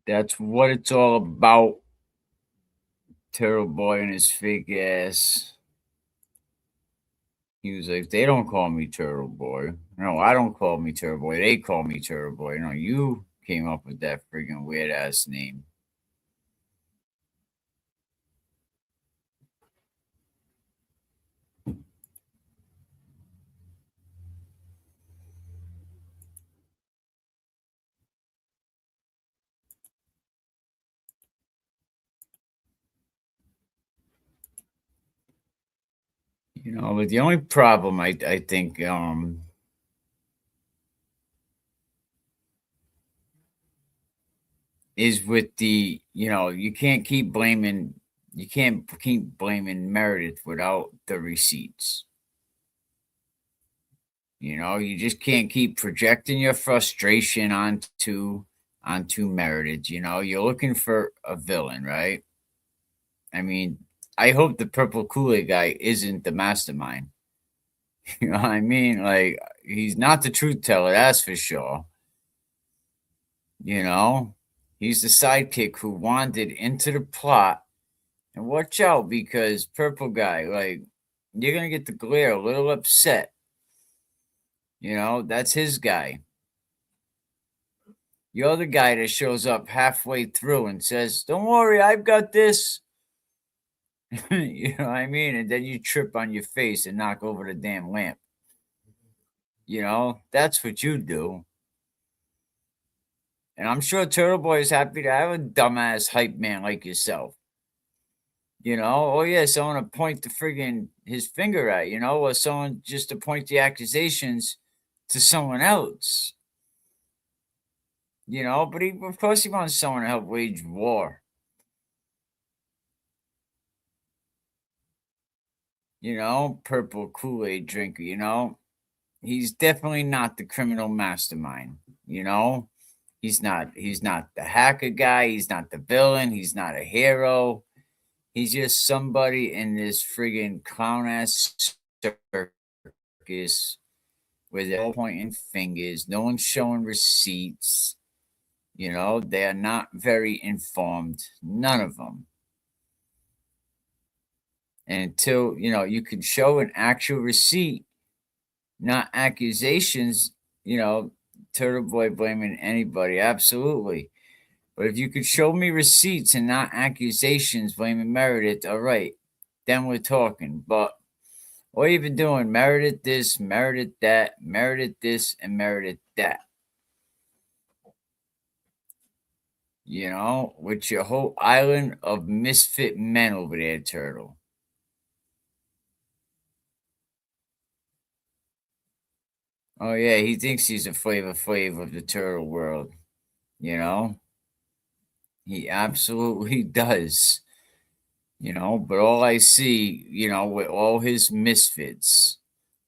That's what it's all about. Turtle Boy and his fake ass. He was like, they don't call me Turtle Boy. No, I don't call me Turtle Boy. They call me Turtle Boy. No, you came up with that freaking weird ass name. You know, but the only problem I think is with the, you know, you can't keep blaming Meredith without the receipts. You know, you just can't keep projecting your frustration onto Meredith. You know, you're looking for a villain, right? I mean, I hope the purple Kool Aid guy isn't the mastermind. You know what I mean? Like, he's not the truth teller, that's for sure. You know, he's the sidekick who wandered into the plot. And watch out, because purple guy, like, you're gonna get the glare a little upset. You know, that's his guy. You're the guy that shows up halfway through and says, "Don't worry, I've got this." You know what I mean? And then you trip on your face and knock over the damn lamp. You know, that's what you do. And I'm sure Turtle Boy is happy to have a dumbass hype man like yourself. You know, oh yeah, someone to point the friggin' his finger at, you know, or someone just to point the accusations to someone else. You know, but of course he wants someone to help wage war. You know, purple Kool Aid drinker, you know. He's definitely not the criminal mastermind, you know. He's not the hacker guy, he's not the villain, he's not a hero. He's just somebody in this friggin' clown ass circus where they're all pointing fingers, no one's showing receipts. You know, they are not very informed, none of them. And until, you know, you can show an actual receipt, not accusations, you know, Turtle Boy blaming anybody, absolutely. But if you could show me receipts and not accusations blaming Meredith, all right, then we're talking. But what you been doing? Meredith this, Meredith that, Meredith this, and Meredith that. You know, with your whole island of misfit men over there, Turtle. Oh yeah, he thinks he's a Flavor Flav of the turtle world. You know, he absolutely does. You know, but all I see, you know, with all his misfits,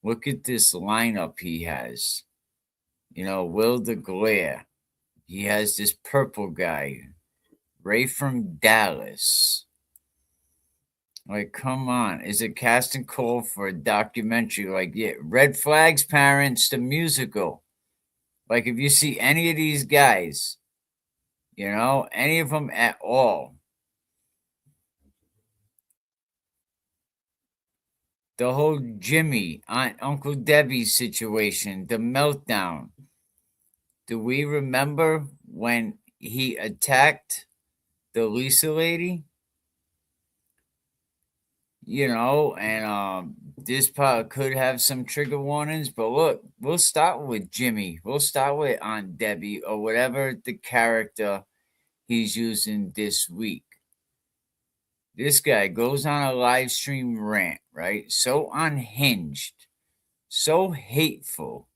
look at this lineup he has. You know, Will the Glare. He has this purple guy, Ray from Dallas. Like, come on. Is it casting call for a documentary? Like, yeah, Red Flags Parents, the musical. Like, if you see any of these guys, you know, any of them at all, the whole Jimmy, Aunt Uncle Debbie situation, the meltdown. Do we remember when he attacked the Lisa lady? and this part could have some trigger warnings, but look, we'll start with Jimmy. We'll start with Aunt Debbie or whatever the character he's using this week. This guy goes on a live stream rant, right? So unhinged, so hateful,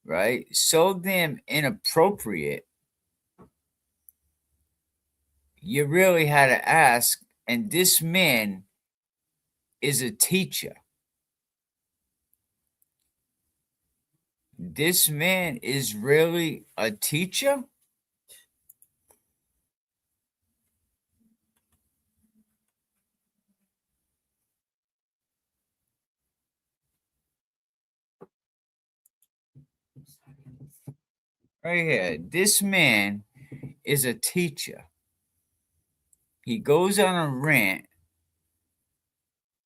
right? So damn inappropriate. You really had to ask, and this man is a teacher. This man is really a teacher? Right here. This man is a teacher. He goes on a rant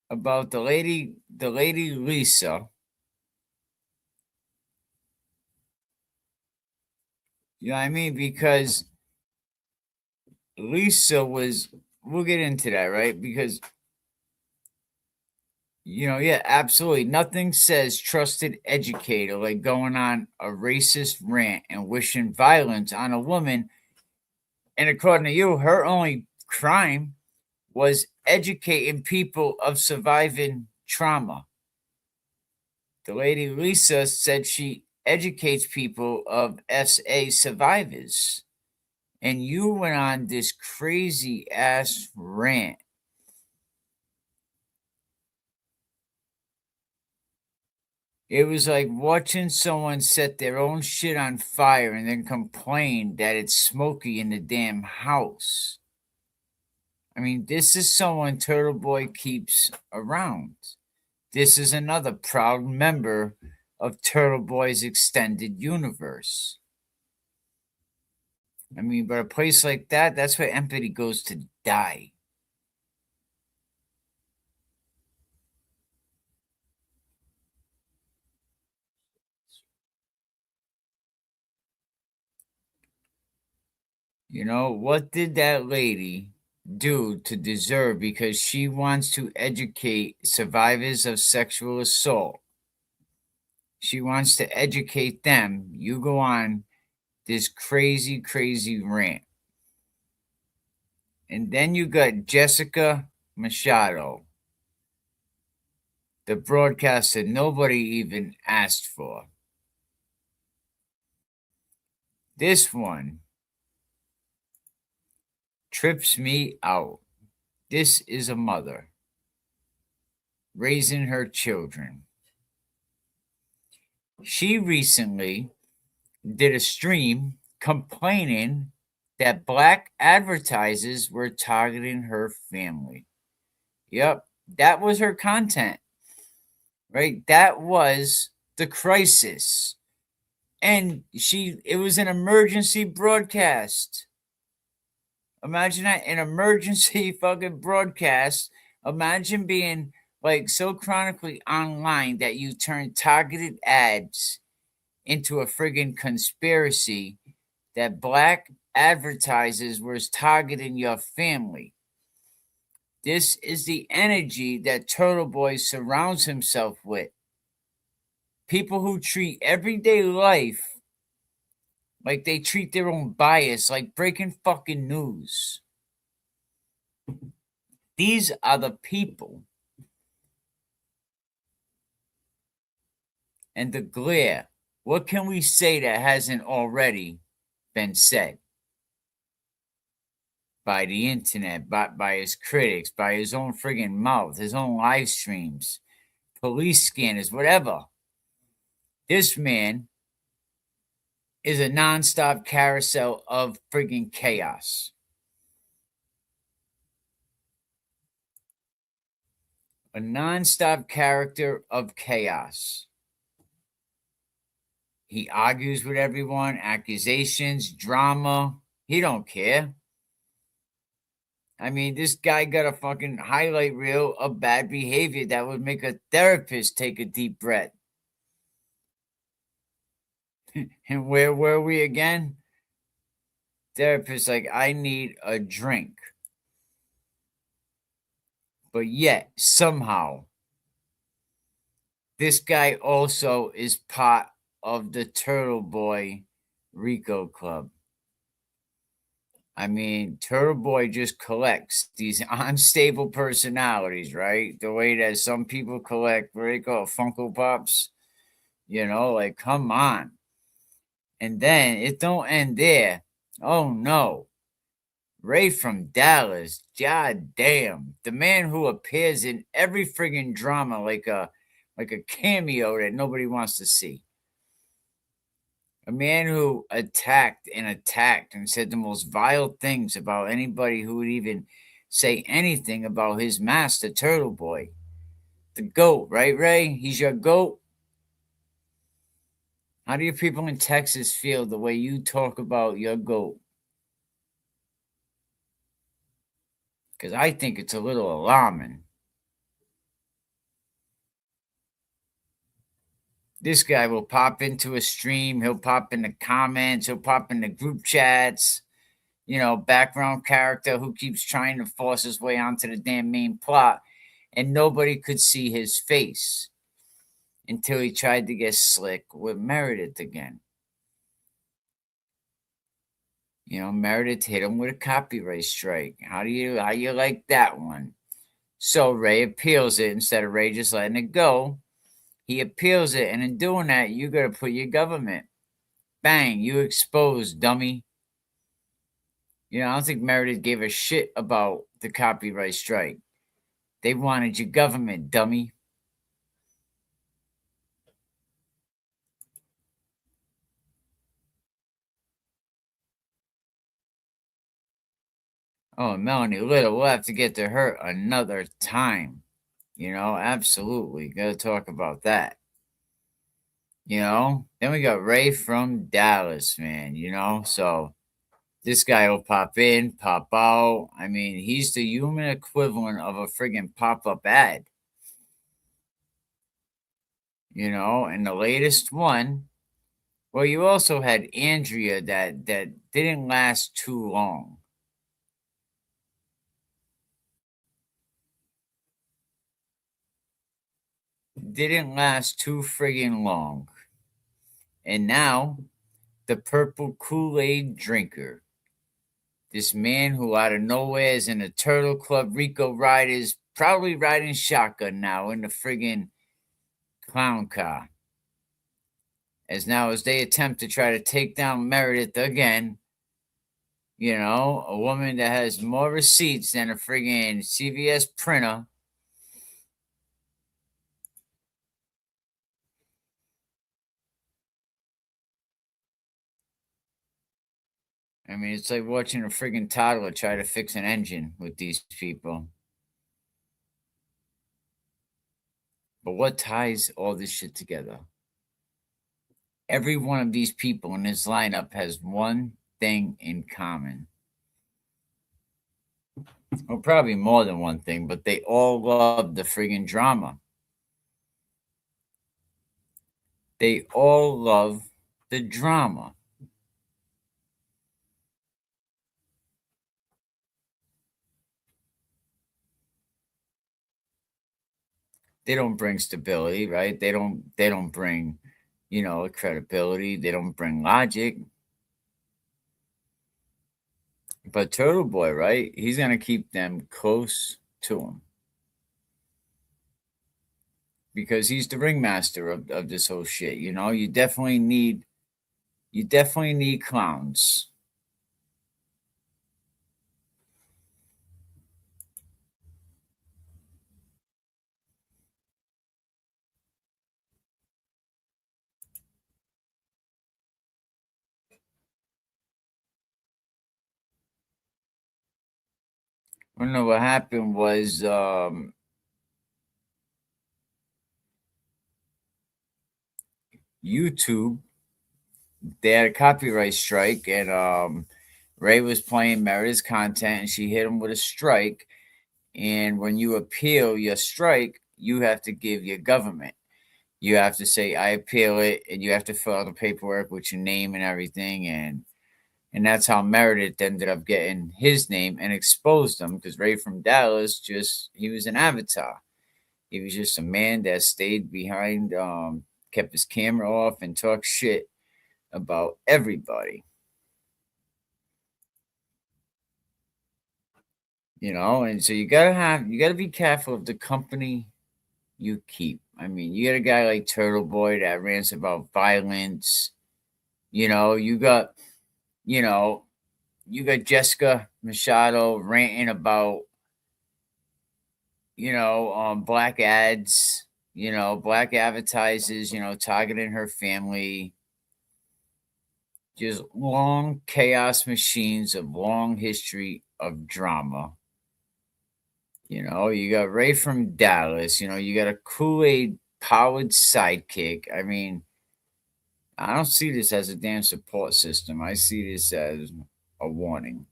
about the lady Lisa. You know what I mean? Because Lisa was, we'll get into that, right? Because, yeah, absolutely. Nothing says trusted educator like going on a racist rant and wishing violence on a woman. And according to you, her only crime was educating people of surviving trauma. The lady Lisa said she educates people of SA survivors. And you went on this crazy ass rant. It was like watching someone set their own shit on fire and then complain that it's smoky in the damn house. I mean, this is someone Turtle Boy keeps around. This is another proud member of Turtle Boy's extended universe. I mean, but a place like that, that's where empathy goes to die. What did that lady do to deserve because she wants to educate survivors of sexual assault? She wants to educate them. You go on this crazy, crazy rant. And then you got Jessica Machado, the broadcaster nobody even asked for. This one trips me out. This is a mother raising her children. She recently did a stream complaining that black advertisers were targeting her family. Yep, that was her content, right? That was the crisis. And it was an emergency broadcast. Imagine that, an emergency fucking broadcast. Imagine being like so chronically online that you turn targeted ads into a friggin' conspiracy that black advertisers was targeting your family. This is the energy that Turtle Boy surrounds himself with. People who treat everyday life like they treat their own bias, like breaking fucking news. These are the people. And the glare. What can we say that hasn't already been said? By the internet, by his critics, by his own friggin' mouth, his own live streams, police scanners, whatever. This man is a nonstop carousel of friggin' chaos. A nonstop character of chaos. He argues with everyone, accusations, drama. He don't care. I mean, this guy got a fucking highlight reel of bad behavior that would make a therapist take a deep breath. And where were we again? Therapist like, I need a drink. But yet, somehow, this guy also is part of the Turtle Boy Rico Club. I mean, Turtle Boy just collects these unstable personalities, right? The way that some people collect, what do they call it, Funko Pops? You know, like, come on. And then it don't end there. Oh, no. Ray from Dallas, god damn. The man who appears in every friggin' drama like a cameo that nobody wants to see. A man who attacked and said the most vile things about anybody who would even say anything about his master, Turtle Boy. The GOAT, right, Ray? He's your GOAT. How do you people in Texas feel the way you talk about your GOAT? Because I think it's a little alarming. This guy will pop into a stream. He'll pop in the comments. He'll pop in the group chats. You know, background character who keeps trying to force his way onto the damn main plot. And nobody could see his face until he tried to get slick with Meredith again. You know, Meredith hit him with a copyright strike. How you like that one? So Ray appeals it instead of Ray just letting it go. He appeals it, and in doing that, you got to put your government. Bang, you exposed, dummy. You know, I don't think Meredith gave a shit about the copyright strike. They wanted your government, dummy. Oh, Melanie Little, we'll have to get to her another time. You know, absolutely. Got to talk about that. You know, then we got Ray from Dallas, man, you know, so this guy will pop in, pop out. I mean, he's the human equivalent of a friggin' pop-up ad. You know, and the latest one, well, you also had Andrea that didn't last too long. Didn't last too friggin' long. And now, the purple Kool Aid drinker. This man who out of nowhere is in the Turtle Club Rico Riders, probably riding shotgun now in the friggin' clown car. As they attempt to try to take down Meredith again, you know, a woman that has more receipts than a friggin' CVS printer. I mean, it's like watching a friggin' toddler try to fix an engine with these people. But what ties all this shit together? Every one of these people in this lineup has one thing in common. Well, probably more than one thing, but they all love the friggin' drama. They all love the drama. They don't bring stability, right? They don't bring, you know, credibility. They don't bring logic. But Turtle Boy, right? He's gonna keep them close to him because he's the ringmaster of this whole shit. You know, you definitely need clowns. I don't know what happened was YouTube, they had a copyright strike, and Ray was playing Meredith's content, and she hit him with a strike. And when you appeal your strike, you have to give your government. You have to say, I appeal it, and you have to fill out the paperwork with your name and everything. And And that's how Meredith ended up getting his name and exposed him, because Ray from Dallas he was an avatar. He was just a man that stayed behind, kept his camera off and talked shit about everybody. And so you gotta be careful of the company you keep. I mean, you got a guy like Turtle Boy that rants about violence. You got Jessica Machado ranting about black ads, black advertisers, targeting her family. Just long chaos machines of long history of drama. You got Ray from Dallas, you got a Kool Aid powered sidekick. I mean, I don't see this as a damn support system. I see this as a warning.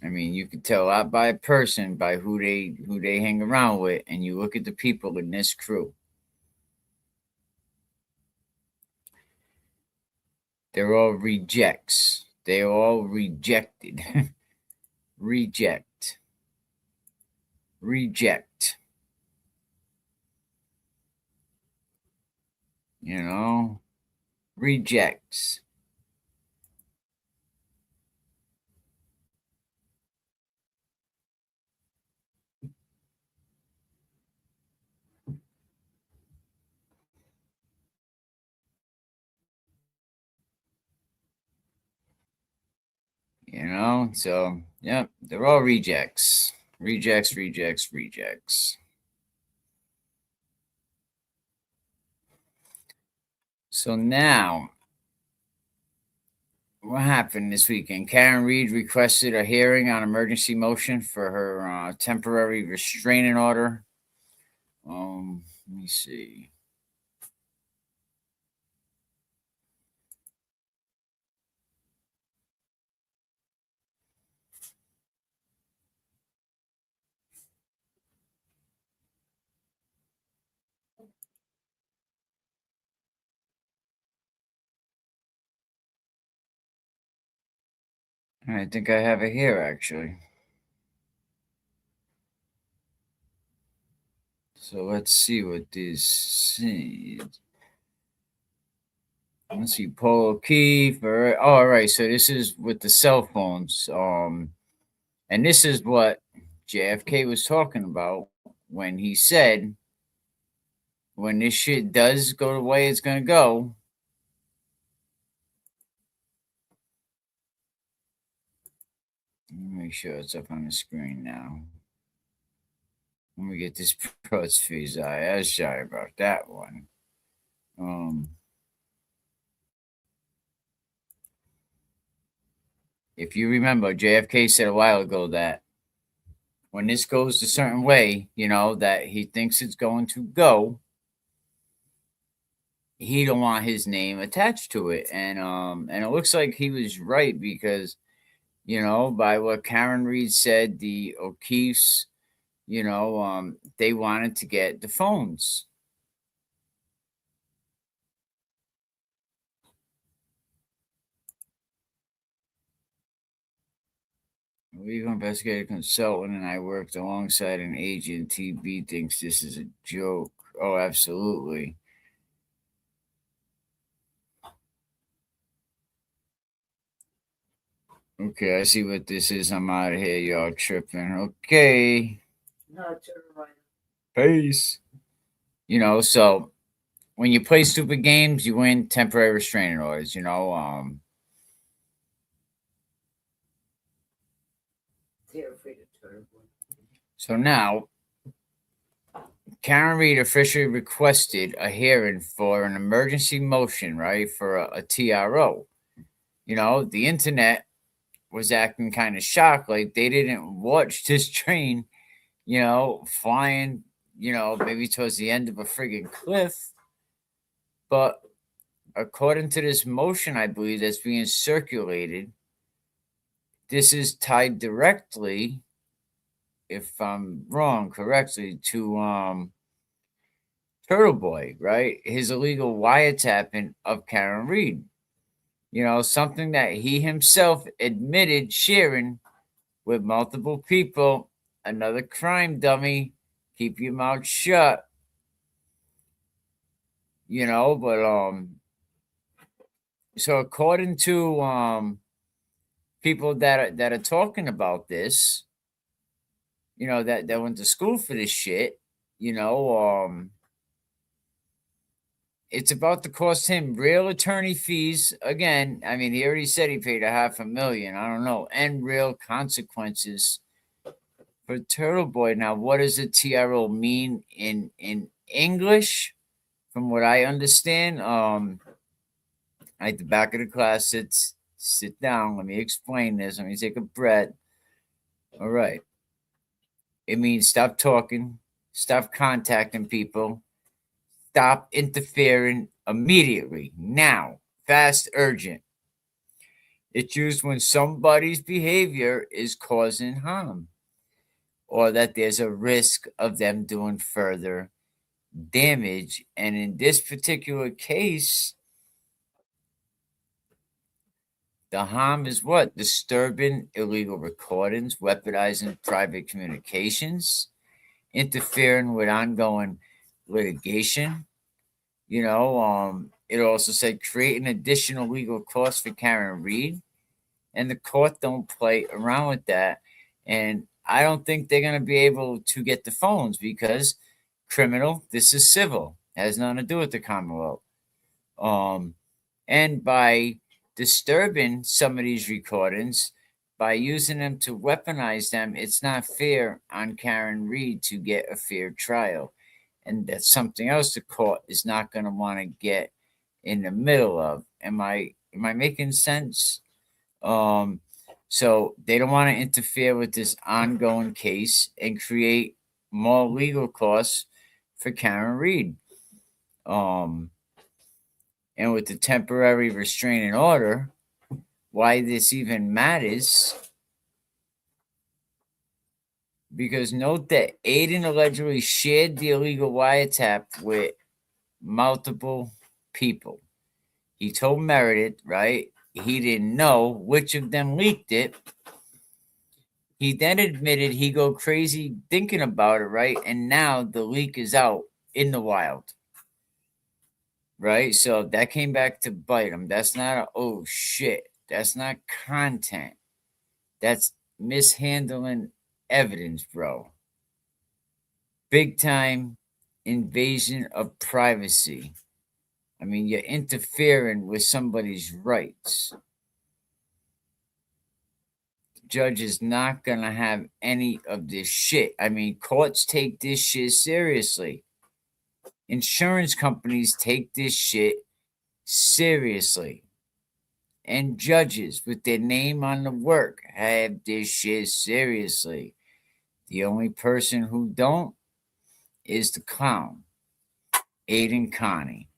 I mean, you can tell out by a person by who they hang around with, and you look at the people in this crew. They're all rejects. They're all rejected. Reject. Reject. Rejects. So yeah, they're all rejects. Rejects, rejects, rejects. So now, what happened this weekend? Karen Reed requested a hearing on emergency motion for her temporary restraining order. Let me see. I think I have it here, actually. So let's see what this says. Let's see, Paul O'Keefe. All right. So this is with the cell phones. And this is what JFK was talking about when he said, when this shit does go the way it's gonna go, make sure it's up on the screen now. Let me get this Pro's fees. I was sorry about that one. If you remember, JFK said a while ago that when this goes a certain way, that he thinks it's going to go, he don't want his name attached to it. And it looks like he was right, because by what Karen Reed said, the O'Keefes, they wanted to get the phones. We've investigated a consultant, and I worked alongside an agent. TB thinks this is a joke. Oh, absolutely. Okay, I see what this is. I'm out of here. Y'all tripping. Okay. Peace. So when you play stupid games, you win temporary restraining orders, So now, Karen Reed officially requested a hearing for an emergency motion, right, for a TRO. The internet was acting kind of shocked, like they didn't watch this train, flying, maybe towards the end of a friggin' cliff. But according to this motion, I believe that's being circulated, this is tied directly, if I'm wrong, correctly, to Turtle Boy, right? His illegal wiretapping of Karen Reed. You know, something that he himself admitted sharing with multiple people. Another crime dummy. Keep your mouth shut. You know, but so according to people that are talking about this, you know, that went to school for this shit, you know, it's about to cost him real attorney fees again. I mean, he already said he paid $500,000. I don't know, and real consequences for Turtle Boy. Now, what does a TRO mean in English? From what I understand, at the back of the class, sit down. Let me explain this. Let me take a breath. All right. It means stop talking, stop contacting people, stop interfering immediately, now, fast, urgent. It's used when somebody's behavior is causing harm or that there's a risk of them doing further damage. And in this particular case, the harm is what? Disturbing illegal recordings, weaponizing private communications, interfering with ongoing litigation. You know, it also said create an additional legal cost for Karen Reed. And the court don't play around with that. And I don't think they're going to be able to get the phones because criminal, this is civil. It has nothing to do with the Commonwealth. And by disturbing some of these recordings, by using them to weaponize them, it's not fair on Karen Reed to get a fair trial. And that's something else the court is not going to want to get in the middle of. Am I making sense? So they don't want to interfere with this ongoing case and create more legal costs for Karen Reed. And with the temporary restraining order, why this even matters, because note that Aiden allegedly shared the illegal wiretap with multiple people. He told Meredith, right? He didn't know which of them leaked it. He then admitted he go crazy thinking about it, right? And now the leak is out in the wild. Right? So that came back to bite him. That's not oh shit. That's not content. That's mishandling evidence, bro. Big time invasion of privacy. I mean, you're interfering with somebody's rights. The judge is not going to have any of this shit. I mean, courts take this shit seriously. Insurance companies take this shit seriously. And judges with their name on the work have this shit seriously. The only person who don't is the clown, Aiden Connie.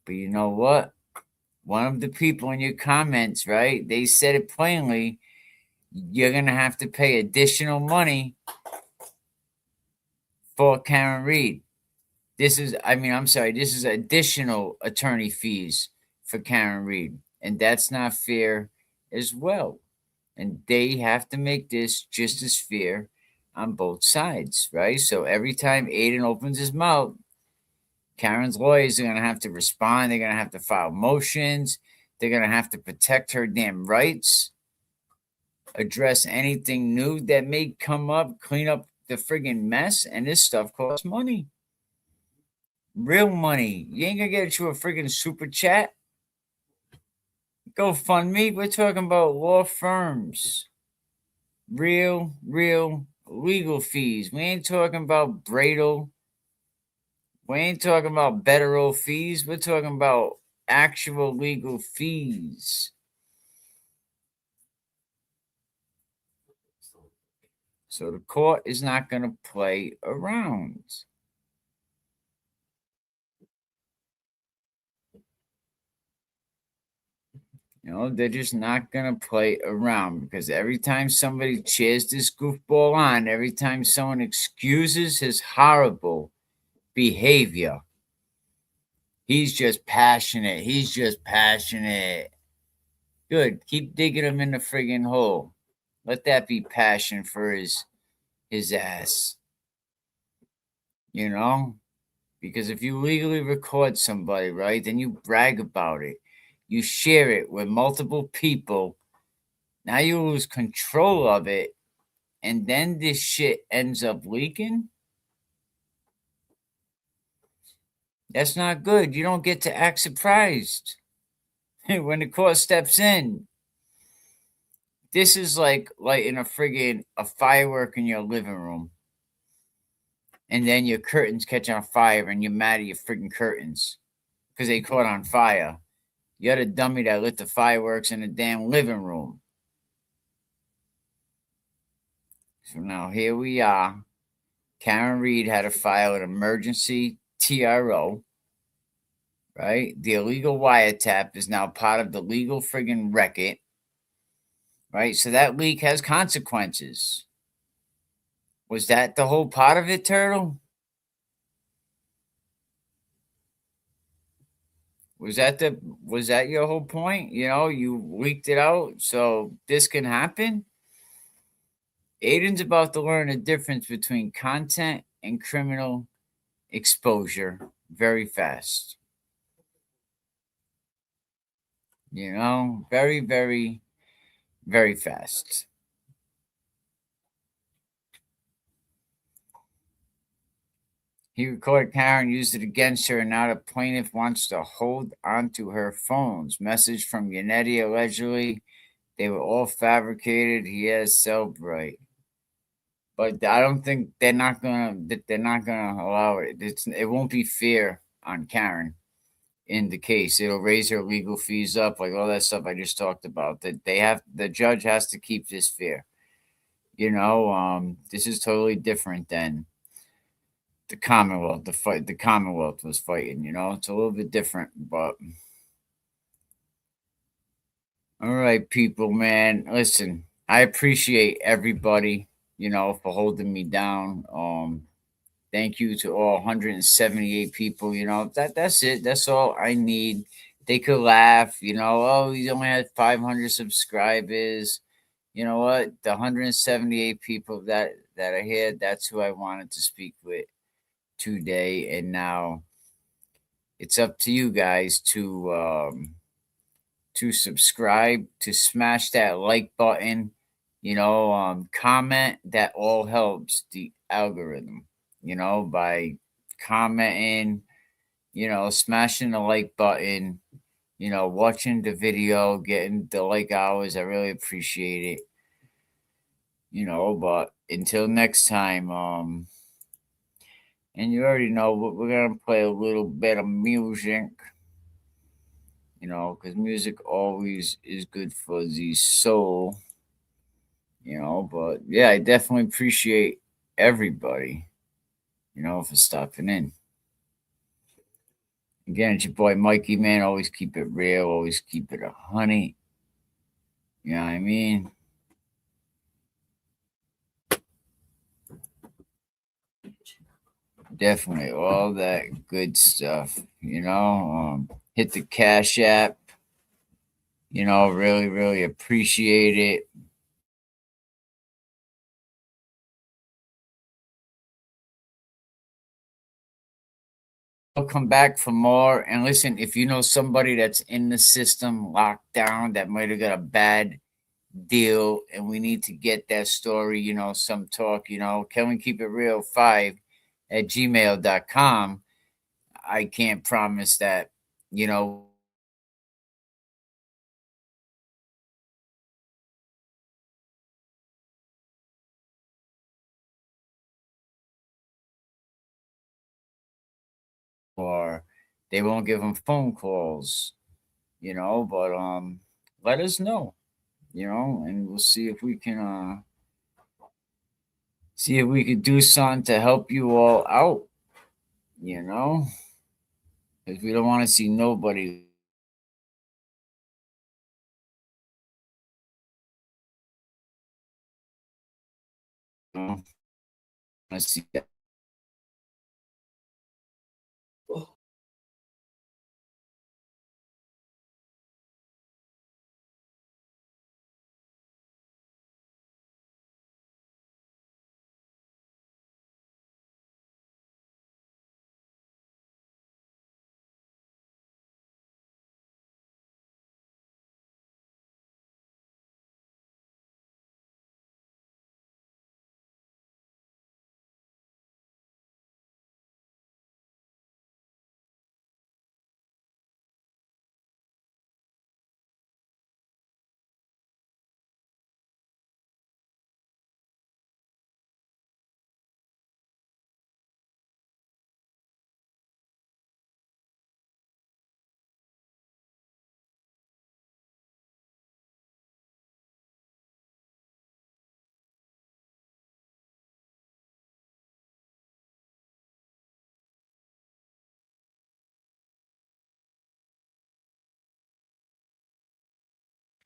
But you know what? One of the people in your comments, right? They said it plainly. You're going to have to pay additional money for Karen Reed. This is additional attorney fees for Karen Reed. And that's not fair as well. And they have to make this just as fair on both sides, right? So every time Aiden opens his mouth, Karen's lawyers are going to have to respond. They're going to have to file motions. They're going to have to protect her damn rights, address anything new that may come up, clean up the friggin' mess. And this stuff costs money. Real money. You ain't going to get you a friggin' super chat. GoFundMe. We're talking about law firms. Real legal fees. We ain't talking about Bradle. We ain't talking about better fees. We're talking about actual legal fees. So the court is not going to play around. You know, they're just not going to play around because every time somebody cheers this goofball on, every time someone excuses his horrible behavior, He's just passionate. He's just passionate. Good. Keep digging him in the friggin' hole. Let that be passion for his ass. You know? Because if you legally record somebody, right, then you brag about it. You share it with multiple people. Now you lose control of it. And then this shit ends up leaking. That's not good. You don't get to act surprised when the court steps in. This is like lighting a firework in your living room. And then your curtains catch on fire and you're mad at your friggin' curtains because they caught on fire. You're the dummy that lit the fireworks in the damn living room. So now here we are. Karen Reed had to file an emergency TRO. Right? The illegal wiretap is now part of the legal friggin' record. Right? So that leak has consequences. Was that the whole part of it, Turtle? Was that your whole point? You know, you leaked it out, so this can happen? Aiden's about to learn the difference between content and criminal exposure very fast. You know, very, very, very fast. He recorded Karen, used it against her, and now the plaintiff wants to hold onto her phones. Message from Yannetti, allegedly. They were all fabricated. He has Cellbrite. But I don't think they're not gonna allow it. It won't be fair on Karen in the case. It'll raise her legal fees up, like all that stuff I just talked about. That the judge has to keep this fair. You know, this is totally different than the Commonwealth. The Commonwealth was fighting. You know, it's a little bit different, but all right, people, man. Listen, I appreciate everybody, you know, for holding me down. Thank you to all 178 people. You know, that's it. That's all I need. They could laugh, you know, oh, he only had 500 subscribers. You know what? The 178 people that are here, that's who I wanted to speak with today. And now it's up to you guys to subscribe, to smash that like button, you know, comment. That all helps the algorithm, you know, by commenting, you know, smashing the like button, you know, watching the video, getting the like hours. I really appreciate it. You know, but until next time, and you already know we're gonna play a little bit of music, you know, because music always is good for the soul, you know. But yeah, I definitely appreciate everybody, you know, for stopping in. Again, it's your boy Mikey, man. Always keep it real, always keep it 100. You know what I mean? Definitely all that good stuff, you know. Hit the Cash App, you know, really, really appreciate it. I'll come back for more. And listen, if you know somebody that's in the system locked down that might have got a bad deal and we need to get that story, you know, some talk, you know, can we keep it real 5@gmail.com. I can't promise that, you know, or they won't give them phone calls, you know, but let us know, you know, and we'll see if we can do something to help you all out, you know, because we don't want to see nobody, you know, want to see that.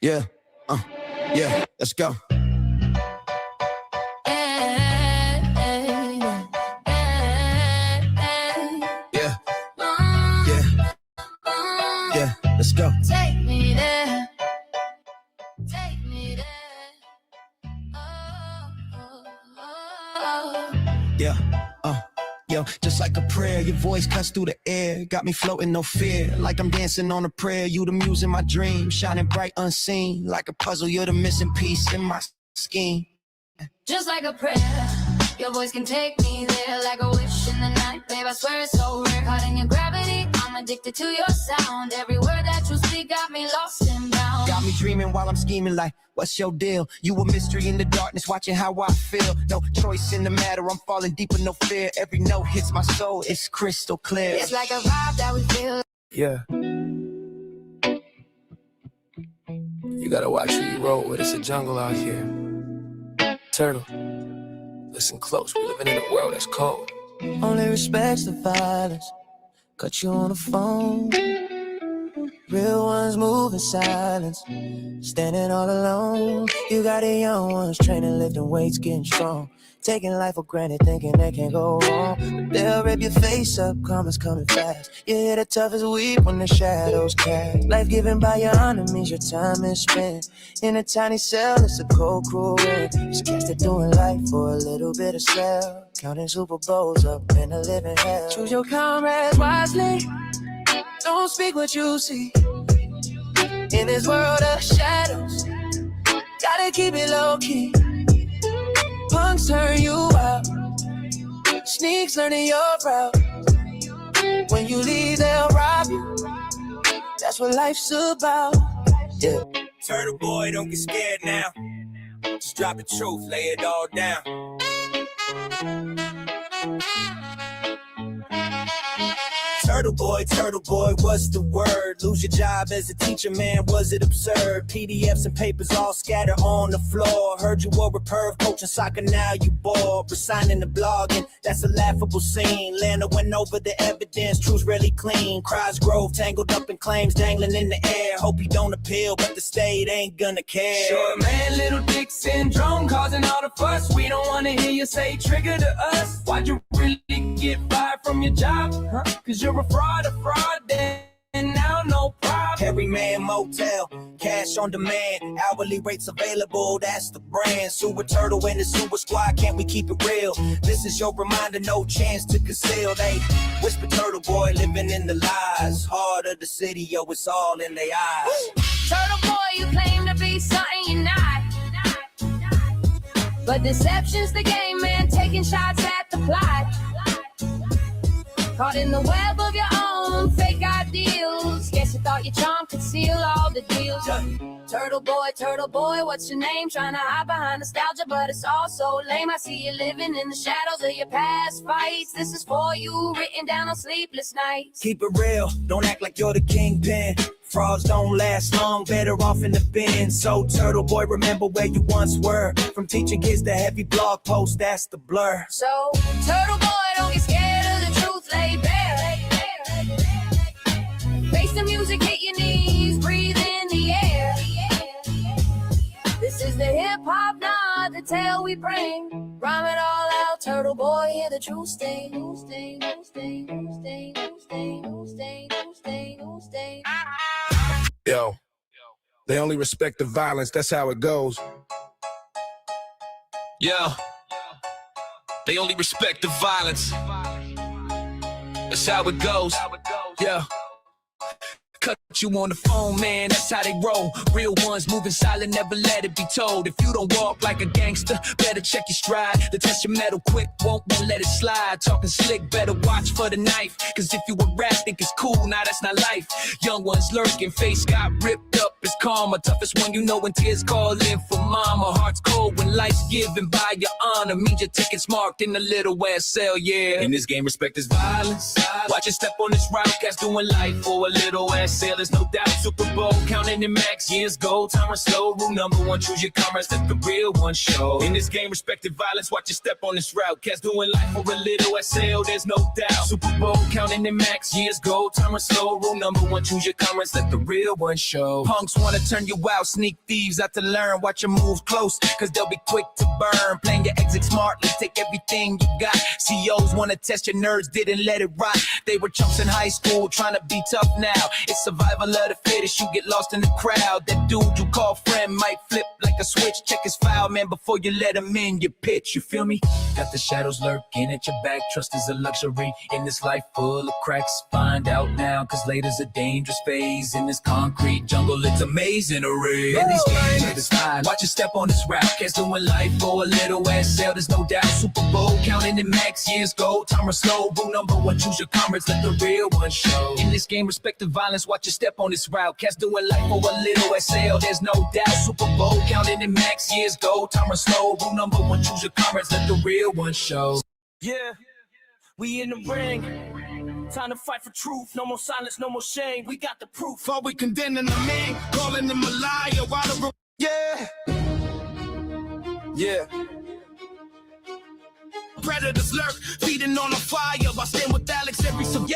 Yeah, yeah, let's go. Yeah, let's go. Take me there. Take me there. Yeah, yo, just like a prayer, your voice cuts through the air, got me floating, no fear, like I'm dancing on a prayer. You the muse in my dream, shining bright unseen, like a puzzle. You're the missing piece in my scheme. Just like a prayer, your voice can take me there, like a wish in the night. Babe, I swear it's so rare, caught in your gravity. I'm addicted to your sound. Every word that you speak got me lost and bound. Got me dreaming while I'm scheming, like, what's your deal? You a mystery in the darkness, watching how I feel. No choice in the matter, I'm falling deeper, no fear. Every note hits my soul, it's crystal clear. It's like a vibe that we feel. Yeah. You gotta watch who you roll with. It's a jungle out here. Turtle, listen close. We living in a world that's cold. Only respects the violence. Cut you on the phone. Real ones move in silence. Standing all alone. You got the young ones training, lifting weights, getting strong. Taking life for granted, thinking they can't go wrong. But they'll rip your face up, karma's coming fast. You hear the toughest weep when the shadows cast. Life given by your enemies, your time is spent. In a tiny cell, it's a cold, cruel wind. Just cast it doing life for a little bit of sell. Counting Super Bowls up in a living hell. Choose your comrades wisely. Don't speak what you see. In this world of shadows, gotta keep it low key. Punks turn you out, sneaks learning your route. When you leave, they'll rob you. That's what life's about. Yeah. Turtle boy, don't get scared now. Just drop the truth, lay it all down. Turtle boy, what's the word? Lose your job as a teacher, man, was it absurd? PDFs and papers all scattered on the floor. Heard you were a perv, coaching soccer, now you bored. Resigning the blogging, that's a laughable scene. Lana went over the evidence, truth's really clean. Cries grove, tangled up in claims, dangling in the air. Hope you don't appeal, but the state ain't gonna care. Sure, man, little dick syndrome causing all the fuss. We don't wanna hear you say trigger to us. Why'd you really get fired from your job? Huh? Cause you're a fraud, and now no problem. Every man motel, cash on demand, hourly rates available, that's the brand. Sewer Turtle and the Sewer Squad, can't we keep it real? This is your reminder, no chance to conceal. They whisper Turtle boy, living in the lies. Heart of the city, yo, it's all in their eyes. Turtle boy, you claim to be something you're not. But deception's the game, man, taking shots at the plot. Caught in the web of your own fake ideals. Guess you thought your charm could seal all the deals. Turtle boy, what's your name? Trying to hide behind nostalgia, but it's all so lame. I see you living in the shadows of your past fights. This is for you, written down on sleepless nights. Keep it real, don't act like you're the kingpin. Frauds don't last long, better off in the bin. So Turtle boy, remember where you once were. From teaching kids to heavy blog posts, that's the blur. So Turtle boy, don't get scared of the truth, lay bare. Face the music, hit your knees, breathe in the air. This is the hip-hop nod, the tale we bring. Rhyme it all out, Turtle boy, hear the truth sting. Yo, they only respect the violence, that's how it goes. Yo, they only respect the violence. That's how it goes. Yeah. Cut you on the phone, man, that's how they roll. Real ones moving silent, never let it be told. If you don't walk like a gangster, better check your stride. The test your metal quick, won't let it slide. Talking slick, better watch for the knife. Cause if you a rap, think it's cool, nah, that's not life. Young ones lurking, face got ripped up, it's karma. Toughest one you know when tears call in for mama. Heart's cold when life's given by your honor. Means your ticket's marked in a little ass cell, yeah. In this game, respect is violence. Watch your step on this route, cats doing life for a little ass sale, there's no doubt. Super Bowl, counting in max years, gold, time and slow. Rule number one, choose your comrades, let the real one show. In this game, respected violence, watch your step on this route. Cats doing life for a little SL, there's no doubt. Super Bowl, counting in max years, gold, time and slow. Rule number one, choose your comrades, let the real one show. Punks punks wanna turn you out, sneak thieves out to learn. Watch your moves close, cause they'll be quick to burn. Playing your exit smartly, take everything you got. CEOs wanna test your nerves, didn't let it rot. They were chumps in high school, trying to be tough now. It's survival of the fittest, you get lost in the crowd. That dude you call friend might flip like a switch. Check his file, man, before you let him in your pitch. You feel me? Got the shadows lurking at your back. Trust is a luxury in this life full of cracks. Find out now, cause later's a dangerous phase. In this concrete jungle, it's amazing array. And these games are the style. Watch your step on this route. Cats doing life for a little ass sale, there's no doubt. Super Bowl, counting in max years gold. Timer slow, rule number one, choose your comrades, let the real one show. In this game, respect the violence, watch your step on this route. Cats doing life for a little ass sale, there's no doubt. Super Bowl, counting in max years gold. Timer slow, rule number one, choose your comrades, let the real one show. Yeah, we in the ring. Time to fight for truth. No more silence, no more shame. We got the proof. While we condemning the man, calling him a liar. While the Yeah. predators lurk, feeding on a fire. I stand with Alex every so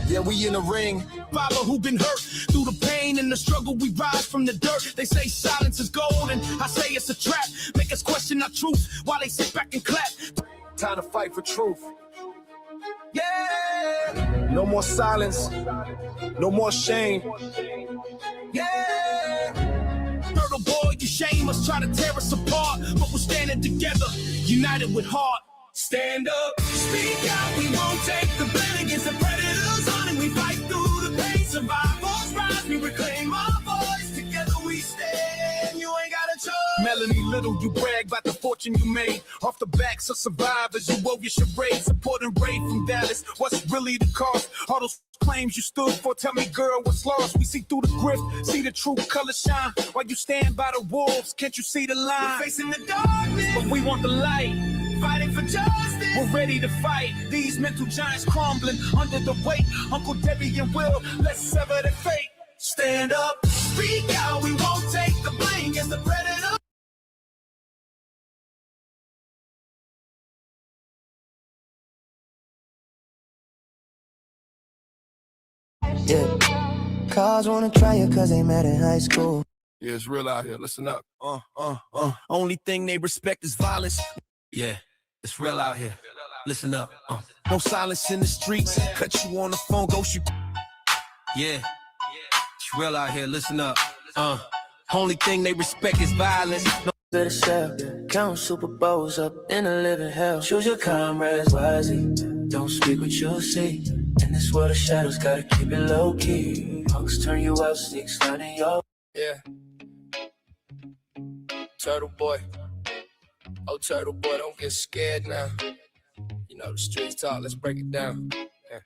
Yeah, we in the ring. Father who been hurt through the pain and the struggle. We rise from the dirt. They say silence is gold, and I say it's a trap. Make us question our truth while they sit back and clap. Time to fight for truth. Yeah. No more silence. No more shame. Yeah. Turtle boy, you shame us, try to tear us apart, but we're standing together, united with heart. Stand up, speak out, we won't take the blame against the predators on it. We fight through the pain, survivors rise, we reclaim our voice. Together we stand, you ain't got a choice. Melanie Little, you brag about the fortune you made off the backs of survivors. You wove your charade, supporting Ray from Dallas. What's really the cost? All those claims you stood for, tell me, girl, what's lost? We see through the grift, see the true color shine. While you stand by the wolves, can't you see the line? We're facing the darkness, but we want the light. Fighting for justice, we're ready to fight. These mental giants crumbling under the weight. Uncle Debbie and Will, let's sever their fate. Stand up, speak out, we won't take the blame against the predator. Yeah, cars wanna try you cause they met in high school. Yeah, it's real out here. Listen up. Only thing they respect is violence. Yeah, it's real out here. Listen up. No silence in the streets. Cut you on the phone, ghost you. Yeah, it's real out here. Listen up. Only thing they respect is violence. No To the cell, count Super Bowls up in a living hell. Choose your comrades wisely. Don't speak what you'll see. In this world of shadows, gotta keep it low key. Punks turn you out, sneaks finding your. Yeah. Turtle boy. Oh, turtle boy, don't get scared now. You know the streets talk, let's break it down. Yeah.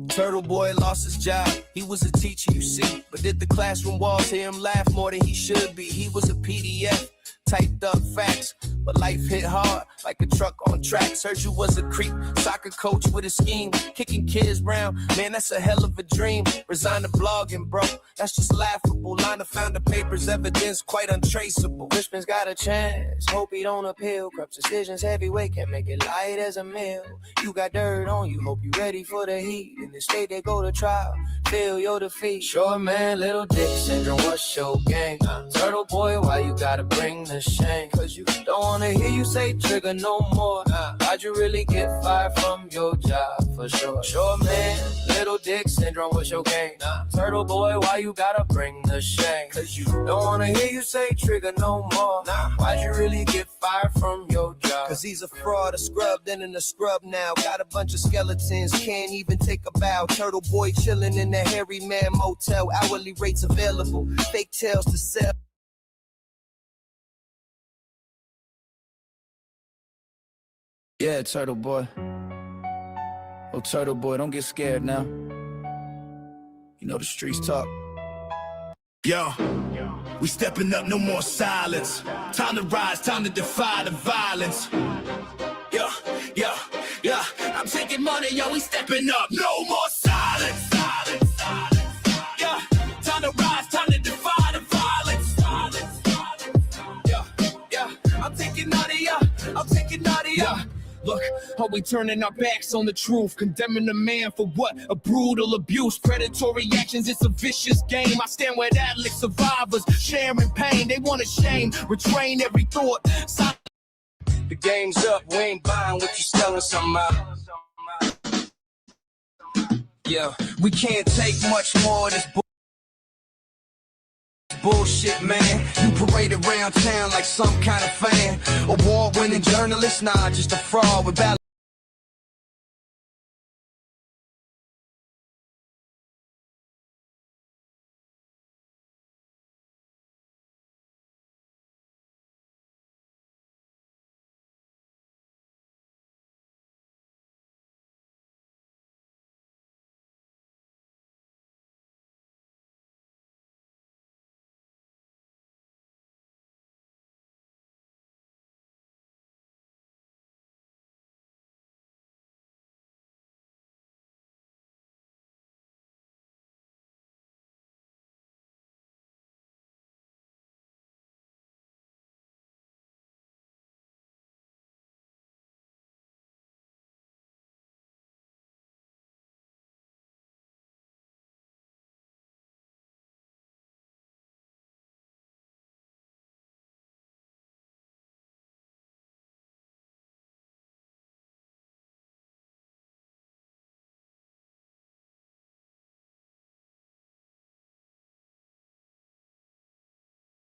Turtle boy lost his job. He was a teacher, you see. But did the classroom walls hear him laugh more than he should be? He was a PDF, typed up facts. But life hit hard like a truck on tracks. Heard you was a creep, soccer coach with a scheme, kicking kids round. Man, that's a hell of a dream. Resigned to blogging, bro. That's just laughable. Line of found the papers, evidence quite untraceable. Richmond's got a chance. Hope he don't appeal. Corrupt decisions heavyweight, can't make it light as a meal. You got dirt on you, hope you ready for the heat. In the state they go to trial, feel your defeat. Short man, little dick syndrome, what's your game? Turtle boy, why you gotta bring the shame? Cause you don't wanna hear you say trigger no more. Why'd you really get fired from your job for sure? Short man, little dick syndrome, what's your game? Turtle boy, why you gotta bring the shame? Cause you don't wanna hear you say trigger no more. Why'd you really get fired from your job? Cause he's a fraud, a scrub, then in a scrub now. Got a bunch of skeletons, can't even take a bow. Turtle boy chilling in the hairy man motel. Hourly rates available, fake tales to sell. Yeah, turtle boy. Oh, turtle boy, don't get scared now. You know the streets talk. Yo, we stepping up, no more silence. Time to rise, time to defy the violence. Yeah, I'm taking money, yo, we stepping up. No more silence. Yeah, time to rise, time to defy the violence. Yeah, I'm taking out of ya, I'm taking out of ya. Look, Are we turning our backs on the truth? Condemning a man for what? A brutal abuse. Predatory actions, it's a vicious game. I stand with addict survivors, sharing pain. They want to shame, retrain every thought. The game's up, we ain't buying what you selling somehow. Yeah, we can't take much more of this bullshit, man. You parade around town like some kind of fan. Award-winning journalist, nah, just a fraud with balance.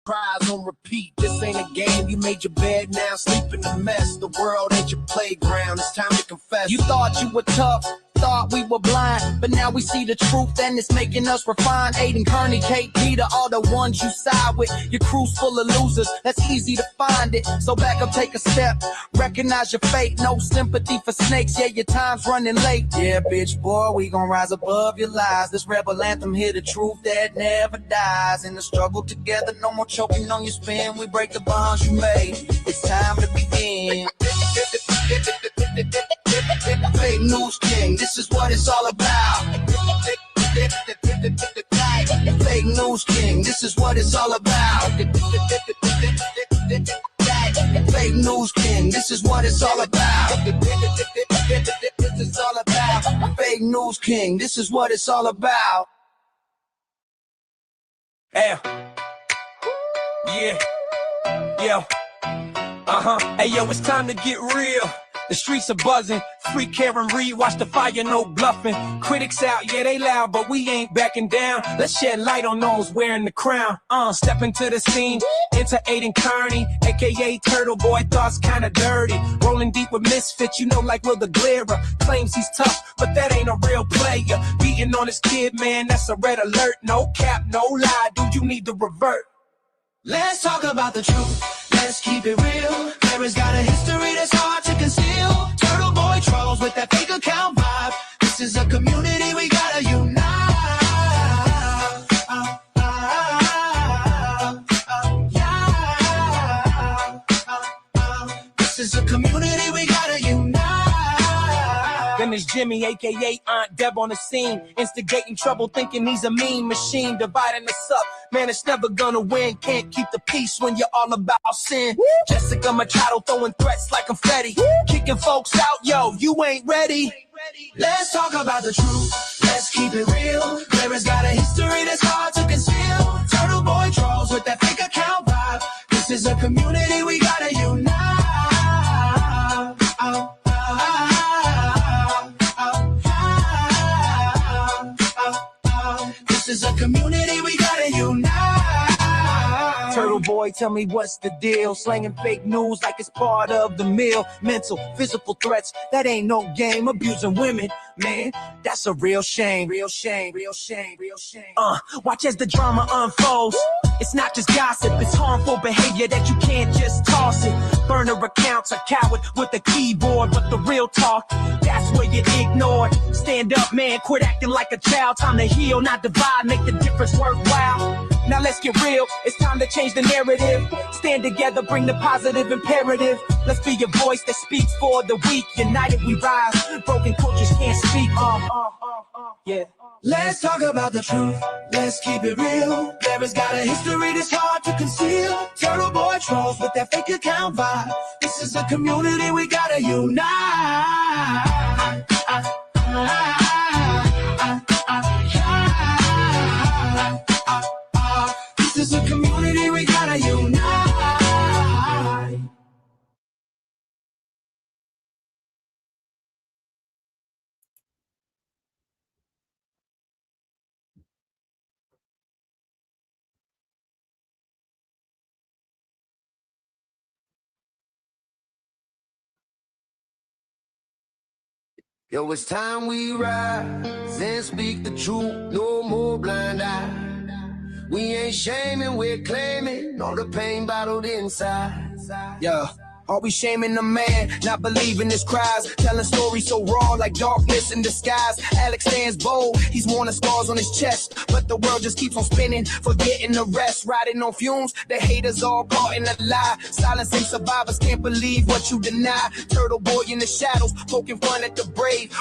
Cries on repeat. This ain't a game. You made your bed, now sleep in the mess. The world ain't your playground. It's time to confess. You thought you were tough, thought we were blind, but now we see the truth and it's making us refine. Aiden, Kearney, Kate, Peter, all the ones you side with. Your crew's full of losers. That's easy to find it. So back up, take a step, recognize your fate. No sympathy for snakes. Yeah, your time's running late. Yeah, bitch, boy, we gon' rise above your lies. This rebel anthem here, the truth that never dies. In the struggle together, no more choking on your spin. We break the bonds you made. It's time to begin. Fake news king, this is what it's all about. Fake news king, this is what it's all about. Fake news king, this is what it's all about. This is all about. Fake news king, this is what it's all about. Yeah. Yeah. Hey, yo, it's time to get real. The streets are buzzing. Free Karen Reed, watch the fire, no bluffing. Critics out, yeah, they loud, but we ain't backing down. Let's shed light on those wearing the crown. Step into the scene, enter Aiden Kearney, aka Turtle Boy, thoughts kinda dirty. Rolling deep with misfits, you know, like Will the Glera. Claims he's tough, but that ain't a real player. Beating on his kid, man, that's a red alert. No cap, no lie, dude, you need to revert. Let's talk about the truth. Let's keep it real. Clara's got a history that's hard to conceal. Turtle Boy trolls with that fake account vibe. This is a community we gotta unite. This is a community we gotta unite. Then there's Jimmy, aka Aunt Deb on the scene, instigating trouble, thinking he's a mean machine, dividing us up. Man, it's never gonna win. Can't keep the peace when you're all about sin. Jessica Machado throwing threats like confetti, kicking folks out. Yo, you ain't ready. Let's talk about the truth. Let's keep it real. Clara's got a history that's hard to conceal. Turtle Boy trolls with that fake account vibe. This is a community we gotta unite. This is a community we gotta unite. Turtle Boy, tell me what's the deal? Slanging fake news like it's part of the meal. Mental, physical threats, that ain't no game. Abusing women, man, that's a real shame. Real shame, real shame, real shame. Watch as the drama unfolds. It's not just gossip, it's harmful behavior that you can't just toss it. Burner accounts, a coward with a keyboard, but the real talk, that's where you ignored. Stand up, man, quit acting like a child. Time to heal, not divide, make the difference worthwhile. Now let's get real, it's time to change the narrative. Stand together, bring the positive imperative. Let's be a voice that speaks for the weak. United we rise, broken cultures can't speak. Yeah. Let's talk about the truth. Let's keep it real. There has got a history that's hard to conceal. Turtle boy trolls with that fake account vibe. This is a community we gotta unite. This is a community we gotta unite. Yo, it's time we rise and speak the truth. No more blind eye. We ain't shaming, we're claiming all the pain bottled inside. Yeah. Are we shaming the man, not believing his cries? Telling stories so raw like darkness in disguise. Alex stands bold, he's worn the scars on his chest. But the world just keeps on spinning, forgetting the rest. Riding on fumes, the haters all caught in a lie. Silencing survivors, can't believe what you deny. Turtle boy in the shadows, poking fun at the brave.